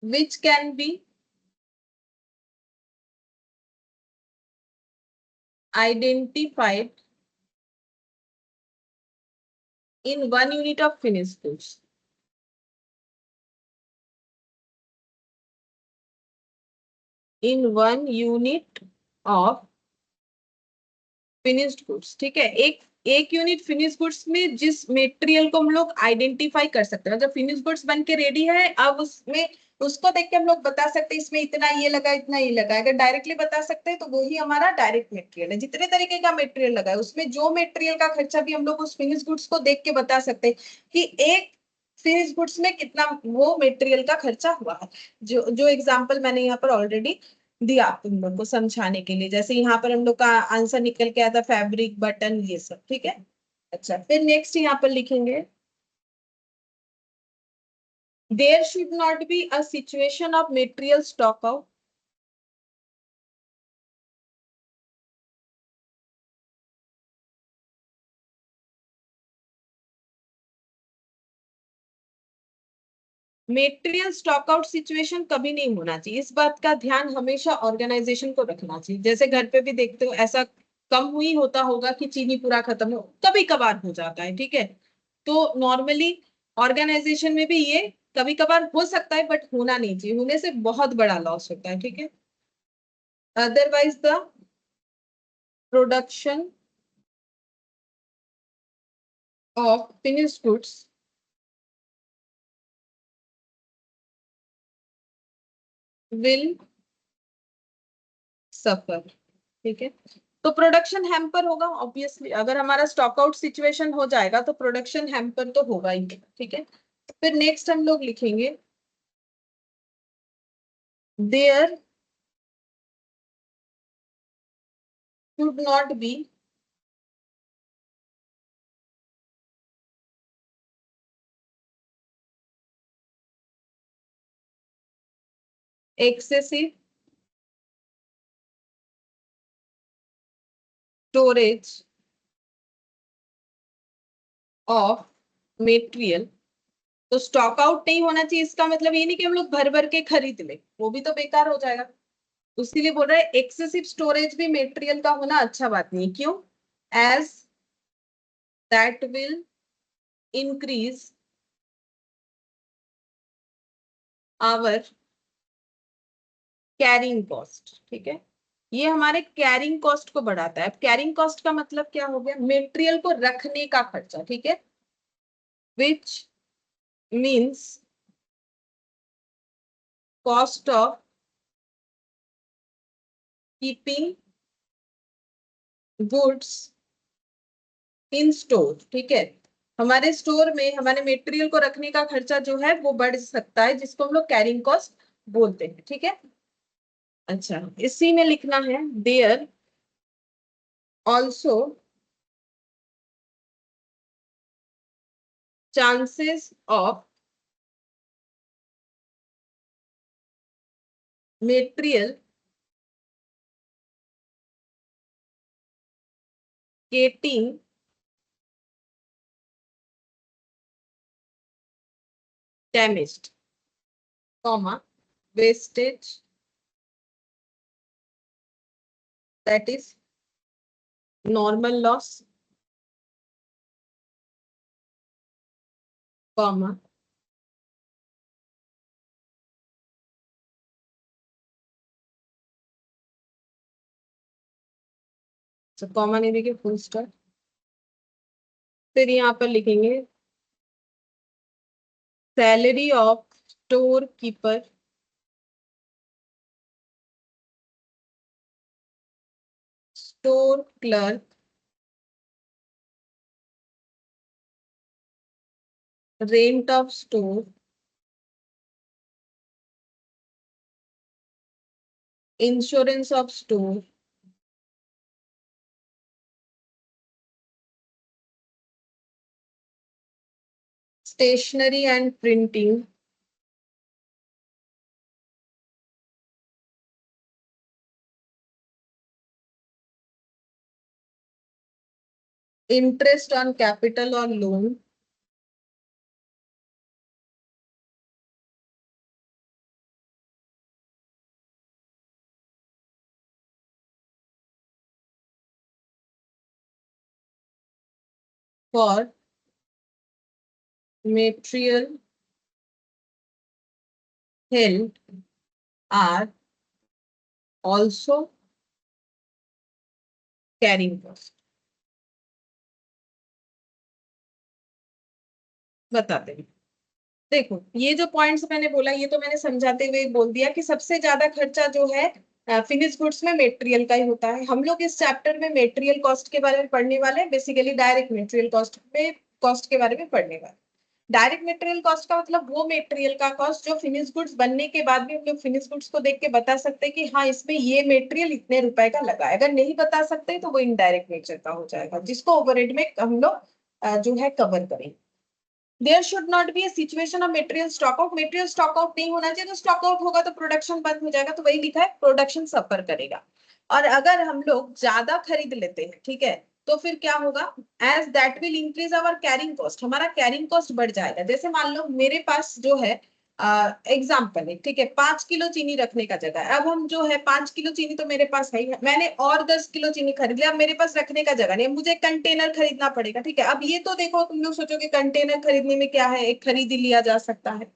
which can be identified in 1 unit of finished goods। in 1 unit of finished goods. ठीक है, एक यूनिट फिनिश गुड्स में जिस मटेरियल को हम लोग आइडेंटिफाई कर सकते हैं, मतलब फिनिश गुड्स बन के रेडी है, अब उसमें उसको देख के हम लोग बता सकते हैं इसमें इतना ये लगा इतना ये लगा। अगर डायरेक्टली बता सकते हैं तो वो ही हमारा डायरेक्ट मटेरियल है। जितने तरीके का मटेरियल लगा है उसमें जो मटेरियल का खर्चा भी हम लोग उस फिनिश गुड्स को देख के बता सकते हैं कि एक फिनिश गुड्स में कितना वो मटेरियल का खर्चा हुआ है। जो एग्जाम्पल मैंने यहाँ पर ऑलरेडी दिया तुम लोग को समझाने के लिए। जैसे यहाँ पर हम लोग का आंसर निकल के आया था फैब्रिक, बटन, ये सब। ठीक है, अच्छा फिर नेक्स्ट यहाँ पर लिखेंगे there should not be a situation of material stock out material stock out situation कभी नहीं होना चाहिए। इस बात का ध्यान हमेशा ऑर्गेनाइजेशन को रखना चाहिए। जैसे घर पे भी देखते हो ऐसा कम ही होता होगा कि चीनी पूरा खत्म हो, कभी कभार हो जाता है। ठीक है, तो नॉर्मली ऑर्गेनाइजेशन में भी ये कभी कभार हो सकता है, बट होना नहीं चाहिए। होने से बहुत बड़ा लॉस होता है। ठीक है, otherwise the production of finished goods will suffer. ठीक है, तो प्रोडक्शन हैम्पर होगा ऑब्वियसली। अगर हमारा स्टॉक आउट सिचुएशन हो जाएगा तो प्रोडक्शन हैम्पर तो होगा ही। ठीक है, फिर नेक्स्ट हम लोग लिखेंगे there should not be excessive storage of material। तो स्टॉक आउट नहीं होना चाहिए, इसका मतलब ये नहीं कि हम लोग भर भर के खरीद ले, वो भी तो बेकार हो जाएगा। उसीलिए बोल रहा है एक्सेसिव स्टोरेज भी मटेरियल का होना अच्छा बात नहीं है। क्यों? As that will increase our carrying cost. ठीक है, ये हमारे कैरिंग कॉस्ट को बढ़ाता है। अब कैरिंग कॉस्ट का मतलब क्या हो गया? मटेरियल को रखने का खर्चा। ठीक है, which means cost of keeping goods in store. ठीक है, हमारे स्टोर में हमारे मटेरियल को रखने का खर्चा जो है वो बढ़ सकता है, जिसको हम लोग कैरिंग कॉस्ट बोलते हैं। ठीक है, अच्छा इसी में लिखना है there also chances of material getting damaged, comma, wastage, that is normal loss, comma, तो कॉमा नहीं देखिए फुल स्टॉप, फिर यहाँ पर लिखेंगे salary of store keeper store clerk rent of store insurance of store stationery and printing, interest on capital or loan, for material held are also carrying cost. बताते हैं, देखो ये जो पॉइंट्स मैंने बोला ये तो मैंने समझाते हुए बोल दिया कि सबसे ज्यादा खर्चा जो है फिनिश गुड्स में मटेरियल का ही होता है। हम लोग इस चैप्टर में मटेरियल कॉस्ट के बारे में पढ़ने वाले हैं, बेसिकली डायरेक्ट मटेरियल कॉस्ट के बारे में पढ़ने वाले। डायरेक्ट मटेरियल कॉस्ट का मतलब वो मटेरियल का कॉस्ट जो फिनिश गुड्स बनने के बाद भी हम लोग फिनिश गुड्स को देख के बता सकते हैं कि हाँ इसमें ये मटेरियल इतने रुपए का लगा है। अगर नहीं बता सकते तो वो इनडायरेक्ट नेचर का हो जाएगा, जिसको ओवरहेड में हम लोग जो है कवर करेंगे। There should not be a situation of material stock out, material stock out नहीं होना चाहिए, तो स्टॉक आउट होगा तो प्रोडक्शन बंद हो जाएगा, तो वही लिखा है प्रोडक्शन सफर करेगा। और अगर हम लोग ज्यादा खरीद लेते हैं, ठीक है, तो फिर क्या होगा, as that will increase our carrying cost, हमारा कैरिंग कॉस्ट बढ़ जाएगा। जैसे मान लो मेरे पास जो है एग्जाम्पल है, ठीक है, 5 किलो चीनी रखने का जगह है। अब हम जो है 5 किलो चीनी तो मेरे पास है, मैंने और 10 किलो चीनी खरीद लिया, अब मेरे पास रखने का जगह नहीं, मुझे कंटेनर खरीदना पड़ेगा, ठीक है। अब ये तो देखो तुम लोग सोचोगे कंटेनर खरीदने में क्या है, एक खरीद ही लिया जा सकता है,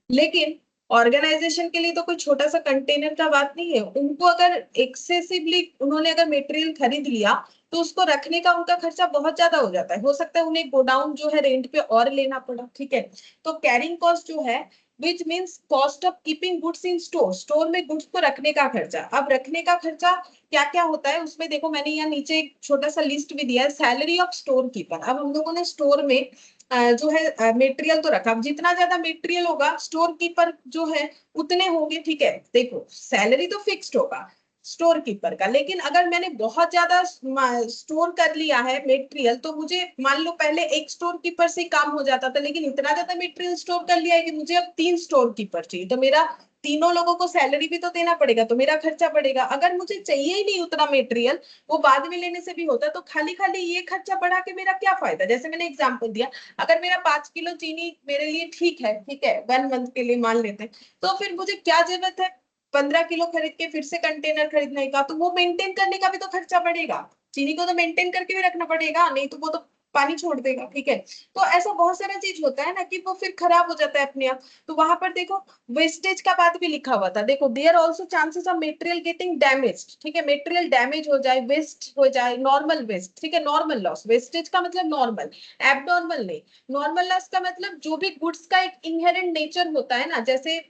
लेकिन ऑर्गेनाइजेशन के लिए तो कोई छोटा सा कंटेनर का बात नहीं है। उनको अगर एक्सेसिवली उन्होंने अगर मटेरियल खरीद लिया तो उसको रखने का उनका खर्चा बहुत ज्यादा हो जाता है, हो सकता है उन्हें गोडाउन जो है रेंट पे और लेना पड़ा, ठीक है। तो कैरिंग कॉस्ट जो है which means cost of keeping goods in store, store में गुड्स को रखने का खर्चा। अब रखने का खर्चा क्या क्या होता है उसमें देखो, मैंने यहाँ नीचे एक छोटा सा लिस्ट भी दिया है, सैलरी ऑफ स्टोर कीपर। अब हम लोगों ने स्टोर में जो है मटेरियल तो रखा, जितना ज्यादा मटेरियल होगा स्टोर कीपर जो है उतने होंगे, ठीक है। देखो सैलरी तो फिक्स्ड होगा स्टोर कीपर का, लेकिन अगर मैंने बहुत ज्यादा स्टोर कर लिया है मटेरियल तो मुझे मान लो पहले एक स्टोर कीपर से काम हो जाता था, लेकिन इतना ज्यादा मटेरियल स्टोर कर लिया है कि मुझे अब 3 स्टोर कीपर चाहिए, तो मेरा तीनों लोगों को सैलरी भी तो देना पड़ेगा, तो मेरा खर्चा बढ़ेगा। अगर मुझे चाहिए ही नहीं उतना मटेरियल, वो बाद में लेने से भी होता है, तो खाली खाली ये खर्चा बढ़ा के मेरा क्या फायदा। जैसे मैंने एग्जांपल दिया, अगर मेरा 5 किलो चीनी मेरे लिए ठीक है, ठीक है, 1 मंथ के लिए मान लेते हैं, तो फिर मुझे क्या जरूरत है 15 किलो खरीद के फिर से कंटेनर खरीदने का, तो वो मेंटेन करने का भी तो खर्चा बढ़ेगा। चीनी को तो मेंटेन करके भी रखना पड़ेगा, नहीं तो वो तो पानी छोड़ देगा, ठीक है। तो ऐसा बहुत सारा चीज होता है ना कि वो फिर खराब हो जाता है अपने आप। तो वहां पर देखो वेस्टेज का बात भी लिखा हुआ था, देखो there also chances of material getting damaged, ठीक है, मटेरियल डैमेज हो जाए, वेस्ट हो जाए, नॉर्मल वेस्ट, ठीक है, नॉर्मल लॉस। वेस्टेज का मतलब नॉर्मल, एबनॉर्मल नहीं। नॉर्मल लॉस का मतलब जो भी गुड्स का एक इनहेरेंट नेचर होता है ना, जैसे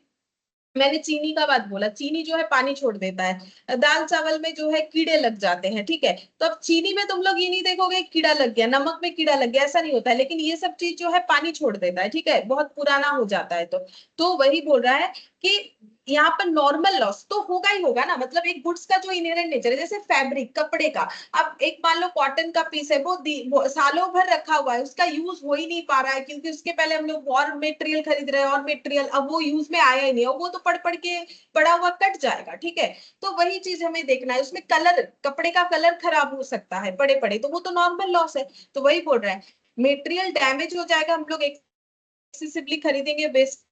मैंने चीनी का बात बोला, चीनी जो है पानी छोड़ देता है, दाल चावल में जो है कीड़े लग जाते हैं, ठीक है। तो अब चीनी में तुम लोग ये नहीं देखोगे कीड़ा लग गया, नमक में कीड़ा लग गया, ऐसा नहीं होता है, लेकिन ये सब चीज जो है पानी छोड़ देता है, ठीक है, बहुत पुराना हो जाता है। तो वही बोल रहा है कि यहाँ पर नॉर्मल लॉस तो होगा ही होगा ना, मतलब एक गुड्स का जो इनहेरेंट नेचर है, जैसे फैब्रिक कपड़े का, अब एक मान लो कॉटन का पीस है, वो सालों भर रखा हुआ है, उसका यूज हो ही नहीं पा रहा है क्योंकि उसके पहले हम लोग और मटेरियल खरीद रहे हैं और मटेरियल, अब वो यूज में आया ही नहीं है, वो तो पड़ के पड़ा हुआ कट जाएगा, ठीक है। तो वही चीज हमें देखना है, उसमें कलर, कपड़े का कलर खराब हो सकता है पड़े पड़े, तो वो तो नॉर्मल लॉस है। तो वही बोल रहा है मटेरियल डैमेज हो जाएगा, हम लोग एक्सेसिवली खरीदेंगे बेस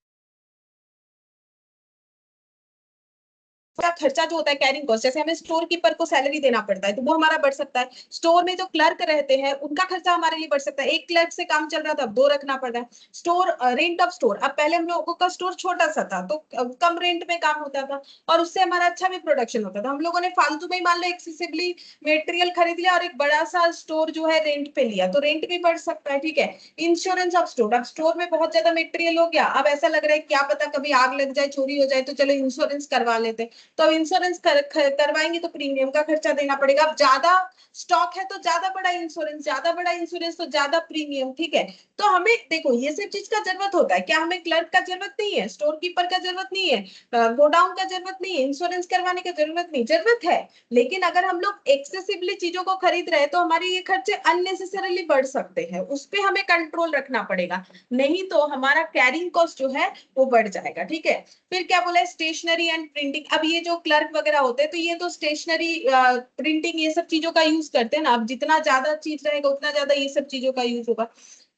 का खर्चा जो होता है कैरिंग कॉस्ट, जैसे हमें स्टोर कीपर को सैलरी देना पड़ता है तो वो हमारा बढ़ सकता है, स्टोर में जो क्लर्क रहते हैं उनका खर्चा हमारे लिए बढ़ सकता है, एक क्लर्क से काम चल रहा था अब 2 रखना पड़ रहा है, स्टोर रेंट ऑफ स्टोर, अब पहले हम लोगों का स्टोर छोटा सा था तो कम रेंट में काम होता था और उससे हमारा अच्छा भी प्रोडक्शन होता था, हम लोगों ने फालतू में मान लो एक्सेसिवली मटेरियल खरीद लिया और एक बड़ा सा स्टोर जो है रेंट पे लिया तो रेंट भी बढ़ सकता है, ठीक है। इंश्योरेंस ऑफ स्टोर, अब स्टोर में बहुत ज्यादा मटेरियल हो गया, अब ऐसा लग रहा है क्या पता कभी आग लग जाए, चोरी हो जाए, तो चलो इंश्योरेंस करवा लेते, तो इंश्योरेंस करवाएंगे तो प्रीमियम का खर्चा देना पड़ेगा, अब ज्यादा स्टॉक है तो ज्यादा बड़ा इंश्योरेंस, ज्यादा बड़ा इंश्योरेंस तो ज्यादा प्रीमियम, ठीक है। तो हमें देखो ये सब चीज का जरूरत होता है क्या, हमें क्लर्क का जरूरत नहीं है, स्टोर कीपर का जरूरत नहीं है, गोडाउन का जरूरत नहीं है, इंश्योरेंस करवाने की जरूरत नहीं, जरूरत है, लेकिन अगर हम लोग एक्सेसिवली चीजों को खरीद रहे हैं तो हमारे ये खर्चे अननेसेसरीली बढ़ सकते हैं, उस पर हमें कंट्रोल रखना पड़ेगा, नहीं तो हमारा कैरिंग कॉस्ट जो है वो बढ़ जाएगा, ठीक है। फिर क्या बोला है, स्टेशनरी एंड प्रिंटिंग, अब ये जो क्लर्क वगैरह होते हैं तो ये तो स्टेशनरी प्रिंटिंग ये सब चीजों का यूज करते हैं ना, अब जितना ज्यादा चीज रहेगा उतना ज्यादा ये सब चीजों का यूज होगा।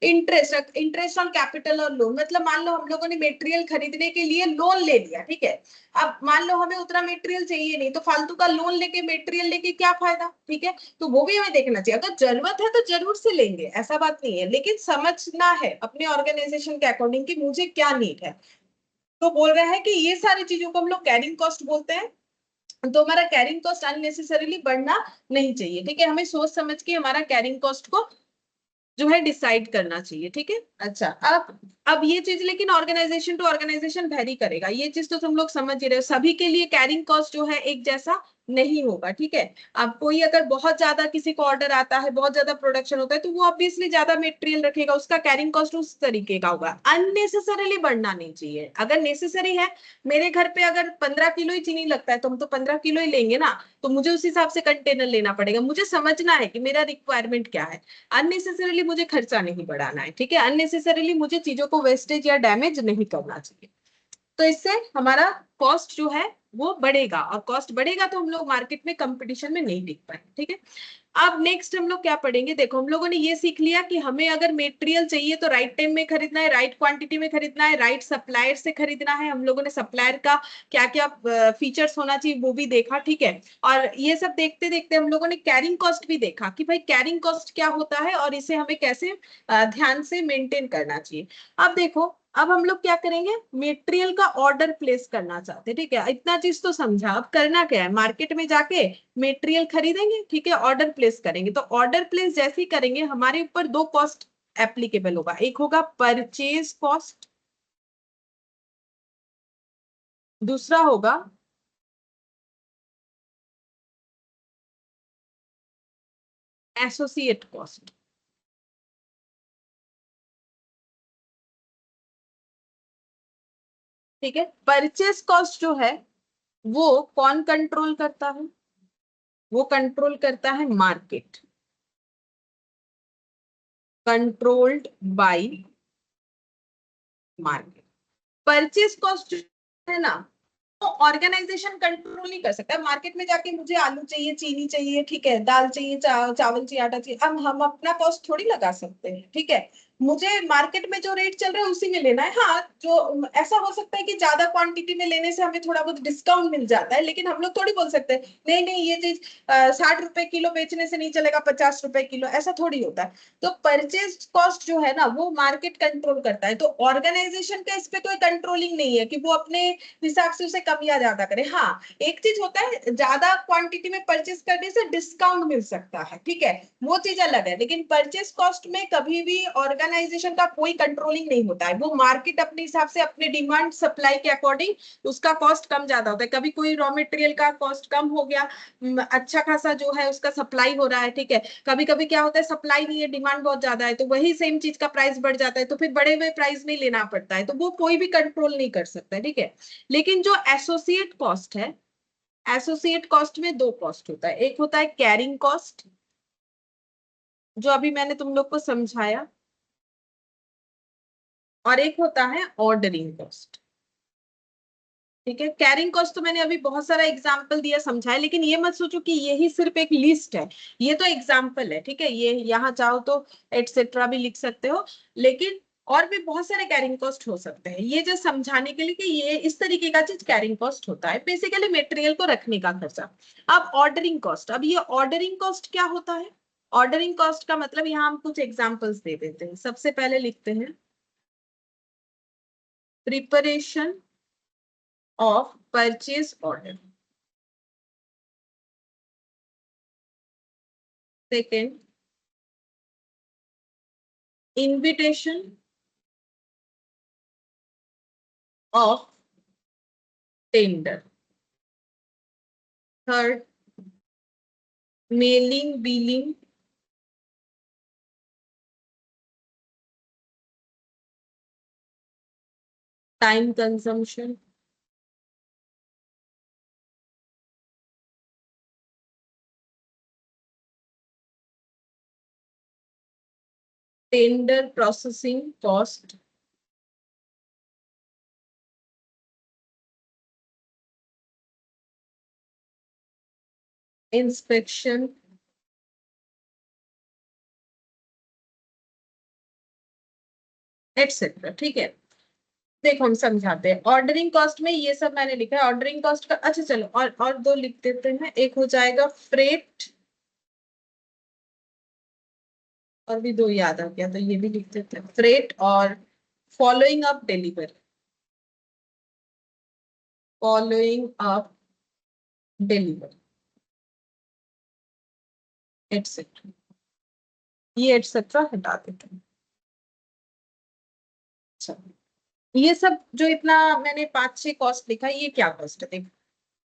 इंटरेस्ट ऑन कैपिटल और लोन, मतलब मान लो हम लोगों ने मटेरियल खरीदने के लिए लोन ले लिया, ठीक है, अब मान लो हमें उतना मटेरियल चाहिए नहीं तो फालतू का लोन लेके मटेरियल लेके क्या फायदा, ठीक है, तो वो भी हमें देखना चाहिए, अगर जरूरत है तो जरूर से लेंगे ऐसा बात नहीं है, लेकिन समझना है अपने ऑर्गेनाइजेशन के अकॉर्डिंग कि मुझे क्या नीड है। तो बोल रहे हैं कि ये सारी चीजों को हम लोग कैरिंग कॉस्ट बोलते हैं, तो हमारा कैरिंग कॉस्ट अननेसेसरीली बढ़ना नहीं चाहिए, ठीक है, हमें सोच समझ के हमारा कैरिंग कॉस्ट को जो है डिसाइड करना चाहिए, ठीक है। अच्छा, अब ये चीज लेकिन ऑर्गेनाइजेशन टू ऑर्गेनाइजेशन वेरी करेगा, ये चीज तो तुम लोग समझ ही रहे हो, सभी के लिए कैरिंग कॉस्ट जो है एक जैसा नहीं होगा, ठीक है। अब कोई अगर बहुत ज्यादा किसी को ऑर्डर आता है, बहुत ज्यादा प्रोडक्शन होता है तो वो ऑब्वियसली ज्यादा मटेरियल रखेगा, उसका कैरिंग कॉस्ट उस तरीके का होगा, अननेसेसरीली बढ़ना नहीं चाहिए, अगर नेसेसरी है, मेरे घर पे अगर 15 किलो ही चीनी लगता है तो हम तो 15 किलो ही लेंगे ना, तो मुझे उस हिसाब से कंटेनर लेना पड़ेगा, मुझे समझना है कि मेरा रिक्वायरमेंट क्या है, अननेसेसरीली मुझे खर्चा नहीं बढ़ाना है, ठीक है, अननेसेसरीली मुझे चीजों को वेस्टेज या डैमेज नहीं करना चाहिए, तो इससे हमारा कॉस्ट जो है वो बढ़ेगा, और कॉस्ट बढ़ेगा तो हम लोग मार्केट में कंपटीशन में नहीं टिक पाएंगे, ठीक है। अब नेक्स्ट हम लोग क्या पढ़ेंगे, देखो हम लोगों ने ये सीख लिया कि हमें अगर मटेरियल चाहिए तो राइट टाइम में खरीदना है, राइट क्वांटिटी में खरीदना है, राइट सप्लायर से खरीदना है, हम लोगों ने सप्लायर का क्या क्या फीचर्स होना चाहिए वो भी देखा, ठीक है। और ये सब देखते देखते हम लोगों ने कैरिंग कॉस्ट भी देखा कि भाई कैरिंग कॉस्ट क्या होता है और इसे हमें कैसे ध्यान से मेंटेन करना चाहिए। अब देखो, अब हम लोग क्या करेंगे, मटेरियल का ऑर्डर प्लेस करना चाहते हैं, ठीक है, इतना चीज तो समझा, अब करना क्या है, मार्केट में जाके मटेरियल खरीदेंगे, ठीक है, ऑर्डर प्लेस करेंगे, तो ऑर्डर प्लेस जैसे ही करेंगे हमारे ऊपर 2 कॉस्ट एप्लीकेबल होगा, एक होगा परचेज कॉस्ट, दूसरा होगा एसोसिएट कॉस्ट, ठीक है। परचेज कॉस्ट जो है वो कौन कंट्रोल करता है, वो कंट्रोल करता है market, controlled by market. Purchase cost है ना, तो ऑर्गेनाइजेशन कंट्रोल नहीं कर सकता, मार्केट में जाके मुझे आलू चाहिए, चीनी चाहिए, ठीक है, दाल चाहिए, चावल चाहिए, आटा चाहिए, अब हम अपना कॉस्ट थोड़ी लगा सकते हैं, ठीक है, मुझे मार्केट में जो रेट चल रहा है उसी में लेना है, हाँ जो ऐसा हो सकता है कि ज्यादा क्वांटिटी में लेने से हमें थोड़ा बहुत डिस्काउंट मिल जाता है, लेकिन हम लोग थोड़ी बोल सकते हैं नहीं नहीं ये चीज 60 रुपए किलो बेचने से नहीं चलेगा, 50 रुपए किलो, ऐसा थोड़ी होता है। तो परचेज कॉस्ट जो है ना वो मार्केट कंट्रोल करता है, तो ऑर्गेनाइजेशन का इस पे कोई कंट्रोलिंग नहीं है कि वो अपने हिसाब से उसे कम या ज्यादा करे। हाँ एक चीज होता है, ज्यादा क्वांटिटी में परचेज करने से डिस्काउंट मिल सकता है, ठीक है, वो चीज अलग है, लेकिन परचेज कॉस्ट में कभी भी ऑर्गेनाइजेशन ऑर्गेनाइजेशन का कोई कंट्रोलिंग नहीं होता है, वो मार्केट अपने हिसाब से अपने डिमांड सप्लाई के अकॉर्डिंग उसका कॉस्ट कम ज्यादा होता है। कभी कोई रॉ मटेरियल का कॉस्ट कम हो गया, अच्छा खासा जो है उसका सप्लाई हो रहा है, ठीक है। कभी कभी क्या होता है सप्लाई नहीं है, डिमांड बहुत ज्यादा है, तो वही सेम चीज का प्राइस बढ़ जाता है, तो फिर बड़े हुए प्राइस में लेना पड़ता है, तो वो कोई भी कंट्रोल नहीं कर सकता है, ठीक है। लेकिन जो एसोसिएट कॉस्ट है, एसोसिएट कॉस्ट में दो कॉस्ट होता है, एक होता है कैरिंग कॉस्ट जो अभी मैंने तुम लोग को समझाया, और एक होता है ऑर्डरिंग कॉस्ट, ठीक है। कैरिंग कॉस्ट तो मैंने अभी बहुत सारा एग्जांपल दिया समझाया, लेकिन ये मत सोचो कि यही सिर्फ एक लिस्ट है, ये तो एग्जांपल है, ठीक है। ये यहाँ चाहो तो एटसेट्रा भी लिख सकते हो, लेकिन और भी बहुत सारे कैरिंग कॉस्ट हो सकते हैं, ये जो समझाने के लिए कि ये इस तरीके का चीज कैरिंग कॉस्ट होता है, बेसिकली मटेरियल को रखने का खर्चा। अब ऑर्डरिंग कॉस्ट, अब ये ऑर्डरिंग कॉस्ट क्या होता है? ऑर्डरिंग कॉस्ट का मतलब यहाँ हम कुछ एग्जांपल्स दे देते हैं। सबसे पहले लिखते हैं preparation of purchase order, second invitation of tender, third mailing billing, time consumption, tender processing cost, inspection, etcetera, ठीक है। देखो हम समझाते हैं, ऑर्डरिंग कॉस्ट में ये सब मैंने लिखा है ऑर्डरिंग कॉस्ट का। अच्छा चलो और दो लिख देते हैं, एक हो जाएगा फ्रेट, और भी दो याद आ गया तो ये भी लिख देते हैं, फ्रेट और following up delivery, following up delivery etcetera, ये एटसेट्रा हटा देते हैं। अच्छा, ये सब जो इतना मैंने 5-6 कॉस्ट लिखा, ये क्या कॉस्ट है? देखो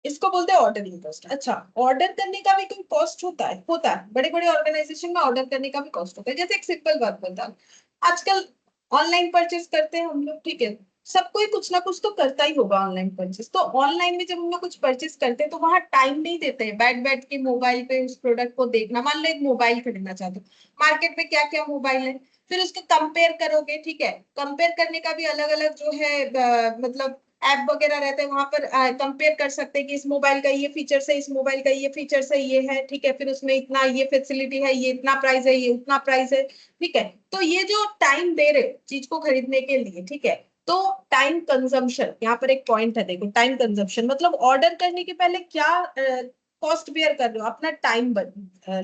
इसको बोलते हैं ऑर्डरिंग कॉस्ट। अच्छा, ऑर्डर करने का भी कोई कॉस्ट होता है? होता है, बड़े बड़े ऑर्गेनाइजेशन में ऑर्डर करने का भी कॉस्ट होता है। जैसे एक सिंपल बात बता, आजकल ऑनलाइन परचेस करते हैं हम लोग, ठीक है। सब कोई कुछ ना कुछ तो करता ही होगा ऑनलाइन परचेस, तो ऑनलाइन में जब हम लोग कुछ परचेस करते हैं तो वहां टाइम नहीं देते हैं बैठ बैठ के मोबाइल पे उस प्रोडक्ट को देखना। मान लो एक मोबाइल खरीदना चाहते हो, मार्केट में क्या क्या मोबाइल है, फिर उसको कंपेयर करोगे, ठीक है। कंपेयर करने का भी अलग अलग जो है मतलब ऐप वगैरह रहते हैं, वहां पर कंपेयर कर सकते हैं कि इस मोबाइल का ये फीचर्स है, इस मोबाइल का ये फीचर्स है, ये है, ठीक है। फिर उसमें इतना ये फैसिलिटी है, ये इतना प्राइस है, ये उतना प्राइस है, ठीक है। तो ये जो टाइम दे रहे चीज को खरीदने के लिए, ठीक है, तो टाइम कंजम्पशन यहाँ पर एक पॉइंट है। देखो टाइम कंजम्पशन मतलब ऑर्डर करने के पहले क्या कॉस्ट बेयर कर रहे हो, अपना टाइम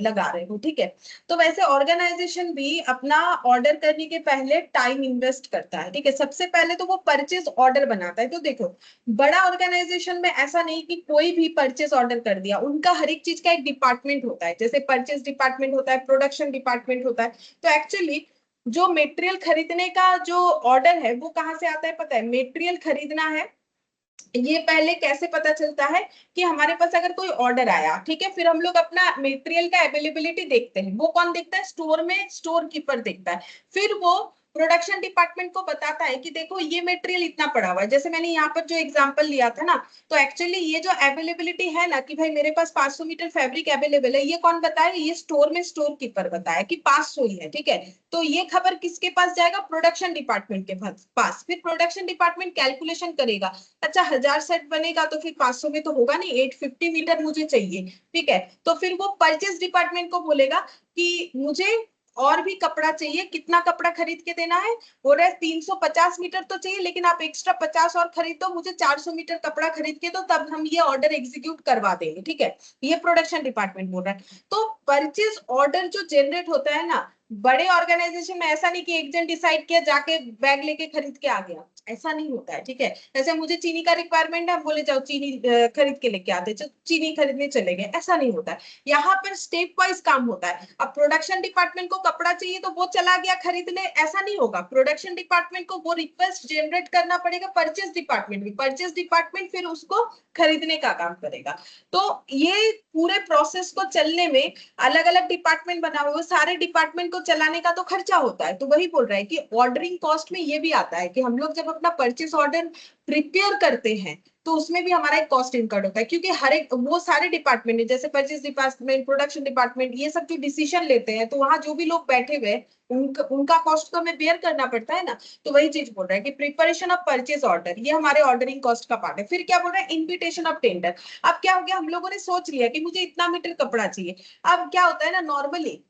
लगा रहे हो, ठीक है। तो वैसे ऑर्गेनाइजेशन भी अपना ऑर्डर करने के पहले टाइम इन्वेस्ट करता है, ठीक है। सबसे पहले तो वो परचेज ऑर्डर बनाता है। तो देखो बड़ा ऑर्गेनाइजेशन में ऐसा नहीं कि कोई भी परचेज ऑर्डर कर दिया, उनका हर एक चीज का एक डिपार्टमेंट होता है, जैसे परचेज डिपार्टमेंट होता है, प्रोडक्शन डिपार्टमेंट होता है। तो एक्चुअली जो मटेरियल खरीदने का जो ऑर्डर है वो कहाँ से आता है पता है? मटेरियल खरीदना है, ये पहले कैसे पता चलता है कि हमारे पास अगर कोई ऑर्डर आया, ठीक है, फिर हम लोग अपना मटेरियल का अवेलेबिलिटी देखते हैं। वो कौन देखता है? स्टोर में स्टोर कीपर देखता है। फिर वो प्रोडक्शन डिपार्टमेंट को बताता है कि देखो ये मटेरियल इतना पड़ा हुआ है। जैसे मैंने यहाँ पर जो एग्जांपल लिया था ना, तो एक्चुअली ये जो अवेलेबिलिटी है ना कि भाई मेरे पास 500 मीटर फैब्रिक अवेलेबल है, ये कौन बताया? ये स्टोर में स्टोर कीपर बताया कि 500 ही है, ठीक है। तो ये खबर किसके पास जाएगा? प्रोडक्शन डिपार्टमेंट के पास। फिर प्रोडक्शन डिपार्टमेंट कैलकुलेशन करेगा, अच्छा 1000 सेट बनेगा तो फिर 500 में तो होगा नहीं, 850 मीटर मुझे चाहिए, ठीक है। तो फिर वो परचेज डिपार्टमेंट को बोलेगा कि मुझे और भी कपड़ा चाहिए, कितना कपड़ा खरीद के देना है? बोल रहे 350 मीटर तो चाहिए, लेकिन आप एक्स्ट्रा 50 और खरीद दो, मुझे 400 मीटर कपड़ा खरीद के दो, तब हम ये ऑर्डर एग्जीक्यूट करवा देंगे, ठीक है। ये प्रोडक्शन डिपार्टमेंट बोल रहा है। तो परचेज ऑर्डर जो जनरेट होता है ना, बड़े ऑर्गेनाइजेशन में ऐसा नहीं कि एक जन डिसाइड किया जाके बैग लेके खरीद के आ गया, ऐसा नहीं होता है, ठीक है। जैसे मुझे चीनी का रिक्वायरमेंट है, हम बोले जाओ चीनी खरीद के लेके आते, चीनी खरीदने चले गए, ऐसा नहीं होता है। यहाँ पर स्टेप वाइज काम होता है। अब प्रोडक्शन डिपार्टमेंट को कपड़ा चाहिए तो वो चला गया खरीदने, ऐसा नहीं होगा। प्रोडक्शन डिपार्टमेंट को वो रिक्वेस्ट जनरेट करना पड़ेगा परचेस डिपार्टमेंट में, परचेस डिपार्टमेंट फिर उसको खरीदने का काम करेगा। तो ये पूरे प्रोसेस को चलने में अलग अलग डिपार्टमेंट बना हुआ है, सारे डिपार्टमेंट को चलाने का तो खर्चा होता है। तो वही बोल रहा है कि ऑर्डरिंग कॉस्ट में ये भी आता है कि हम लोग जब अपना परचेस ऑर्डर प्रिपेयर करते हैं तो उसमें भी हमारा एक कॉस्ट इनकर्ड होता है, क्योंकि हर एक वो सारे डिपार्टमेंट है, जैसे परचेस डिपार्टमेंट, प्रोडक्शन डिपार्टमेंट, ये सब जो डिसीजन लेते हैं तो वहां जो भी लोग बैठे हुए उनका कॉस्ट तो हमें बेयर करना पड़ता है ना। तो वही चीज बोल रहा है कि प्रिपरेशन ऑफ परचेस ऑर्डर ये हमारे ऑर्डरिंग कॉस्ट का पार्ट है। फिर क्या बोल रहा है, इन्विटेशन ऑफ टेंडर। अब क्या हो गया, हम लोगों ने सोच लिया कि मुझे इतना मीटर कपड़ा चाहिए। अब क्या होता है ना, नॉर्मली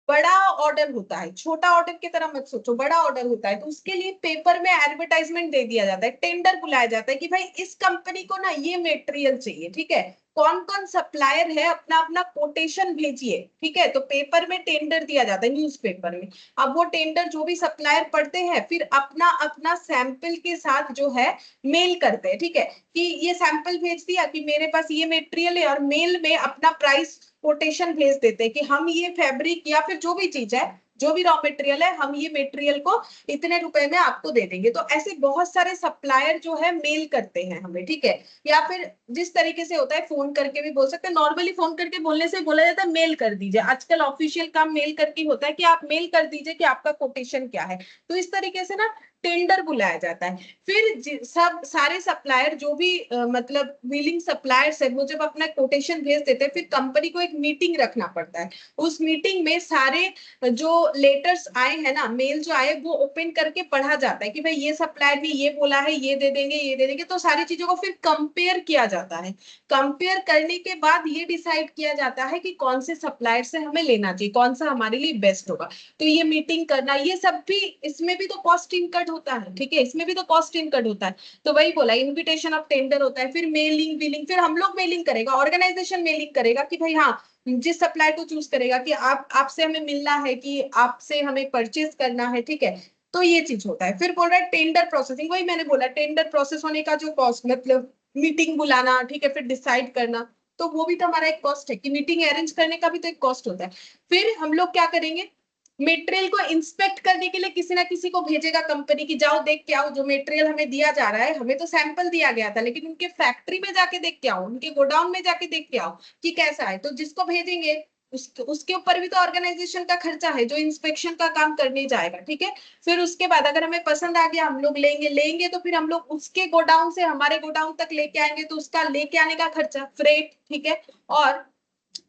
बड़ा ऑर्डर होता है, छोटा ऑर्डर की तरह मत सोचो, बड़ा ऑर्डर होता है तो उसके लिए पेपर में एडवर्टाइजमेंट दे दिया जाता है, टेंडर बुलाया जाता है कि भाई इस कंपनी को ना ये मटेरियल चाहिए, ठीक है, कौन कौन सप्लायर है अपना अपना कोटेशन भेजिए, ठीक है। तो पेपर में टेंडर दिया जाता है, न्यूज़पेपर में। अब वो टेंडर जो भी सप्लायर पढ़ते हैं फिर अपना अपना सैंपल के साथ जो है मेल करते हैं, ठीक है, कि ये सैंपल भेज दिया कि मेरे पास ये मटेरियल है, और मेल में अपना प्राइस कोटेशन भेज देते हैं कि हम ये फैब्रिक या फिर जो भी चीज है, जो भी रॉ मटेरियल है, हम ये मटेरियल को इतने रुपए में आपको दे देंगे। तो ऐसे बहुत सारे सप्लायर जो है मेल करते हैं हमें, ठीक है। या फिर जिस तरीके से होता है फोन करके भी बोल सकते हैं, नॉर्मली फोन करके बोलने से बोला जाता है मेल कर दीजिए, आजकल ऑफिशियल काम मेल करके होता है कि आप मेल कर दीजिए कि आपका कोटेशन क्या है। तो इस तरीके से ना टेंडर बुलाया जाता है। फिर सब सारे सप्लायर जो भी मतलब विलिंग सप्लायर्स है वो जब अपना कोटेशन भेज देते हैं, फिर कंपनी को एक मीटिंग रखना पड़ता है। उस मीटिंग में सारे जो लेटर्स आए हैं ना, मेल जो आए, वो ओपन करके पढ़ा जाता है कि भाई ये सप्लायर ने ये बोला है, ये दे देंगे, ये दे देंगे। तो सारी चीजों को फिर कंपेयर किया जाता है। कंपेयर करने के बाद ये डिसाइड किया जाता है कि कौन से सप्लायर से हमें लेना चाहिए, कौन सा हमारे लिए बेस्ट होगा। तो ये मीटिंग करना, ये सब भी, इसमें भी तो कॉस्ट इनकट होता है, ठीक है, इसमें भी तो कॉस्ट इनकट होता है। तो वही बोला, इन्विटेशन ऑफ टेंडर होता है, फिर मेलिंग बिलिंग, फिर हम लोग मेलिंग करेगा, ऑर्गेनाइजेशन मेलिंग करेगा कि भाई हाँ, जिस सप्लायर को चूज करेगा कि आप आपसे हमें मिलना है कि आपसे हमें परचेज करना है, ठीक है। तो ये चीज होता है। फिर बोल रहा है टेंडर प्रोसेसिंग, वही मैंने बोला, टेंडर प्रोसेस होने का जो कॉस्ट, मतलब मीटिंग बुलाना, ठीक है, फिर डिसाइड करना, तो वो भी तो हमारा एक कॉस्ट है कि मीटिंग अरेंज करने का भी तो एक कॉस्ट होता है। फिर हम लोग क्या करेंगे, मटेरियल को इंस्पेक्ट करने के लिए किसी ना किसी को भेजेगा कंपनी की, जाओ देख के आओ, जो मटेरियल हमें दिया जा रहा है, हमें तो सैंपल दिया गया था, लेकिन उनके फैक्ट्री में जाके देख के आओ, उनके गोडाउन में जाके देख के आओ कि कैसा है। तो जिसको भेजेंगे उसके ऊपर भी तो ऑर्गेनाइजेशन का खर्चा है, जो इंस्पेक्शन का काम करने जाएगा, ठीक है। फिर उसके बाद अगर हमें पसंद आ गया, हम लोग लेंगे तो फिर हम लोग उसके गोडाउन से हमारे गोडाउन तक लेके आएंगे, तो उसका लेके आने का खर्चा, फ्रेट, ठीक है। और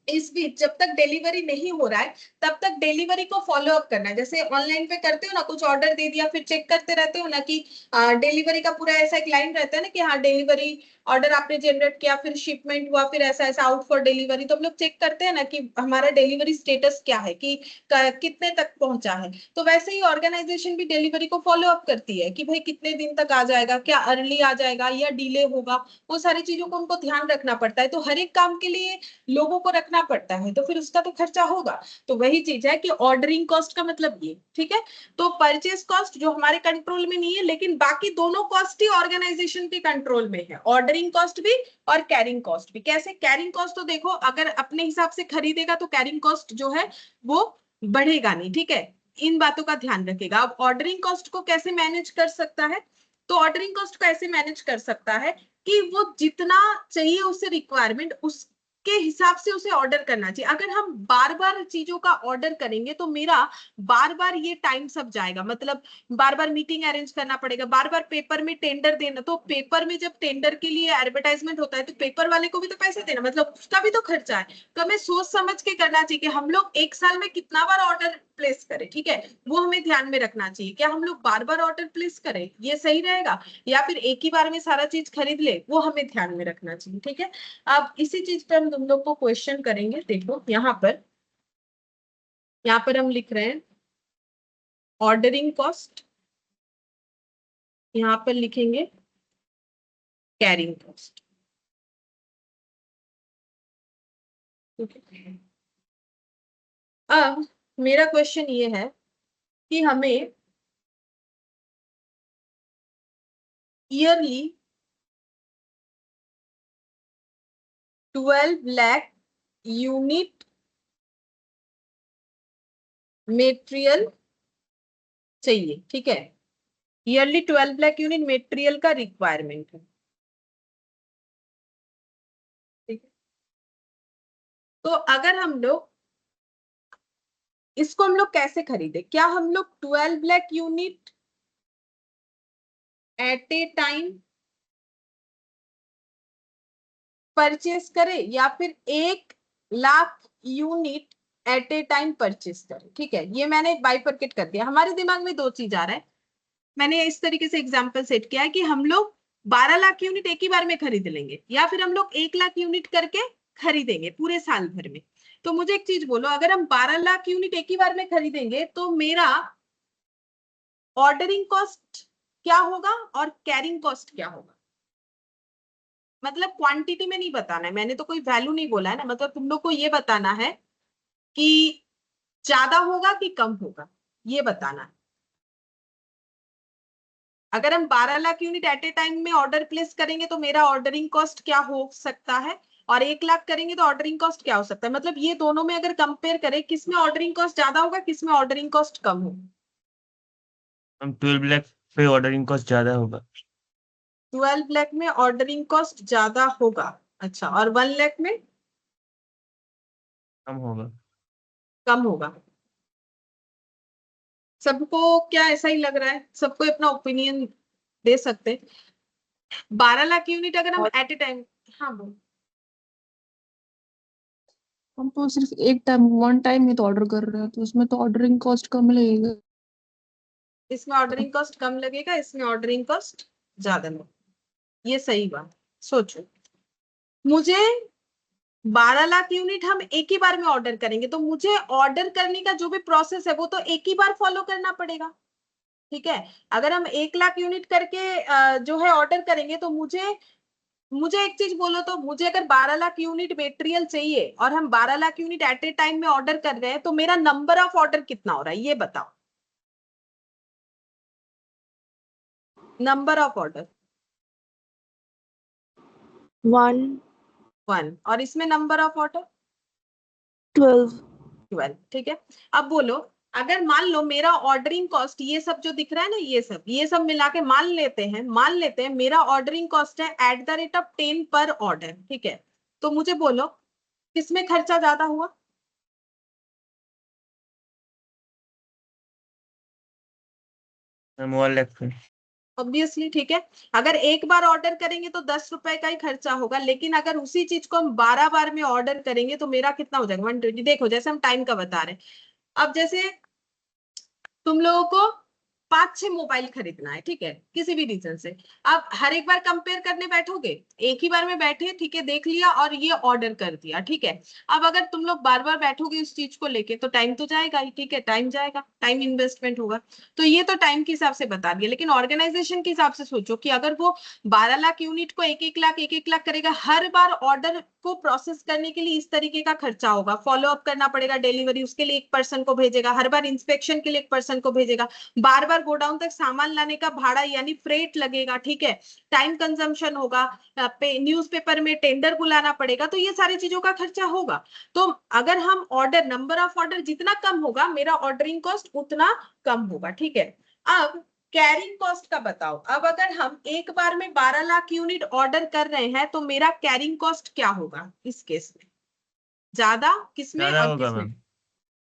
इस बीच जब तक डिलीवरी नहीं हो रहा है तब तक डिलीवरी को फॉलो अप करना है। जैसे ऑनलाइन पे करते हो ना, कुछ ऑर्डर दे दिया, फिर चेक करते रहते हो ना कि डिलीवरी का पूरा ऐसा एक लाइन रहता है ना कि हाँ डिलीवरी ऑर्डर आपने जनरेट किया, फिर शिपमेंट हुआ, फिर ऐसा ऐसा आउट फॉर डिलीवरी। तो हम लोग चेक करते हैं ना कि हमारा डिलीवरी स्टेटस क्या है, कि कितने तक पहुंचा है। तो वैसे ही ऑर्गेनाइजेशन भी डिलीवरी को फॉलो अप करती है कि भाई कितने दिन तक आ जाएगा, क्या अर्ली आ जाएगा या डिले होगा, वो सारी चीजों को उनको ध्यान रखना पड़ता है। तो हर एक काम के लिए लोगों को रखना पड़ता है, तो फिर उसका तो खर्चा होगा। तो वही चीज है कि ऑर्डरिंग कॉस्ट का मतलब ये, ठीक है। तो परचेस कॉस्ट जो हमारे कंट्रोल में नहीं है, लेकिन बाकी दोनों कॉस्ट ही ऑर्गेनाइजेशन के कंट्रोल में है, ऑर्डरिंग कॉस्ट भी और कैरिंग कॉस्ट भी। कैसे कैरिंग कॉस्ट, तो देखो अगर अपने हिसाब से खरीदेगा तो कैरिंग कॉस्ट जो है वो बढ़ेगा नहीं, ठीक है, इन बातों का ध्यान रखेगा। अब ऑर्डरिंग कॉस्ट को कैसे मैनेज कर सकता है, तो ऑर्डरिंग कॉस्ट को ऐसे मैनेज कर सकता है कि वो जितना चाहिए उसे रिक्वायरमेंट, उसके हिसाब से उसे ऑर्डर करना चाहिए। अगर हम बार बार चीजों का ऑर्डर करेंगे तो मेरा बार बार ये टाइम सब जाएगा, मतलब बार बार मीटिंग अरेंज करना पड़ेगा, बार बार पेपर में टेंडर देना। तो पेपर में जब टेंडर के लिए एडवर्टाइजमेंट होता है तो पेपर वाले को भी तो पैसे देना, मतलब उसका भी तो खर्चा है। तो हमें सोच समझ के करना चाहिए कि हम लोग एक साल में कितना बार ऑर्डर प्लेस करें, ठीक है, वो हमें ध्यान में रखना चाहिए। क्या हम लोग बार बार ऑर्डर प्लेस करें, ये सही रहेगा, या फिर एक ही बार में सारा चीज खरीद ले, वो हमें ध्यान में रखना चाहिए, ठीक है। अब इसी चीज पे हम तुम लोग को क्वेश्चन करेंगे। देखो यहाँ पर हम लिख रहे हैं ऑर्डरिंग कॉस्ट, यहाँ पर लिखेंगे कैरिंग कॉस्ट, ठीक है। अब मेरा क्वेश्चन ये है कि हमें ईयरली 12 लाख यूनिट मेटेरियल चाहिए, ठीक है। ईयरली 12 लाख यूनिट मेटेरियल का रिक्वायरमेंट है, ठीक है। तो अगर हम लोग इसको हम लोग कैसे खरीदे, क्या हम लोग 12 lakh unit at a time purchase करें या फिर 1 lakh unit at a time purchase करें, ठीक है। ये मैंने बाइफरकेट कर दिया। हमारे दिमाग में दो चीज आ रहा है, मैंने इस तरीके से एग्जांपल सेट किया है कि हम लोग 12 लाख यूनिट एक ही बार में खरीद लेंगे या फिर हम लोग 1 लाख यूनिट करके खरीदेंगे पूरे साल भर में। तो मुझे एक चीज बोलो, अगर हम 12 लाख यूनिट एक ही बार में खरीदेंगे तो मेरा ऑर्डरिंग कॉस्ट क्या होगा और कैरिंग कॉस्ट क्या होगा। मतलब क्वांटिटी में नहीं बताना है, मैंने तो कोई वैल्यू नहीं बोला है ना, मतलब तुम लोग को ये बताना है कि ज्यादा होगा कि कम होगा, ये बताना है। अगर हम 12 lakh unit at a time में ऑर्डर प्लेस करेंगे तो मेरा ऑर्डरिंग कॉस्ट क्या हो सकता है, और 1 लाख करेंगे तो ऑर्डरिंग कॉस्ट क्या हो सकता है। मतलब ये दोनों में अगर कंपेयर करें, किसमें ऑर्डरिंग कॉस्ट ज्यादा होगा, किसमें ऑर्डरिंग कॉस्ट कम होगा। हम 12 लाख पे ऑर्डरिंग कॉस्ट ज्यादा होगा। 12 लाख में ऑर्डरिंग कॉस्ट ज्यादा होगा, अच्छा। और 1 लाख में कम होगा। कम होगा। सबको क्या ऐसा ही लग रहा है, सबको अपना ओपिनियन दे सकते हैं। 12 लाख यूनिट अगर हम एट ए टाइम, हाँ बोल। हम तो सिर्फ एक टाइम वन टाइम ही तो ऑर्डर कर रहे हैं, तो उसमें तो ऑर्डरिंग कॉस्ट कम लगेगा। इसमें ऑर्डरिंग कॉस्ट कम लगेगा, इसमें ऑर्डरिंग कॉस्ट ज्यादा लगेगा, ये सही बात। सोचो, मुझे 12 लाख यूनिट हम एक ही बार में ऑर्डर करेंगे तो मुझे ऑर्डर करने का जो भी प्रोसेस है वो तो एक ही बार फॉलो करना पड़ेगा, ठीक है। अगर हम 1 लाख यूनिट करके जो है ऑर्डर करेंगे तो मुझे मुझे एक चीज बोलो, तो मुझे अगर 12 लाख यूनिट मटेरियल चाहिए और हम 12 lakh unit at a time में ऑर्डर कर रहे हैं तो मेरा नंबर ऑफ ऑर्डर कितना हो रहा है, ये बताओ। नंबर ऑफ ऑर्डर 1 और इसमें नंबर ऑफ ऑर्डर 12 ठीक है। अब बोलो, अगर मान लो मेरा ऑर्डरिंग कॉस्ट, ये सब जो दिख रहा है ना, ये सब मिला के मान लेते हैं मेरा ऑर्डरिंग कॉस्ट है एट द रेट ऑफ 10 पर ऑर्डर, ठीक है। तो मुझे बोलो किसमें खर्चा ज्यादा हुआ। हम 1 लाख पे। ऑब्वियसली, ठीक है। अगर एक बार ऑर्डर करेंगे तो 10 रुपए का ही खर्चा होगा, लेकिन अगर उसी चीज को हम 12 बार में ऑर्डर करेंगे तो मेरा कितना हो जाएगा, 120। देखो जैसे हम टाइम का बता रहे हैं, अब जैसे तुम लोगों को 5-6 मोबाइल खरीदना है, ठीक है, किसी भी रीजन से। अब हर एक बार कंपेयर करने बैठोगे, एक ही बार में बैठे, ठीक है, देख लिया और ये ऑर्डर कर दिया, ठीक है। अब अगर तुम लोग बार बार बैठोगे इस चीज को लेके तो टाइम तो जाएगा ही, ठीक है, टाइम जाएगा, टाइम इन्वेस्टमेंट होगा। तो ये तो टाइम के हिसाब से बता दिया, लेकिन ऑर्गेनाइजेशन के हिसाब से सोचो कि अगर वो 12 लाख यूनिट को एक एक लाख करेगा, हर बार ऑर्डर को प्रोसेस करने के लिए इस तरीके का खर्चा होगा, फॉलो अप करना पड़ेगा, डिलीवरी उसके लिए एक पर्सन को भेजेगा, हर बार इंस्पेक्शन के लिए एक पर्सन को भेजेगा, बार बार गोडाउन तक सामान लाने का भाड़ा यानी फ्रेट लगेगा, ठीक है, टाइम कंजम्पशन होगा, न्यूज़पेपर में टेंडर बुलाना पड़ेगा, तो ये सारी चीजों का खर्चा होगा। तो अगर हम ऑर्डर, नंबर ऑफ ऑर्डर जितना कम होगा मेरा ऑर्डरिंग कॉस्ट उतना कम होगा, ठीक है। अब कैरिंग कॉस्ट का बताओ। अब अगर हम एक बार में 12 लाख यूनिट ऑर्डर कर रहे हैं तो मेरा कैरिंग कॉस्ट क्या होगा इस केस में, ज्यादा किसमें ज्यादा और होगा किसमें, मैम।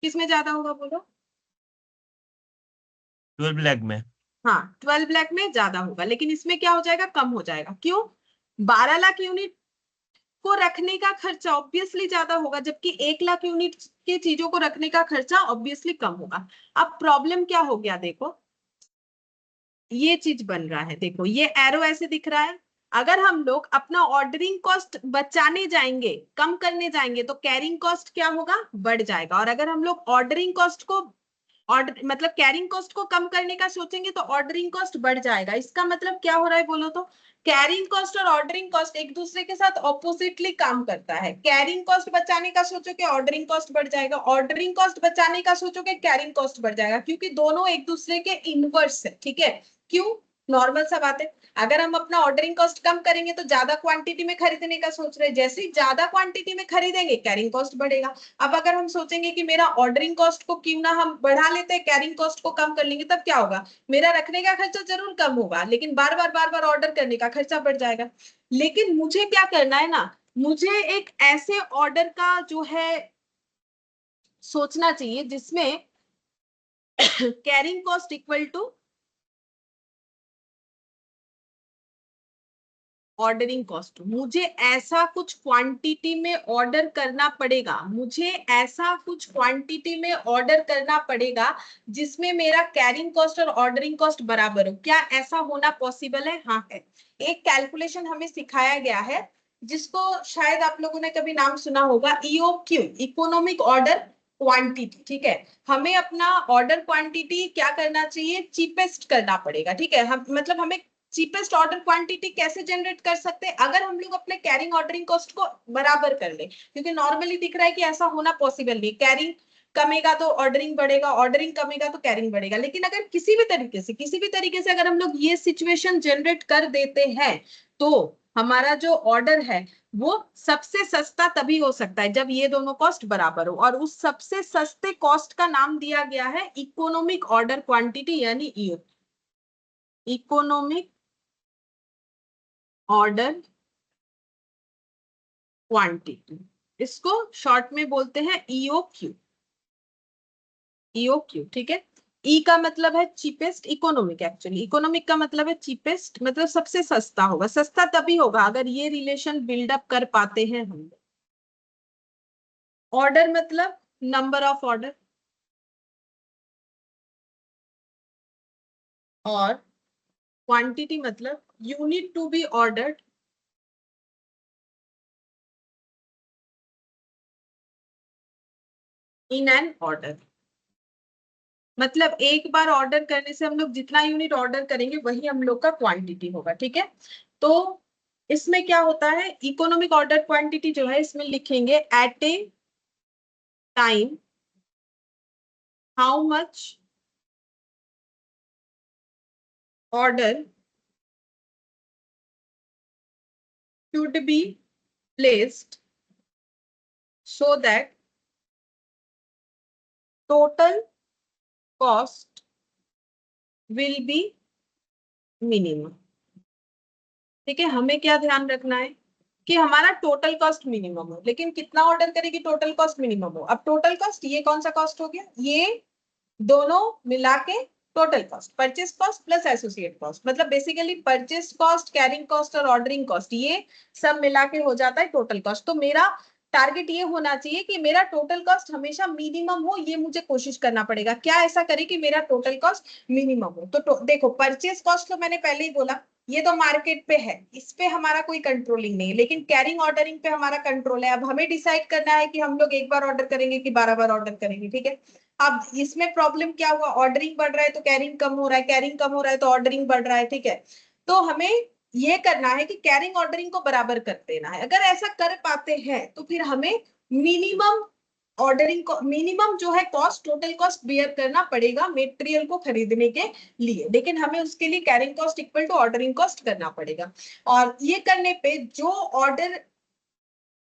किसमें ज्यादा होगा बोलो। 12 लाख में। हाँ 12 लाख में ज्यादा होगा, लेकिन इसमें क्या हो जाएगा, कम हो जाएगा। क्यों, 12 लाख यूनिट को रखने का खर्चा ऑब्वियसली ज्यादा होगा, जबकि 1 लाख यूनिट की चीजों को रखने का खर्चा ऑब्वियसली कम होगा। अब प्रॉब्लम क्या हो गया, देखो ये चीज बन रहा है, देखो ये एरो ऐसे दिख रहा है। अगर हम लोग अपना ऑर्डरिंग कॉस्ट बचाने जाएंगे, कम करने जाएंगे, तो कैरिंग कॉस्ट क्या होगा, बढ़ जाएगा। और अगर हम लोग ऑर्डरिंग कॉस्ट को ऑर्डर मतलब कैरिंग कॉस्ट को कम करने का सोचेंगे तो ऑर्डरिंग कॉस्ट बढ़ जाएगा। इसका मतलब क्या हो रहा है बोलो तो, कैरिंग कॉस्ट और ऑर्डरिंग कॉस्ट एक दूसरे के साथ ऑपोजिटली काम करता है। कैरिंग कॉस्ट बचाने का सोचोगे ऑर्डरिंग कॉस्ट बढ़ जाएगा, ऑर्डरिंग कॉस्ट बचाने का सोचोगे कैरिंग कॉस्ट बढ़ जाएगा, क्योंकि दोनों एक दूसरे के इनवर्स है। ठीक है, क्यों? नॉर्मल सा बात है, अगर हम अपना ऑर्डरिंग कॉस्ट कम करेंगे तो ज्यादा क्वांटिटी में खरीदने का सोच रहे हैं, जैसे ही ज्यादा क्वांटिटी में खरीदेंगे कैरिंग कॉस्ट बढ़ेगा। अब अगर हम सोचेंगे कि मेरा ऑर्डरिंग कॉस्ट को क्यों ना हम बढ़ा लेते हैं, कैरिंग कॉस्ट को कम कर लेंगे, तब क्या होगा, मेरा रखने का खर्चा जरूर कम होगा, लेकिन बार बार ऑर्डर करने का खर्चा बढ़ जाएगा। लेकिन मुझे क्या करना है ना, मुझे एक ऐसे ऑर्डर का जो है सोचना चाहिए जिसमें carrying cost equal to ordering cost. मुझे ऐसा कुछ क्वांटिटी में ऑर्डर करना पड़ेगा, मुझे ऐसा कुछ क्वांटिटी में ऑर्डर करना पड़ेगा जिसमें मेरा कैरिंग कॉस्ट और ऑर्डरिंग कॉस्ट बराबर हो। क्या ऐसा होना पॉसिबल है? हाँ है। एक कैलकुलेशन हमें सिखाया गया है जिसको शायद आप लोगों ने कभी नाम सुना होगा, ईओक्यू, इकोनॉमिक ऑर्डर क्वांटिटी। ठीक है, हमें अपना ऑर्डर क्वांटिटी क्या करना चाहिए, चीपेस्ट करना पड़ेगा। ठीक है, हम मतलब हमें चीपेस्ट ऑर्डर क्वांटिटी कैसे जनरेट कर सकते हैं, अगर हम लोग अपने कैरिंग ऑर्डरिंग कॉस्ट को बराबर कर ले, क्योंकि नॉर्मली दिख रहा है कि ऐसा होना पॉसिबल नहीं। कैरिंग कमेगा तो ऑर्डरिंग बढ़ेगा, ऑर्डरिंग कमेगा तो कैरिंग बढ़ेगा। लेकिन अगर किसी भी तरीके से अगर हम लोग ये सिचुएशन जनरेट कर देते हैं तो हमारा जो ऑर्डर है वो सबसे सस्ता तभी हो सकता है जब ये दोनों कॉस्ट बराबर हो, और उस सबसे सस्ते कॉस्ट का नाम दिया गया है इकोनॉमिक ऑर्डर क्वांटिटी यानी ईओ, इकोनॉमिक ऑर्डर क्वांटिटी। इसको शॉर्ट में बोलते हैं ईओक्यू, ईओक्यू। ठीक है, ई का मतलब है चीपेस्ट, इकोनॉमिक, एक्चुअली इकोनॉमिक का मतलब है चीपेस्ट, मतलब सबसे सस्ता होगा। सस्ता तभी होगा अगर ये रिलेशन बिल्डअप कर पाते हैं हम। ऑर्डर मतलब नंबर ऑफ ऑर्डर, और क्वांटिटी मतलब unit to be ordered in an order. मतलब एक बार ऑर्डर करने से हम लोग जितना यूनिट ऑर्डर करेंगे वही हम लोग का क्वांटिटी होगा। ठीक है, तो इसमें क्या होता है, इकोनॉमिक ऑर्डर क्वांटिटी जो है इसमें लिखेंगे at a time how much order should be placed so that total cost will be minimum। ठीक है, हमें क्या ध्यान रखना है कि हमारा टोटल कॉस्ट मिनिमम हो, लेकिन कितना ऑर्डर करेगी टोटल कॉस्ट मिनिमम हो। अब टोटल कॉस्ट ये कौन सा कॉस्ट हो गया, ये दोनों मिला के total cost, purchase cost plus associate cost, मतलब basically purchase cost, carrying cost और ऑर्डरिंग कॉस्ट ये सब मिला के हो जाता है टोटल कॉस्ट। तो मेरा टारगेट ये होना चाहिए कि मेरा टोटल कॉस्ट हमेशा मिनिमम हो, ये मुझे कोशिश करना पड़ेगा। क्या ऐसा करे कि मेरा टोटल कॉस्ट मिनिमम हो। तो देखो परचेस कॉस्ट तो मैंने पहले ही बोला ये तो मार्केट पे है, इस पे हमारा कोई कंट्रोलिंग नहीं है, लेकिन कैरिंग ऑर्डरिंग पे हमारा कंट्रोल है। अब हमें डिसाइड करना है कि हम लोग एक बार ऑर्डर करेंगे कि 12 बार ऑर्डर करेंगे। ठीक है, अब इसमें प्रॉब्लम क्या हुआ, ऑर्डरिंग बढ़ रहा है तो कैरिंग कम हो रहा है, कैरिंग कम हो रहा है तो ऑर्डरिंग बढ़ रहा है। ठीक है, तो हमें ये करना है कि कैरिंग ऑर्डरिंग को बराबर कर देना है। अगर ऐसा कर पाते हैं तो फिर हमें मिनिमम ऑर्डरिंग को, मिनिमम जो है कॉस्ट, टोटल कॉस्ट बियर करना पड़ेगा मटेरियल को खरीदने के लिए, लेकिन हमें उसके लिए carrying cost equal to ordering cost करना पड़ेगा। और ये करने पे जो ऑर्डर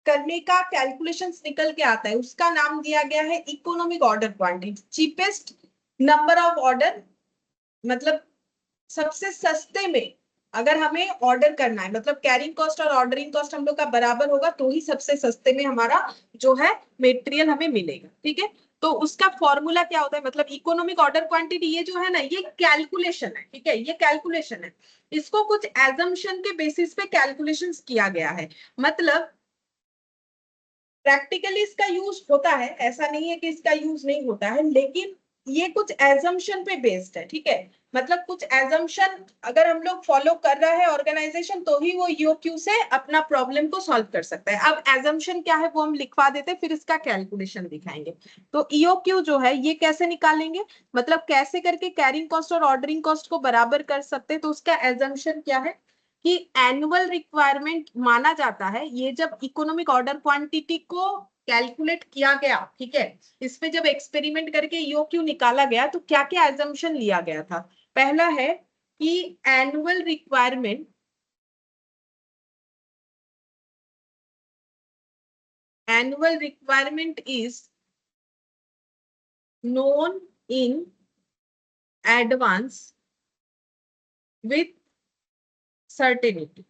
करने का कैलकुलेशंस निकल के आता है उसका नाम दिया गया है economic order quantity. Cheapest number of order मतलब सबसे सस्ते में अगर हमें ऑर्डर करना है, मतलब कैरिंग कॉस्ट और ऑर्डरिंग कॉस्ट हम लोग का बराबर होगा तो ही सबसे सस्ते में हमारा जो है मटेरियल हमें मिलेगा। ठीक है, तो उसका फॉर्मूला क्या होता है, मतलब इकोनॉमिक ऑर्डर क्वांटिटी ये जो है ना ये कैलकुलेशन है। ठीक है, ये कैलकुलेशन है, इसको कुछ एजम्पशन के बेसिस पे कैलकुलेशंस किया गया है। मतलब प्रैक्टिकली इसका यूज होता है, ऐसा नहीं है कि इसका यूज नहीं होता है, लेकिन ये कुछ एजम्पशन पे बेस्ड है। ठीक है, मतलब कुछ एजम्पशन अगर हम लोग फॉलो कर रहा है ऑर्गेनाइजेशन तो ही वो ईओक्यू से अपना प्रॉब्लम को सॉल्व कर सकता है। अब एजम्पशन क्या है वो हम लिखवा देते हैं, फिर इसका कैलकुलेशन दिखाएंगे। तो ईओक्यू जो है ये कैसे निकालेंगे, मतलब कैसे करके कैरिंग कॉस्ट और ऑर्डरिंग कॉस्ट को बराबर कर सकते हैं। तो उसका एजम्पशन क्या है कि एनुअल रिक्वायरमेंट माना जाता है ये जब इकोनॉमिक ऑर्डर क्वांटिटी को कैलकुलेट किया गया, ठीक है, इस पे जब एक्सपेरिमेंट करके ईओक्यू निकाला गया तो क्या क्या एजम्पशन लिया गया था। पहला है कि annual requirement is known in advance with certainty।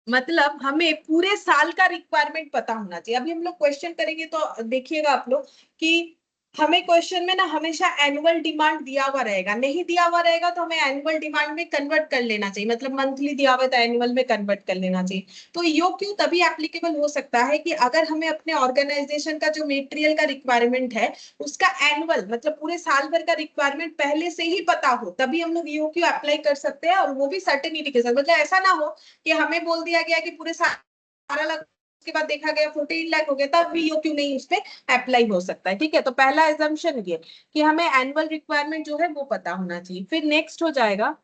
मतलब हमें पूरे साल का रिक्वायरमेंट पता होना चाहिए। अभी हम लोग क्वेश्चन करेंगे तो देखिएगा आप लोग कि हमें क्वेश्चन में ना हमेशा एनुअल डिमांड दिया हुआ रहेगा, नहीं दिया हुआ रहेगा तो हमें एनुअल डिमांड में कन्वर्ट कर लेना चाहिए, मतलब मंथली दिया हुआ है तो एनुअल में कन्वर्ट कर लेना चाहिए। तो ईओक्यू तभी एप्लीकेबल हो सकता है कि अगर हमें अपने ऑर्गेनाइजेशन का जो मटेरियल का रिक्वायरमेंट है उसका एनुअल मतलब पूरे साल भर का रिक्वायरमेंट पहले से ही पता हो, तभी हम लोग ईओक्यू अप्लाई कर सकते हैं। और वो भी सर्टेनिटी के साथ, मतलब ऐसा ना हो कि हमें बोल दिया गया कि पूरे 12 लाख के बाद देखा गया 14 लाख हो गया, तब भी ईओक्यू नहीं उस पे अप्लाई हो सकता है। ठीक है, तो पहला एजम्पशन ये कि हमें एनुअल रिक्वायरमेंट जो है वो पता होना चाहिए। फिर नेक्स्ट हो जाएगा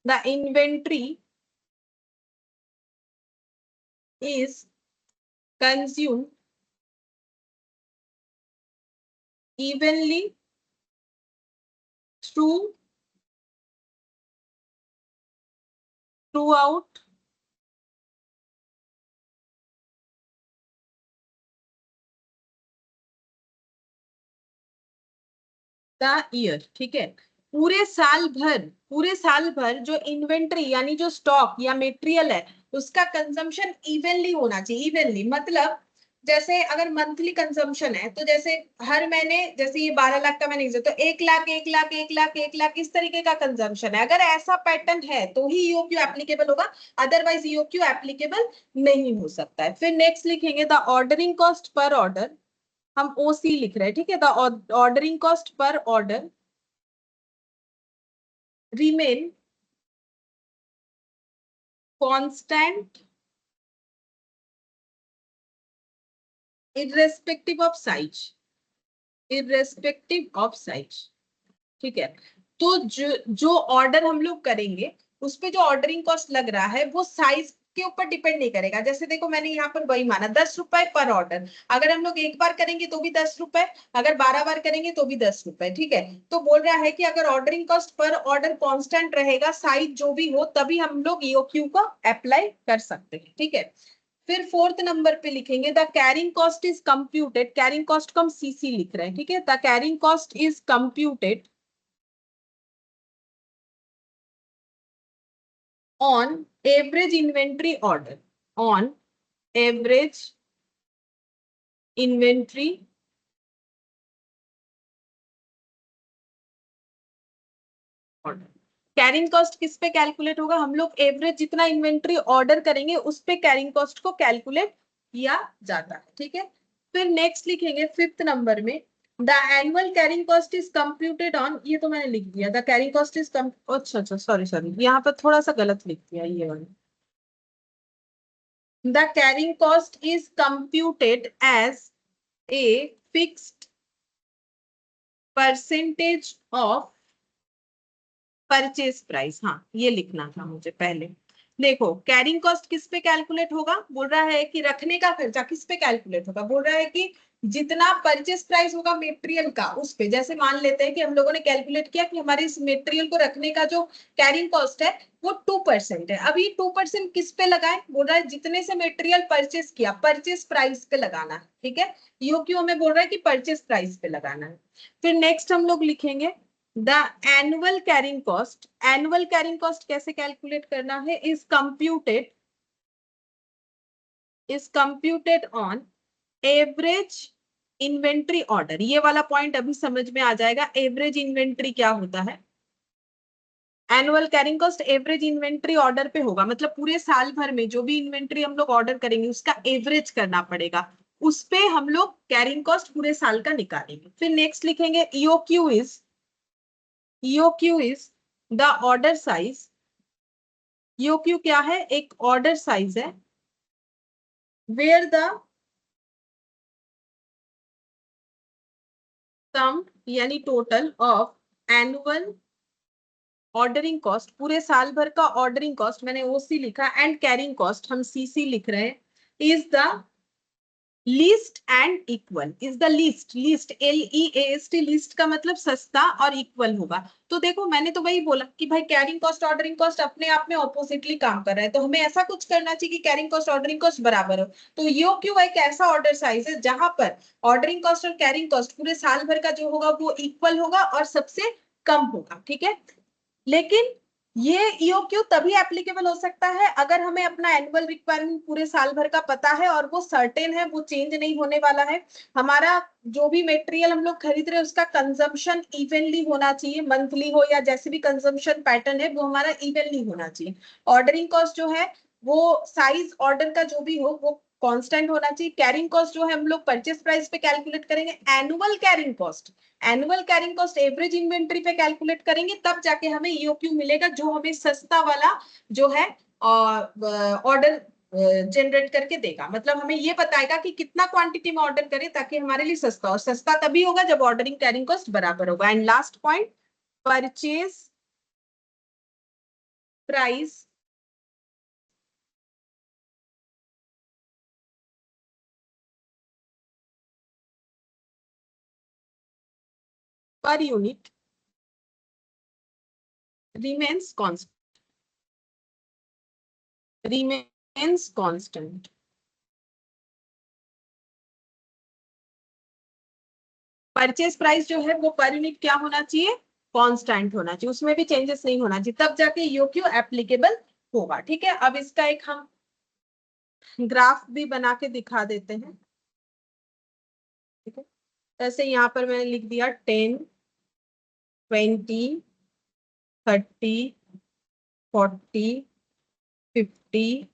the inventory is consumed evenly throughout the year. ठीक है, पूरे साल भर जो इन्वेंट्री यानी जो स्टॉक या मटेरियल है उसका कंजम्पशन इवनली होना चाहिए। इवनली मतलब जैसे अगर मंथली कंजम्पशन है तो जैसे हर महीने जैसे ये 12 लाख का मैंने तो 1 लाख 1 लाख 1 लाख 1 लाख इस तरीके का कंजम्पशन है। अगर ऐसा पैटर्न है तो ही ईओक्यू एप्लीकेबल होगा, अदरवाइज ईओक्यू एप्लीकेबल नहीं हो सकता है। फिर नेक्स्ट लिखेंगे the ordering cost per order, हम ओसी लिख रहे हैं। ठीक है, the ordering cost per order remain constant irrespective of size, ठीक है। तो जो ऑर्डर हम लोग करेंगे उस पे जो ऑर्डरिंग कॉस्ट लग रहा है वो साइज के ऊपर डिपेंड नहीं करेगा। जैसे देखो मैंने यहाँ पर वही माना 10 रुपए पर ऑर्डर, अगर हम लोग एक बार करेंगे तो भी 10 रुपए, अगर 12 बार करेंगे तो भी 10 रुपए। ठीक है, तो बोल रहा है कि अगर ordering cost per order constant रहेगा साइज जो भी हो तभी हम लोग ईओक्यू को अप्लाई कर सकते हैं। ठीक है, फिर फोर्थ नंबर पे लिखेंगे the carrying cost is computed, carrying cost को हम सीसी लिख रहे हैं। ठीक है, the carrying cost is computed on average inventory order, on average inventory order। Carrying cost किस पे कैलकुलेट होगा, हम लोग एवरेज जितना इन्वेंट्री ऑर्डर करेंगे उस पे कैरिंग कॉस्ट को कैलकुलेट किया जाता है। ठीक है, फिर नेक्स्ट लिखेंगे फिफ्थ नंबर में the annual carrying cost is computed on, ये तो मैंने लिख दिया द कैरिंग कॉस्ट इज अच्छा सॉरी यहाँ पर थोड़ा सा गलत लिख दिया ये वाला। The carrying cost is computed as a fixed percentage of purchase price। हाँ ये लिखना था मुझे पहले। देखो कैरिंग कॉस्ट किस पे कैलकुलेट होगा, बोल रहा है कि रखने का खर्चा किस पे कैलकुलेट होगा, बोल रहा है कि जितना परचेस प्राइस होगा मटेरियल का उस पे। जैसे मान लेते हैं कि हम लोगों ने कैलकुलेट किया कि हमारे इस मटेरियल को रखने का जो कैरिंग कॉस्ट है वो 2% है। अब ये 2% किस पे लगाए, बोल रहा है जितने से मटेरियल परचेस किया परचेस प्राइस पे लगाना है। ठीक है, ईओक्यू हमें बोल रहा है कि परचेस प्राइस पे लगाना है। फिर नेक्स्ट हम लोग लिखेंगे the annual carrying cost, annual carrying cost कैसे कैलकुलेट करना है, is computed on average inventory order. ये वाला पॉइंट अभी समझ में आ जाएगा, एवरेज इन्वेंट्री क्या होता है। Annual carrying cost average inventory order पे होगा, मतलब पूरे साल भर में जो भी इन्वेंट्री हम लोग ऑर्डर करेंगे उसका एवरेज करना पड़ेगा, उस पे हम लोग कैरिंग कॉस्ट पूरे साल का निकालेंगे। फिर नेक्स्ट लिखेंगे EOQ is EOQ is the order size, EOQ क्या है, एक ऑर्डर साइज है वेयर द सम यानी total of annual ordering cost, पूरे साल भर का ऑर्डरिंग कॉस्ट, मैंने ओसी लिखा, एंड कैरिंग कॉस्ट हम सीसी लिख रहे हैं, is the least and equal, is the least, least LEAST, least का मतलब सस्ता और इक्वल होगा। तो देखो मैंने तो वही बोला कि भाई कैरिंग कॉस्ट ऑर्डरिंग कॉस्ट अपने आप में ऑपोजिटली काम कर रहा है, तो हमें ऐसा कुछ करना चाहिए कि कैरिंग कॉस्ट ऑर्डरिंग कॉस्ट बराबर हो। तो EOQ एक ऐसा ऑर्डर साइज है जहां पर ऑर्डरिंग कॉस्ट और कैरिंग कॉस्ट पूरे साल भर का जो होगा वो इक्वल होगा और सबसे कम होगा, ठीक है। लेकिन ये EOQ तभी एप्लीकेबल हो सकता है अगर हमें अपना एनुअल रिक्वायरमेंट पूरे साल भर का पता है और वो सर्टेन है, वो चेंज नहीं होने वाला है। हमारा जो भी मटेरियल हम लोग खरीद रहे हैं उसका कंजम्पशन इवनली होना चाहिए, मंथली हो या जैसे भी कंजम्पशन पैटर्न है वो हमारा इवनली होना चाहिए। ऑर्डरिंग कॉस्ट जो है वो साइज ऑर्डर का जो भी हो वो कांस्टेंट होना चाहिए। कैरिंग कॉस्ट जो है हम लोग परचेस प्राइस पे कैलकुलेट करेंगे, annual carrying cost, annual carrying cost average inventory पे कैलकुलेट करेंगे, तब जाके हमें EOQ मिलेगा जो हमें सस्ता वाला जो है ऑर्डर जनरेट करके देगा। मतलब हमें ये बताएगा कि कितना क्वांटिटी में ऑर्डर करें ताकि हमारे लिए सस्ता, और सस्ता तभी होगा जब ऑर्डरिंग कैरिंग कॉस्ट बराबर होगा। And last point, purchase price per unit remains constant। Purchase price जो है वो पर यूनिट क्या होना चाहिए, कांस्टेंट होना चाहिए, उसमें भी चेंजेस नहीं होना चाहिए, तब जाके EOQ एप्लीकेबल होगा, ठीक है। अब इसका एक हम ग्राफ भी बना के दिखा देते हैं, ठीक है। जैसे यहाँ पर मैंने लिख दिया 10, 20, 30, 40, 50,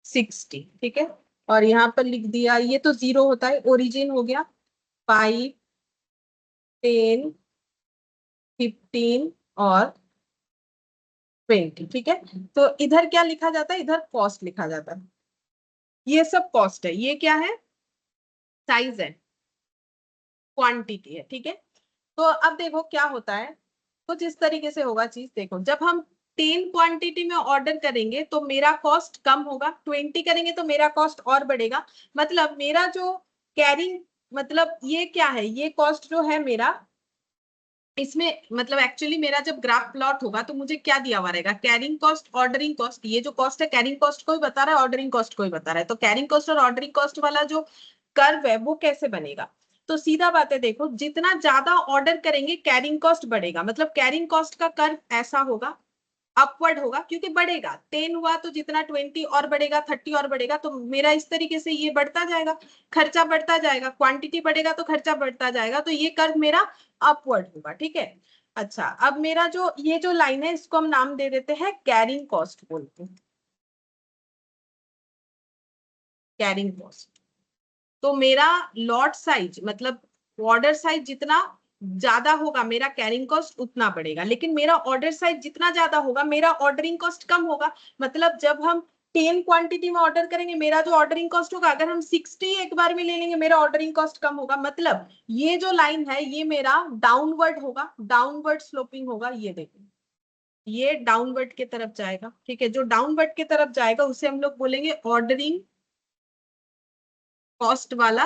60, ठीक है। और यहाँ पर लिख दिया, ये तो 0 होता है, ओरिजिन हो गया 5, 10, 15 और 20, ठीक है। तो इधर क्या लिखा जाता है, इधर कॉस्ट लिखा जाता है, ये सब कॉस्ट है, ये क्या है, साइज है, क्वांटिटी है, ठीक है। तो अब देखो क्या होता है, कुछ इस तरीके से होगा चीज, देखो जब हम 10 क्वांटिटी में ऑर्डर करेंगे तो मेरा कॉस्ट कम होगा, 20 करेंगे तो मेरा कॉस्ट और बढ़ेगा। मतलब मेरा जो कैरिंग, मतलब ये क्या है, ये कॉस्ट जो है मेरा, इसमें मतलब एक्चुअली मेरा जब ग्राफ प्लॉट होगा तो मुझे क्या दिया हुआ रहेगा, कैरिंग कॉस्ट, ऑर्डरिंग कॉस्ट, ये जो कॉस्ट है कैरिंग कॉस्ट को ही बता रहा है, ऑर्डरिंग कॉस्ट को ही बता रहा है। तो कैरिंग कॉस्ट और ऑर्डरिंग कॉस्ट वाला जो कर्व है वो कैसे बनेगा, तो सीधा बात है, देखो जितना ज्यादा ऑर्डर करेंगे कैरिंग कॉस्ट बढ़ेगा, मतलब कैरिंग कॉस्ट का कर्व ऐसा होगा, अपवर्ड होगा, क्योंकि बढ़ेगा, 10 हुआ तो जितना 20 और बढ़ेगा, 30 और बढ़ेगा, तो मेरा इस तरीके से ये बढ़ता जाएगा, खर्चा बढ़ता जाएगा, क्वांटिटी बढ़ेगा तो खर्चा बढ़ता जाएगा, तो ये कर्व मेरा अपवर्ड होगा, ठीक है। अच्छा, अब मेरा जो ये जो लाइन है इसको हम नाम दे देते हैं कैरिंग कॉस्ट बोलते हैं, कैरिंग कॉस्ट। तो मेरा लॉट साइज मतलब ऑर्डर साइज जितना ज्यादा होगा मेरा कैरिंग कॉस्ट उतना बढ़ेगा, लेकिन मेरा ऑर्डर साइज जितना ज्यादा होगा मेरा ऑर्डरिंग कॉस्ट कम होगा। मतलब जब हम 10 क्वांटिटी में ऑर्डर करेंगे मेरा जो ऑर्डरिंग कॉस्ट होगा, अगर हम 60 एक बार में ले लेंगे मेरा ऑर्डरिंग कॉस्ट कम होगा। मतलब ये जो लाइन है ये मेरा डाउनवर्ड होगा, डाउनवर्ड स्लोपिंग होगा, ये देखो ये डाउनवर्ड की तरफ जाएगा, ठीक है। जो डाउनवर्ड की तरफ जाएगा उसे हम लोग बोलेंगे ऑर्डरिंग कॉस्ट वाला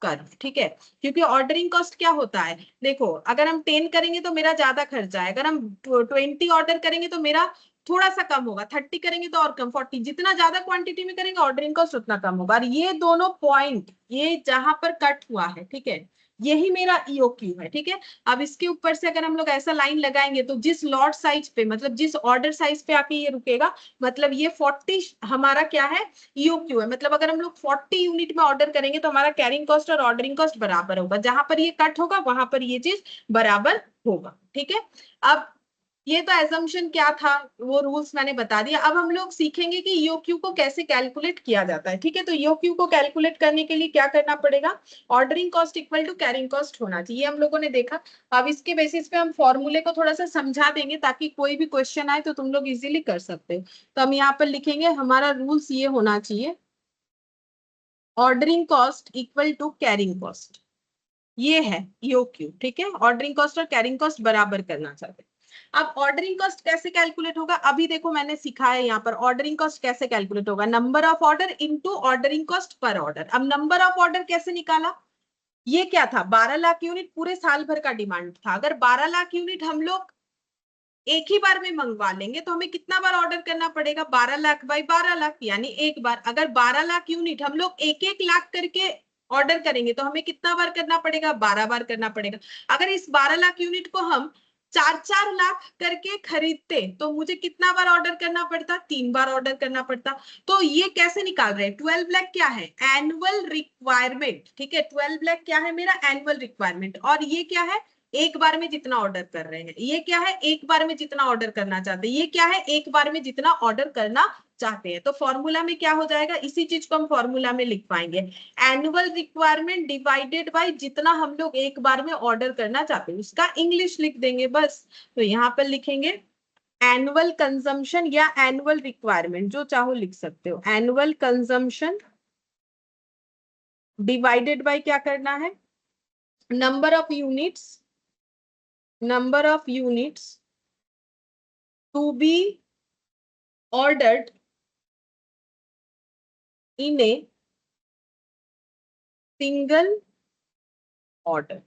कर्व, ठीक है। क्योंकि ऑर्डरिंग कॉस्ट क्या होता है, देखो अगर हम 10 करेंगे तो मेरा ज्यादा खर्चा है, अगर हम 20 ऑर्डर करेंगे तो मेरा थोड़ा सा कम होगा, 30 करेंगे तो और कम, 40, जितना ज्यादा क्वांटिटी में करेंगे ऑर्डरिंग कॉस्ट उतना कम होगा। और ये दोनों पॉइंट ये जहां पर कट हुआ है, ठीक है, यही मेरा EOQ है, ठीक है। अब इसके ऊपर से अगर हम लोग ऐसा लाइन लगाएंगे तो जिस लॉट साइज पे मतलब जिस ऑर्डर साइज पे आके ये रुकेगा, मतलब ये 40 हमारा क्या है, EOQ है। मतलब अगर हम लोग 40 यूनिट में ऑर्डर करेंगे तो हमारा कैरिंग कॉस्ट और ऑर्डरिंग कॉस्ट बराबर होगा, जहां पर ये कट होगा वहां पर ये चीज बराबर होगा, ठीक है। अब ये तो एजम्पशन क्या था, वो रूल्स मैंने बता दिया। अब हम लोग सीखेंगे कि ईओक्यू को कैसे कैलकुलेट किया जाता है। ठीक है, तो ईओक्यू को कैलकुलेट करने के लिए क्या करना पड़ेगा, ordering cost equal to carrying cost होना चाहिए, हम लोगों ने देखा। अब इसके बेसिस पे हम फॉर्मूले को थोड़ा सा समझा देंगे ताकि कोई भी क्वेश्चन आए तो तुम लोग इजीली कर सकते हो। तो हम यहाँ पर लिखेंगे, हमारा रूल्स ये होना चाहिए, ordering cost equal to carrying cost, ये है ईओक्यू। ठीक है, ऑर्डरिंग कॉस्ट और कैरिंग कॉस्ट बराबर करना चाहते हैं। अब ऑर्डरिंग कॉस्ट कैसे कैलकुलेट होगा, अभी देखो मैंने सिखाया यहाँ पर ऑर्डरिंग कॉस्ट कैसे कैलकुलेट होगा, number of order into ordering cost per order. अब नंबर ऑफ ऑर्डर कैसे निकाला, ये क्या था, 12 लाख यूनिट पूरे साल भर का डिमांड था। अगर 12 लाख यूनिट हम लोग एक ही बार में मंगवा लेंगे तो हमें कितना बार ऑर्डर करना पड़ेगा, 12 लाख बाई 12 लाख यानी एक बार। अगर 12 लाख यूनिट हम लोग एक एक लाख करके ऑर्डर करेंगे तो हमें कितना बार करना पड़ेगा, 12 बार करना पड़ेगा। अगर इस 12 लाख यूनिट को हम 4-4 लाख करके खरीदते तो मुझे कितना बार ऑर्डर करना पड़ता, 3 बार ऑर्डर करना पड़ता। तो ये कैसे निकाल रहे हैं, 12 लाख क्या है, एनुअल रिक्वायरमेंट। ठीक है, 12 लाख क्या है मेरा एनुअल रिक्वायरमेंट, और ये क्या है, एक बार में जितना ऑर्डर कर रहे हैं। ये क्या है, एक बार में जितना ऑर्डर करना चाहते हैं। ये क्या है, एक बार में जितना ऑर्डर करना चाहते हैं। तो फॉर्मूला में क्या हो जाएगा, इसी चीज को हम फॉर्मूला में लिख पाएंगे, एनुअल रिक्वायरमेंट डिवाइडेड बाय जितना हम लोग एक बार में ऑर्डर करना चाहते हैं उसका इंग्लिश लिख देंगे बस। तो यहाँ पर लिखेंगे एनुअल कंजम्पशन या एनुअल रिक्वायरमेंट, जो चाहो लिख सकते हो। एनुअल कंजम्पशन डिवाइडेड बाय क्या करना है, number of units, number of units to be ordered in a single order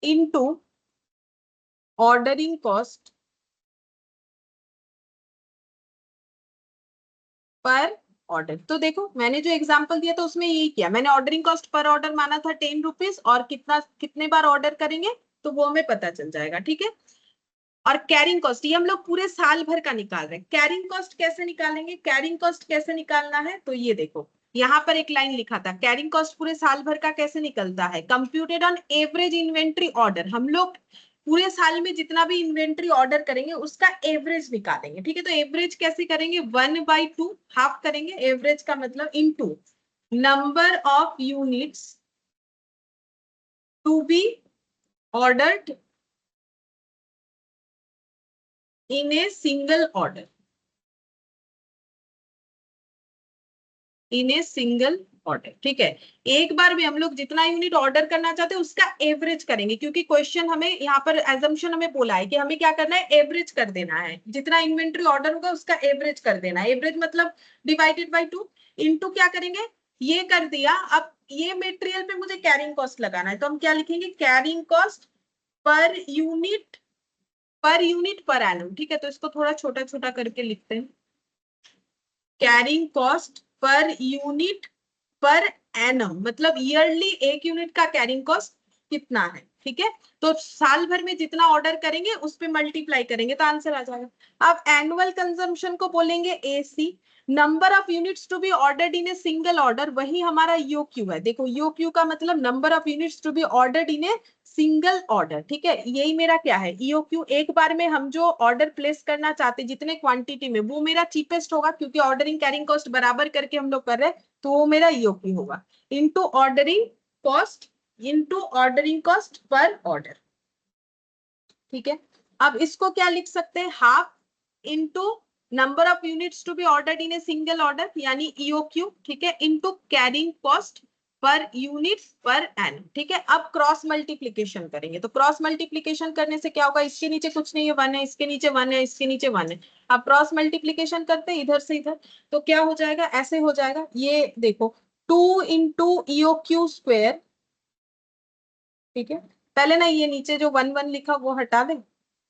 into ordering cost पर ऑर्डर। तो देखो मैंने जो एग्जांपल दिया था उसमें यही किया, मैंने ऑर्डरिंग कॉस्ट पर ऑर्डर माना था 10 रुपीज, और कितने बार ऑर्डर करेंगे तो वो हमें पता चल जाएगा। ठीक है, और कैरिंग कॉस्ट ये हम लोग पूरे साल भर का निकाल रहे हैं। कैरिंग कॉस्ट कैसे निकालेंगे, कैरिंग कॉस्ट कैसे निकालना है, तो ये देखो यहाँ पर एक लाइन लिखा था, कैरिंग कॉस्ट पूरे साल भर का कैसे निकलता है, computed on average inventory order. हम लोग पूरे साल में जितना भी इन्वेंट्री ऑर्डर करेंगे उसका एवरेज निकालेंगे। ठीक है, तो एवरेज कैसे करेंगे, 1/2 हाफ करेंगे, एवरेज का मतलब into number of units to be ordered in a single order, in a single order. ठीक है, एक बार में हम लोग जितना यूनिट ऑर्डर करना चाहते हैं उसका एवरेज करेंगे, क्योंकि क्वेश्चन हमें यहाँ पर एजम्पशन हमें बोला है कि हमें क्या करना है, एवरेज कर देना है, जितना इन्वेंट्री ऑर्डर होगा उसका एवरेज कर देना है। एवरेज मतलब डिवाइडेड बाय 2 इनटू क्या करेंगे, ये कर दिया। अब ये मटेरियल पे मुझे कैरिंग कॉस्ट लगाना है तो हम क्या लिखेंगे, carrying cost per unit per annum. ठीक है, तो इसको थोड़ा छोटा छोटा करके लिखते हैं, carrying cost per unit per annum मतलब ईयरली एक यूनिट का कैरिंग कॉस्ट कितना है। ठीक है, तो साल भर में जितना ऑर्डर करेंगे उस पे मल्टीप्लाई करेंगे तो आंसर आ जाएगा। अब एनुअल कंजम्पशन को बोलेंगे AC, number of units to be ordered in a single order, वही हमारा ईओक्यू है। देखो ईओक्यू का मतलब number of units to be ordered in a single order. ठीक है, यही मेरा क्या है ईओक्यू, एक बार में हम जो ऑर्डर प्लेस करना चाहते हैं जितने क्वांटिटी में वो मेरा चीपेस्ट होगा, क्योंकि ऑर्डरिंग कैरिंग कॉस्ट बराबर करके हम लोग कर रहे हैं, तो वो मेरा ईओक्यू होगा, into ordering cost per order. ठीक है, अब इसको क्या लिख सकते हैं, half into number of units to be ordered in a single order यानी ईओक्यू। ठीक है, into carrying cost per units per annum. ठीक है, अब क्रॉस मल्टीप्लीकेशन करेंगे, तो क्रॉस मल्टीप्लीकेशन करने से क्या होगा, इसके नीचे कुछ नहीं है 1 है, इसके नीचे 1 है, इसके नीचे 1 है। अब क्रॉस मल्टीप्लीकेशन करते हैं इधर से इधर, तो क्या हो जाएगा, ऐसे हो जाएगा, ये देखो 2 इंटू ईओक्यू स्क्वायर। ठीक है, पहले ना ये नीचे जो 1 लिखा वो हटा दे,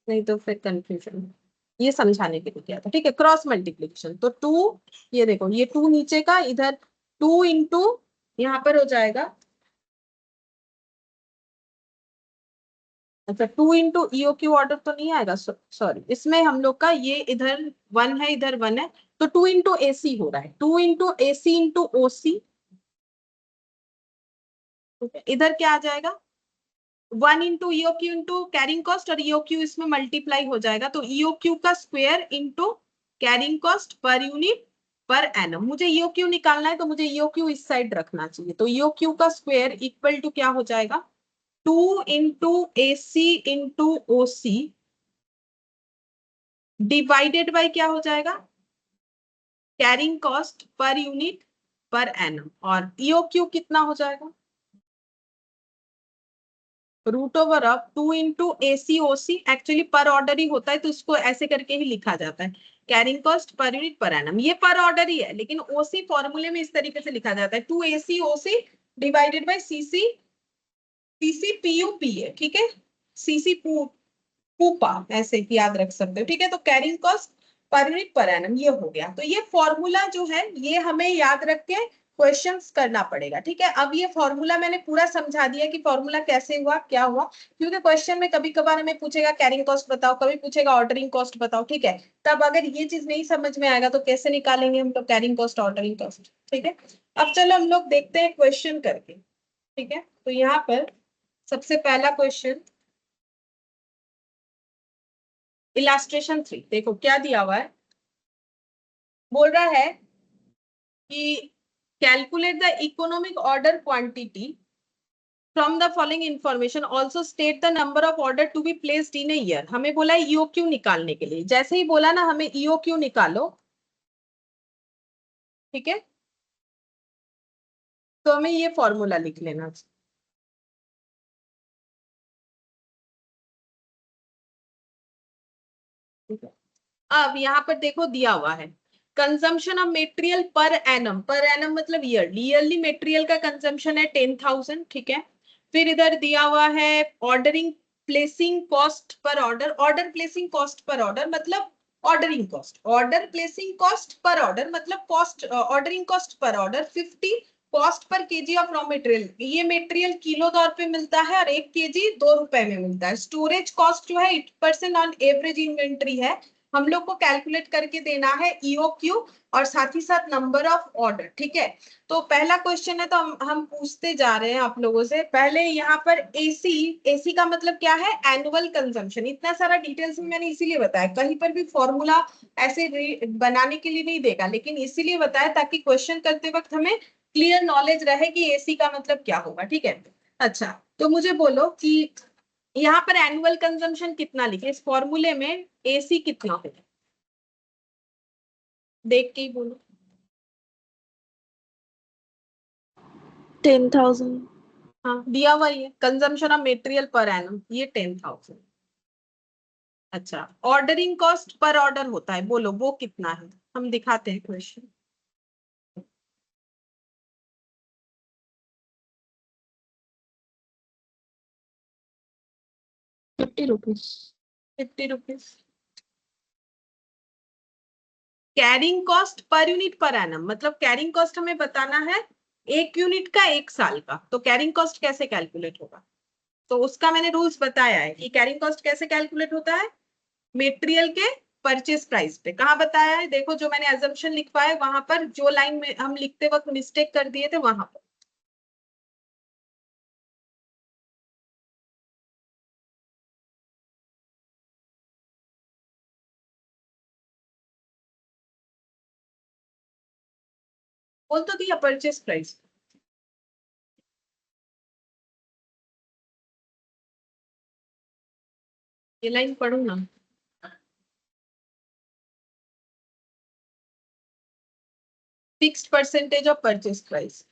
नहीं तो फिर कंफ्यूजन, ये समझाने के लिए किया था। ठीक है, क्रॉस मल्टीप्लीकेशन, तो 2, ये देखो ये 2 नीचे का, इधर 2 इंटू यहाँ पर हो जाएगा, अच्छा 2 इंटू ईओक्यू ऑर्डर तो नहीं आएगा, सॉरी, इसमें हम लोग का ये इधर 1 है इधर 1 है, तो 2 इंटू एसी हो रहा है, 2 इंटू एसी इंटू ओसी। इधर क्या आ जाएगा, 1 into EOQ into carrying cost और ईओक्यू इसमें मल्टीप्लाई हो जाएगा, तो ईओक्यू का square into carrying cost per unit per annum. मुझे ईओक्यू निकालना है तो मुझे ईओक्यू इस साइड रखना चाहिए, तो ईओक्यू का स्क्वायर इक्वल टू क्या हो जाएगा 2 into AC into OC divided by क्या हो जाएगा carrying cost per unit per annum, और ईओक्यू कितना हो जाएगा root over of 2 into AC OC, actually per order ही होता है तो इसको ऐसे करके ही लिखा जाता है carrying cost per unit per annum, ये पर ऑर्डर ही है लेकिन ओसी फॉर्मूले में इस तरीके से लिखा जाता है 2 AC OC divided by CC CC PU P है, ठीक है सीसी पूपा ऐसे याद रख सकते हो, ठीक है। तो carrying cost per unit per annum ये हो गया, तो ये फॉर्मूला जो है ये हमें याद रख के क्वेश्चंस करना पड़ेगा, ठीक है। अब ये फॉर्मूला मैंने पूरा समझा दिया कि फॉर्मूला कैसे हुआ क्या हुआ, क्योंकि क्वेश्चन में कभी कभार हमें पूछेगा कैरिंग कॉस्ट बताओ, कभी पूछेगा ऑर्डरिंग कॉस्ट बताओ, ठीक है। तब अगर ये चीज नहीं समझ में आएगा तो कैसे निकालेंगे हम लोग कैरिंग कॉस्ट ऑर्डरिंग कॉस्ट, ठीक है। अब चलो हम लोग देखते हैं क्वेश्चन करके, ठीक है। तो यहाँ पर सबसे पहला क्वेश्चन इलास्ट्रेशन 3, देखो क्या दिया हुआ है, बोल रहा है कि calculate the economic order quantity from the following information, also state the number of order to be placed in a year. हमें बोला है ईओक्यू निकालने के लिए, जैसे ही बोला ना हमें ईओक्यू निकालो, ठीक है, तो हमें ये फॉर्मूला लिख लेना चाहिए। अब यहाँ पर देखो दिया हुआ है consumption of material per annum मतलब ईयरली मेटेरियल का कंजम्पशन है 10,000, ठीक है। फिर इधर दिया हुआ है ordering placing cost per order placing cost per order मतलब ordering cost, order placing cost per order मतलब cost ordering cost per order 50 cost per KG of raw material, ये मटेरियल किलो दर पे मिलता है और 1 केजी 2 रुपए में मिलता है। स्टोरेज कॉस्ट जो है 8% ऑन एवरेज इन्वेंट्री है, हम लोग को कैलकुलेट करके देना है ईओक्यू और साथ ही साथ नंबर ऑफ ऑर्डर, ठीक है। तो पहला क्वेश्चन है तो हम पूछते जा रहे हैं आप लोगों से। पहले यहाँ पर एसी का मतलब क्या है एनुअल कंजम्पशन, इतना सारा डिटेल्स में मैंने इसीलिए बताया, कहीं पर भी फॉर्मूला ऐसे बनाने के लिए नहीं देगा, लेकिन इसीलिए बताया ताकि क्वेश्चन करते वक्त हमें क्लियर नॉलेज रहे कि एसी का मतलब क्या होगा, ठीक है। अच्छा तो मुझे बोलो कि यहाँ पर एनुअल कंजम्पशन कितना लिखे, इस फॉर्मूले में एसी कितना होगा, देख के ही बोलो। 10,000। हाँ दिया हुआ ही है consumption of material per annum, ये 10,000। अच्छा ऑर्डरिंग कॉस्ट पर ऑर्डर होता है, बोलो वो कितना है, हम दिखाते हैं question. ₹50। 50 rupees. Carrying cost per unit per annum मतलब कैरिंग कॉस्ट हमें बताना है 1 यूनिट का 1 साल का, तो कैरिंग कॉस्ट कैसे कैलकुलेट होगा, तो उसका मैंने रूल्स बताया है कि कैरिंग कॉस्ट कैसे कैलकुलेट होता है मटेरियल के परचेज प्राइस पे। कहाँ बताया है, देखो जो मैंने अजम्पशन लिखवाया है वहां पर, जो लाइन में हम लिखते वक्त मिस्टेक कर दिए थे वहां पर। बोल तो दिया परचेज प्राइस, ये लाइन पढ़ू ना, fixed percentage of purchase price.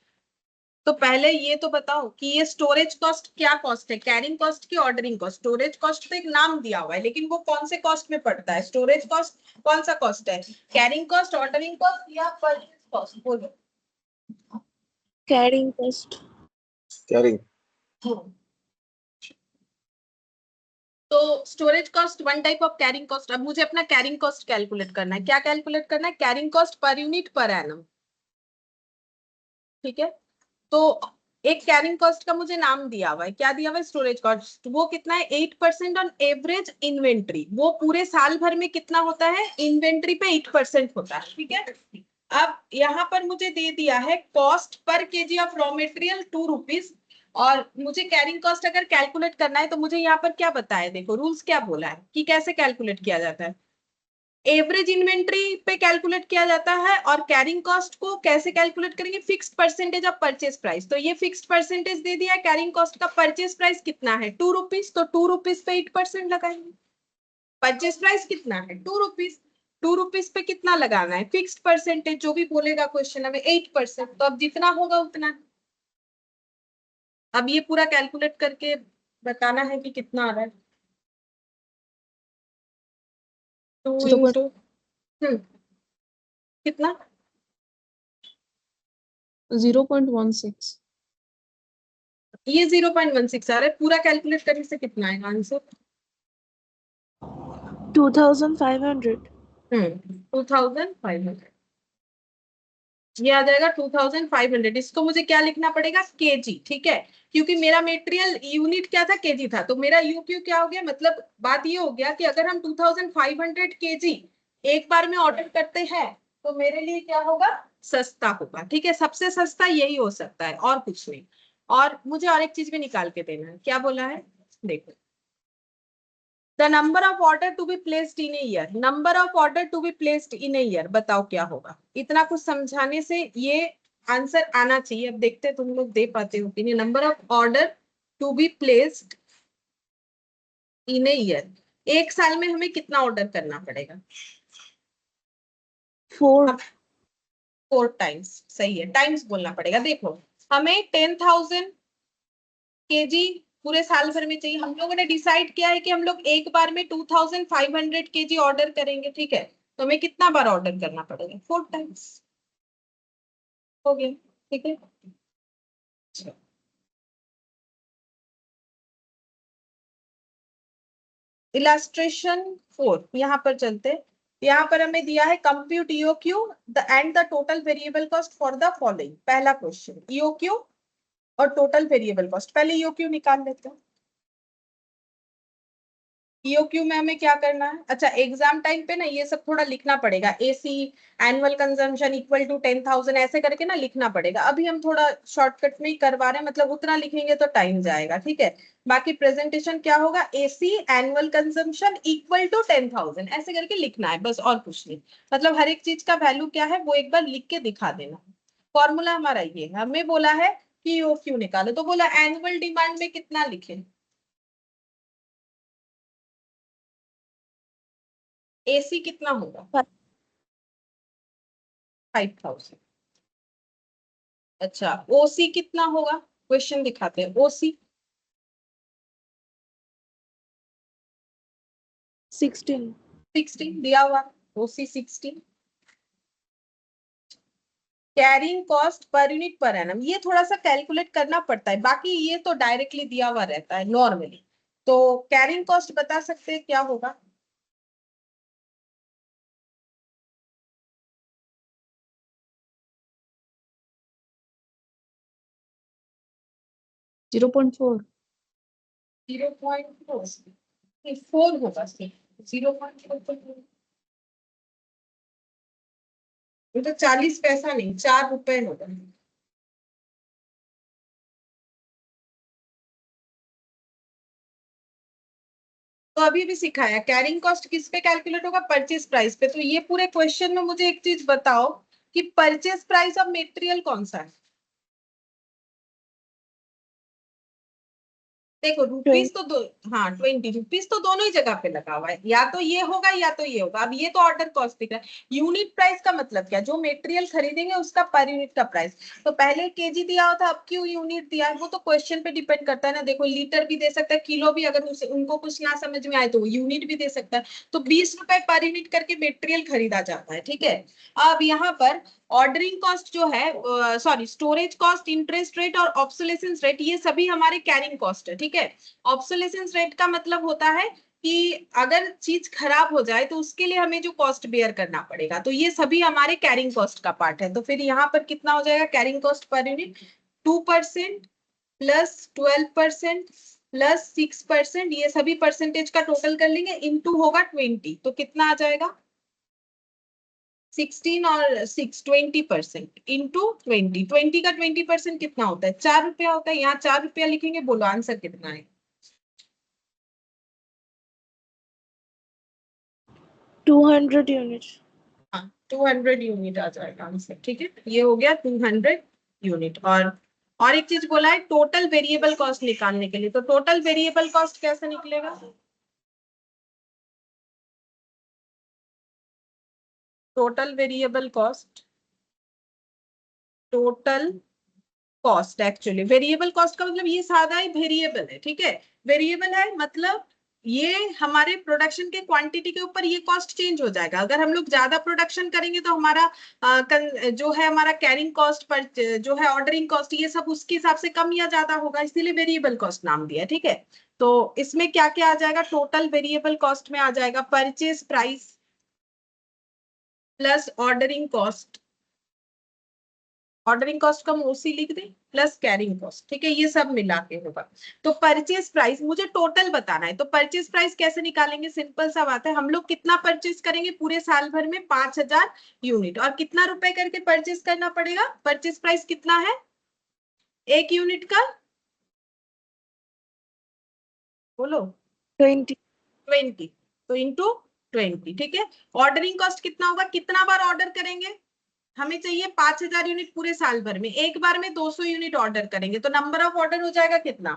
तो पहले ये तो बताओ कि ये स्टोरेज कॉस्ट क्या कॉस्ट है, कैरिंग कॉस्ट की ऑर्डरिंग कॉस्ट। स्टोरेज कॉस्ट तो एक नाम दिया हुआ है लेकिन वो कौन से कॉस्ट में पड़ता है, स्टोरेज कॉस्ट कौन सा कॉस्ट है, कैरिंग कॉस्ट ऑर्डरिंग कॉस्ट या परचेज कॉस्ट, बोलो। Carrying cost. कैरिंग। तो storage cost one type of carrying cost. अब मुझे अपना कैरिंग कॉस्ट कैलकुलेट करना है, क्या कैलकुलेट करना है carrying cost per unit per annum, ठीक है। तो एक कैरिंग कॉस्ट का मुझे नाम दिया हुआ है, क्या दिया हुआ है स्टोरेज कॉस्ट, वो कितना है 8% ऑन एवरेज इन्वेंट्री, वो पूरे साल भर में कितना होता है इन्वेंट्री पे 8% होता है, ठीक है। अब यहाँ पर मुझे दे दिया है cost per KG of raw material 2 rupees, और मुझे कैरिंग कॉस्ट अगर कैलकुलेट करना है तो मुझे यहाँ पर क्या बताया, देखो रूल्स क्या बोला है कि कैसे कैलकुलेट किया जाता है। एवरेज इन्वेंट्री पे कैलकुलेट किया जाता है, और कैरिंग कॉस्ट को कैसे कैलकुलेट करेंगे, fixed percentage of purchase price. तो ये फिक्स्ड परसेंटेज दे दिया है, कैरिंग कॉस्ट का परचेज प्राइस कितना है 2 रुपीज, तो 2 रुपीज पे 8% लगाएंगे। परचेज प्राइस कितना है 2 रुपीज, 2 रुपीज पे कितना लगाना है, फिक्स्ड परसेंटेज जो भी बोलेगा क्वेश्चन में 8%, तो अब जितना होगा उतना। अब ये पूरा कैलकुलेट करके बताना है कि कितना आ रहा है। 2 इंटू कितना 0.16 ये 0.16 आ रहा है, पूरा कैलकुलेट करने से कितना आएगा आंसर? 2500। 2500 ये आ जाएगा 2500। इसको मुझे क्या लिखना पड़ेगा, केजी, ठीक है, क्योंकि मेरा मेटेरियल यूनिट क्या था, केजी था, तो मेरा यूक्यू क्या हो गया, मतलब बात ये हो गया कि अगर हम 2500 केजी एक बार में ऑर्डर करते हैं तो मेरे लिए क्या होगा, सस्ता होगा, ठीक है, सबसे सस्ता यही हो सकता है और कुछ नहीं। और मुझे और एक चीज भी निकाल के देना है, क्या बोला है, देखो, the number of order to be placed in a year, number of order to be placed in a year, बताओ क्या होगा। इतना कुछ समझाने से ये आंसर आना चाहिए। अब देखते हैं तुम लोग दे पाते हो कि नहीं। Number of order to be placed in a year, एक साल में हमें कितना ऑर्डर करना पड़ेगा, 4 टाइम्स, सही है, टाइम्स बोलना पड़ेगा। देखो हमें 10,000 केजी पूरे साल भर में चाहिए, हम लोगों ने डिसाइड किया है कि हम लोग एक बार में 2500 केजी ऑर्डर करेंगे, ठीक है, तो हमें कितना बार ऑर्डर करना पड़ेगा, 4 टाइम्स, हो गया, ठीक है। इलास्ट्रेशन 4 यहाँ पर चलते, यहाँ पर हमें दिया है compute EOQ and the total variable cost for the following. पहला क्वेश्चन ईओक्यू और टोटल वेरिएबल कॉस्ट, पहले ईओक्यू निकाल लेते हैं। ईओक्यू में हमें क्या करना है, अच्छा एग्जाम टाइम पे ना ये सब थोड़ा लिखना पड़ेगा, AC annual consumption equal to 10,000 ऐसे करके ना लिखना पड़ेगा। अभी हम थोड़ा शॉर्टकट में ही करवा रहे हैं, मतलब उतना लिखेंगे तो टाइम जाएगा, ठीक है। बाकी प्रेजेंटेशन क्या होगा, AC annual consumption equal to 10,000 ऐसे करके लिखना है बस, और कुछ नहीं। मतलब हर एक चीज का वैल्यू क्या है वो एक बार लिख के दिखा देना। फॉर्मूला हमारा ये है, हमें बोला है कि ईओक्यू निकालो, तो बोला एनुअल डिमांड में कितना लिखे, एसी कितना होगा 5,000। अच्छा ओसी कितना होगा, क्वेश्चन दिखाते हैं, ओसी 16 दिया हुआ, ओसी 16। Carrying cost per unit per annum, ये थोड़ा सा कैलकुलेट करना पड़ता है, बाकी ये तो डायरेक्टली दिया हुआ रहता है नॉर्मली। तो कैरिंग कॉस्ट बता सकते हैं क्या होगा, जीरो पॉइंट 4 होगा सिर्फ, 0.4, ये तो 40 पैसा नहीं 4 रुपए होगा। तो अभी भी सिखाया कैरिंग कॉस्ट किस पे कैलकुलेट होगा, परचेज प्राइस पे। तो ये पूरे क्वेश्चन में मुझे एक चीज बताओ कि परचेज प्राइस ऑफ मटेरियल कौन सा है। देखो रुपीस तो दो, हाँ 20 रुपीस तो दोनों ही जगह पे लगा हुआ है, या तो ये होगा या तो ये होगा। अब ये तो ऑर्डर कॉस्ट दिख रहा है, यूनिट प्राइस का मतलब क्या, जो मटेरियल खरीदेंगे उसका पर यूनिट का प्राइस। तो पहले केजी दिया होता, अब क्यों यूनिट दिया है, वो तो क्वेश्चन पे डिपेंड करता है ना। देखो लीटर भी दे सकता है, किलो भी, अगर उनको कुछ ना समझ में आए तो यूनिट भी दे सकता है। तो 20 रुपए पर यूनिट करके मटेरियल खरीदा जाता है, ठीक है। अब यहाँ पर ऑर्डरिंग कॉस्ट जो है, sorry storage cost, interest rate और ऑब्सोलेसेंस रेट, ये सभी हमारे कैरिंग कॉस्ट है, ठीक है। ऑब्सोलेसेंस रेट का मतलब होता है कि अगर चीज खराब हो जाए तो उसके लिए हमें जो कॉस्ट बेयर करना पड़ेगा, तो ये सभी हमारे कैरिंग कॉस्ट का पार्ट है। तो फिर यहाँ पर कितना हो जाएगा carrying cost per unit, 2% plus 12% plus 6%, ये सभी परसेंटेज का टोटल कर लेंगे, इनटू होगा 20, तो कितना आ जाएगा 16 और 6 20% इंटू 20 का 20% कितना होता है? 4 रुपया होता है। यहाँ 4 रुपया लिखेंगे, बोलो आंसर कितना है? 200 यूनिट। हाँ 200 यूनिट आ जाएगा आंसर। ठीक है, ये हो गया 200 यूनिट। और एक चीज बोला है टोटल वेरिएबल कॉस्ट निकालने के लिए, तो टोटल वेरिएबल कॉस्ट कैसे निकलेगा? Total variable cost, total cost actually variable cost का मतलब ये सादा ही वेरिएबल है। ठीक है, वेरिएबल है मतलब ये हमारे प्रोडक्शन के क्वांटिटी के ऊपर ये कॉस्ट चेंज हो जाएगा। अगर हम लोग ज्यादा प्रोडक्शन करेंगे तो हमारा जो है हमारा कैरिंग कॉस्ट पर जो है ऑर्डरिंग कॉस्ट, ये सब उसके हिसाब से कम या ज्यादा होगा, इसीलिए वेरिएबल कॉस्ट नाम दिया। ठीक है, तो इसमें क्या क्या आ जाएगा? टोटल वेरिएबल कॉस्ट में आ जाएगा purchase price plus ordering cost, ordering cost का हम ओसी लिख दें, प्लस कैरिंग कॉस्ट। ठीक है, ये सब मिला के होगा। तो परचेज प्राइस मुझे टोटल बताना है, तो परचेज प्राइस कैसे निकालेंगे? सिंपल सा बात है, हम लोग कितना परचेज करेंगे पूरे साल भर में? 5000 यूनिट। और कितना रुपए करके परचेज करना पड़ेगा? परचेज प्राइस कितना है एक यूनिट का? बोलो। 20। 20, तो इंटू 20। ठीक है, ऑर्डरिंग कॉस्ट कितना होगा? कितना बार ऑर्डर करेंगे? हमें चाहिए 5000 यूनिट पूरे साल भर में, एक बार में 200 यूनिट ऑर्डर करेंगे, तो नंबर ऑफ ऑर्डर हो जाएगा कितना?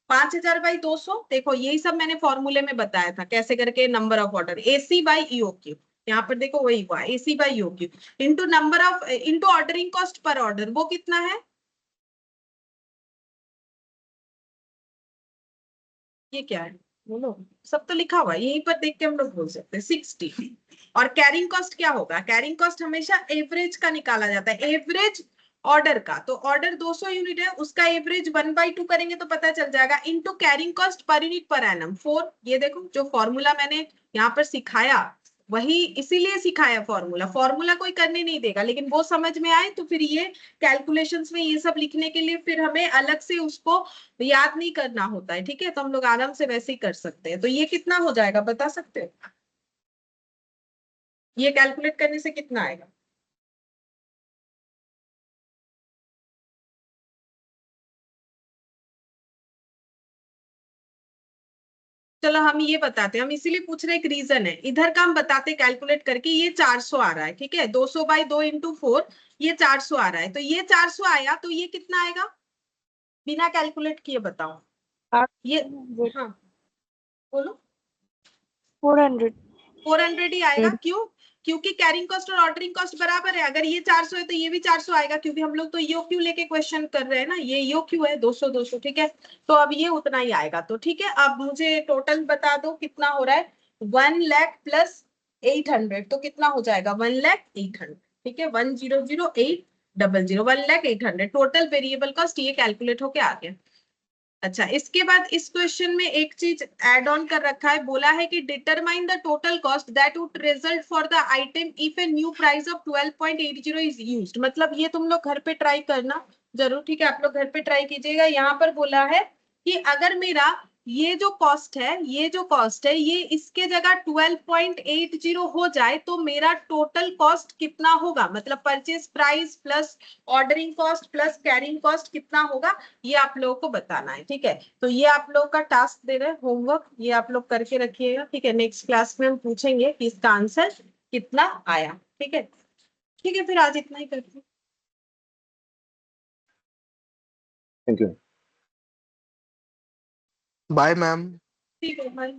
5000 बाई 200। देखो यही सब मैंने फॉर्मूले में बताया था कैसे करके number of order, AC by EOQ. यहाँ पर देखो वही हुआ, AC by EOQ into number of into ordering cost per order, वो कितना है? ये क्या है बोलो? सब तो लिखा हुआ है, यहीं पर देख के हम लोग बोल सकते हैं 60। और कैरिंग कॉस्ट क्या होगा? कैरिंग कॉस्ट हमेशा एवरेज का निकाला जाता है, एवरेज ऑर्डर का। तो ऑर्डर 200 यूनिट है, उसका एवरेज 1/2 करेंगे तो पता चल जाएगा, into carrying cost per unit per annum 4। ये देखो जो फॉर्मूला मैंने यहाँ पर सिखाया वही इसीलिए सिखाया फॉर्मूला, फॉर्मूला कोई करने नहीं देगा, लेकिन वो समझ में आए तो फिर ये कैलकुलेशंस में ये सब लिखने के लिए फिर हमें अलग से उसको याद नहीं करना होता है। ठीक है, तो हम लोग आराम से वैसे ही कर सकते हैं। तो ये कितना हो जाएगा बता सकते हो? ये कैलकुलेट करने से कितना आएगा? चलो हम ये बताते हैं, हम इसीलिए पूछ रहे, एक रीजन है इधर का हम बताते कैलकुलेट करके। ये 400 आ रहा है, ठीक है, 200 बाई 2 इंटू 4, ये 400 आ रहा है। तो ये 400 आया तो ये कितना आएगा बिना कैलकुलेट किए? बताओ ये। हाँ बोलो। 400। 400 ही आएगा। क्यों? क्योंकि कैरिंग कॉस्ट और ऑर्डरिंग कॉस्ट बराबर है। अगर ये 400 है तो ये भी 400 आएगा, क्योंकि हम लोग तो ईओक्यू लेके क्वेश्चन कर रहे हैं ना, ये ईओक्यू है 200 200। ठीक है, तो अब ये उतना ही आएगा। तो ठीक है, अब मुझे टोटल बता दो कितना हो रहा है। 1 लाख प्लस 800, तो कितना हो जाएगा? 1 लाख 800। ठीक है, 1000800, 1 लाख 800 टोटल वेरिएबल कॉस्ट, ये कैलकुलेट होके आ गया। अच्छा, इसके बाद इस क्वेश्चन में एक चीज ऐड ऑन कर रखा है, बोला है कि determine the total cost that would result for the item if a new price of 12.80 is used. मतलब ये तुम लोग घर पे ट्राई करना जरूर। ठीक है, आप लोग घर पे ट्राई कीजिएगा। यहाँ पर बोला है कि अगर मेरा ये जो कॉस्ट है, ये जो कॉस्ट है, ये इसके जगह 12.80 हो जाए तो मेरा टोटल कॉस्ट कितना होगा? मतलब purchase price plus ordering cost plus carrying cost कितना होगा, ये आप लोगों को बताना है। ठीक है, तो ये आप लोगों का टास्क दे रहे हैं, होमवर्क, ये आप लोग करके रखिएगा। ठीक है, नेक्स्ट क्लास में हम पूछेंगे कि इसका आंसर कितना आया। ठीक है, ठीक है, फिर आज इतना ही करते हैं। Thank you. Bye ma'am. ठीक है, बाय।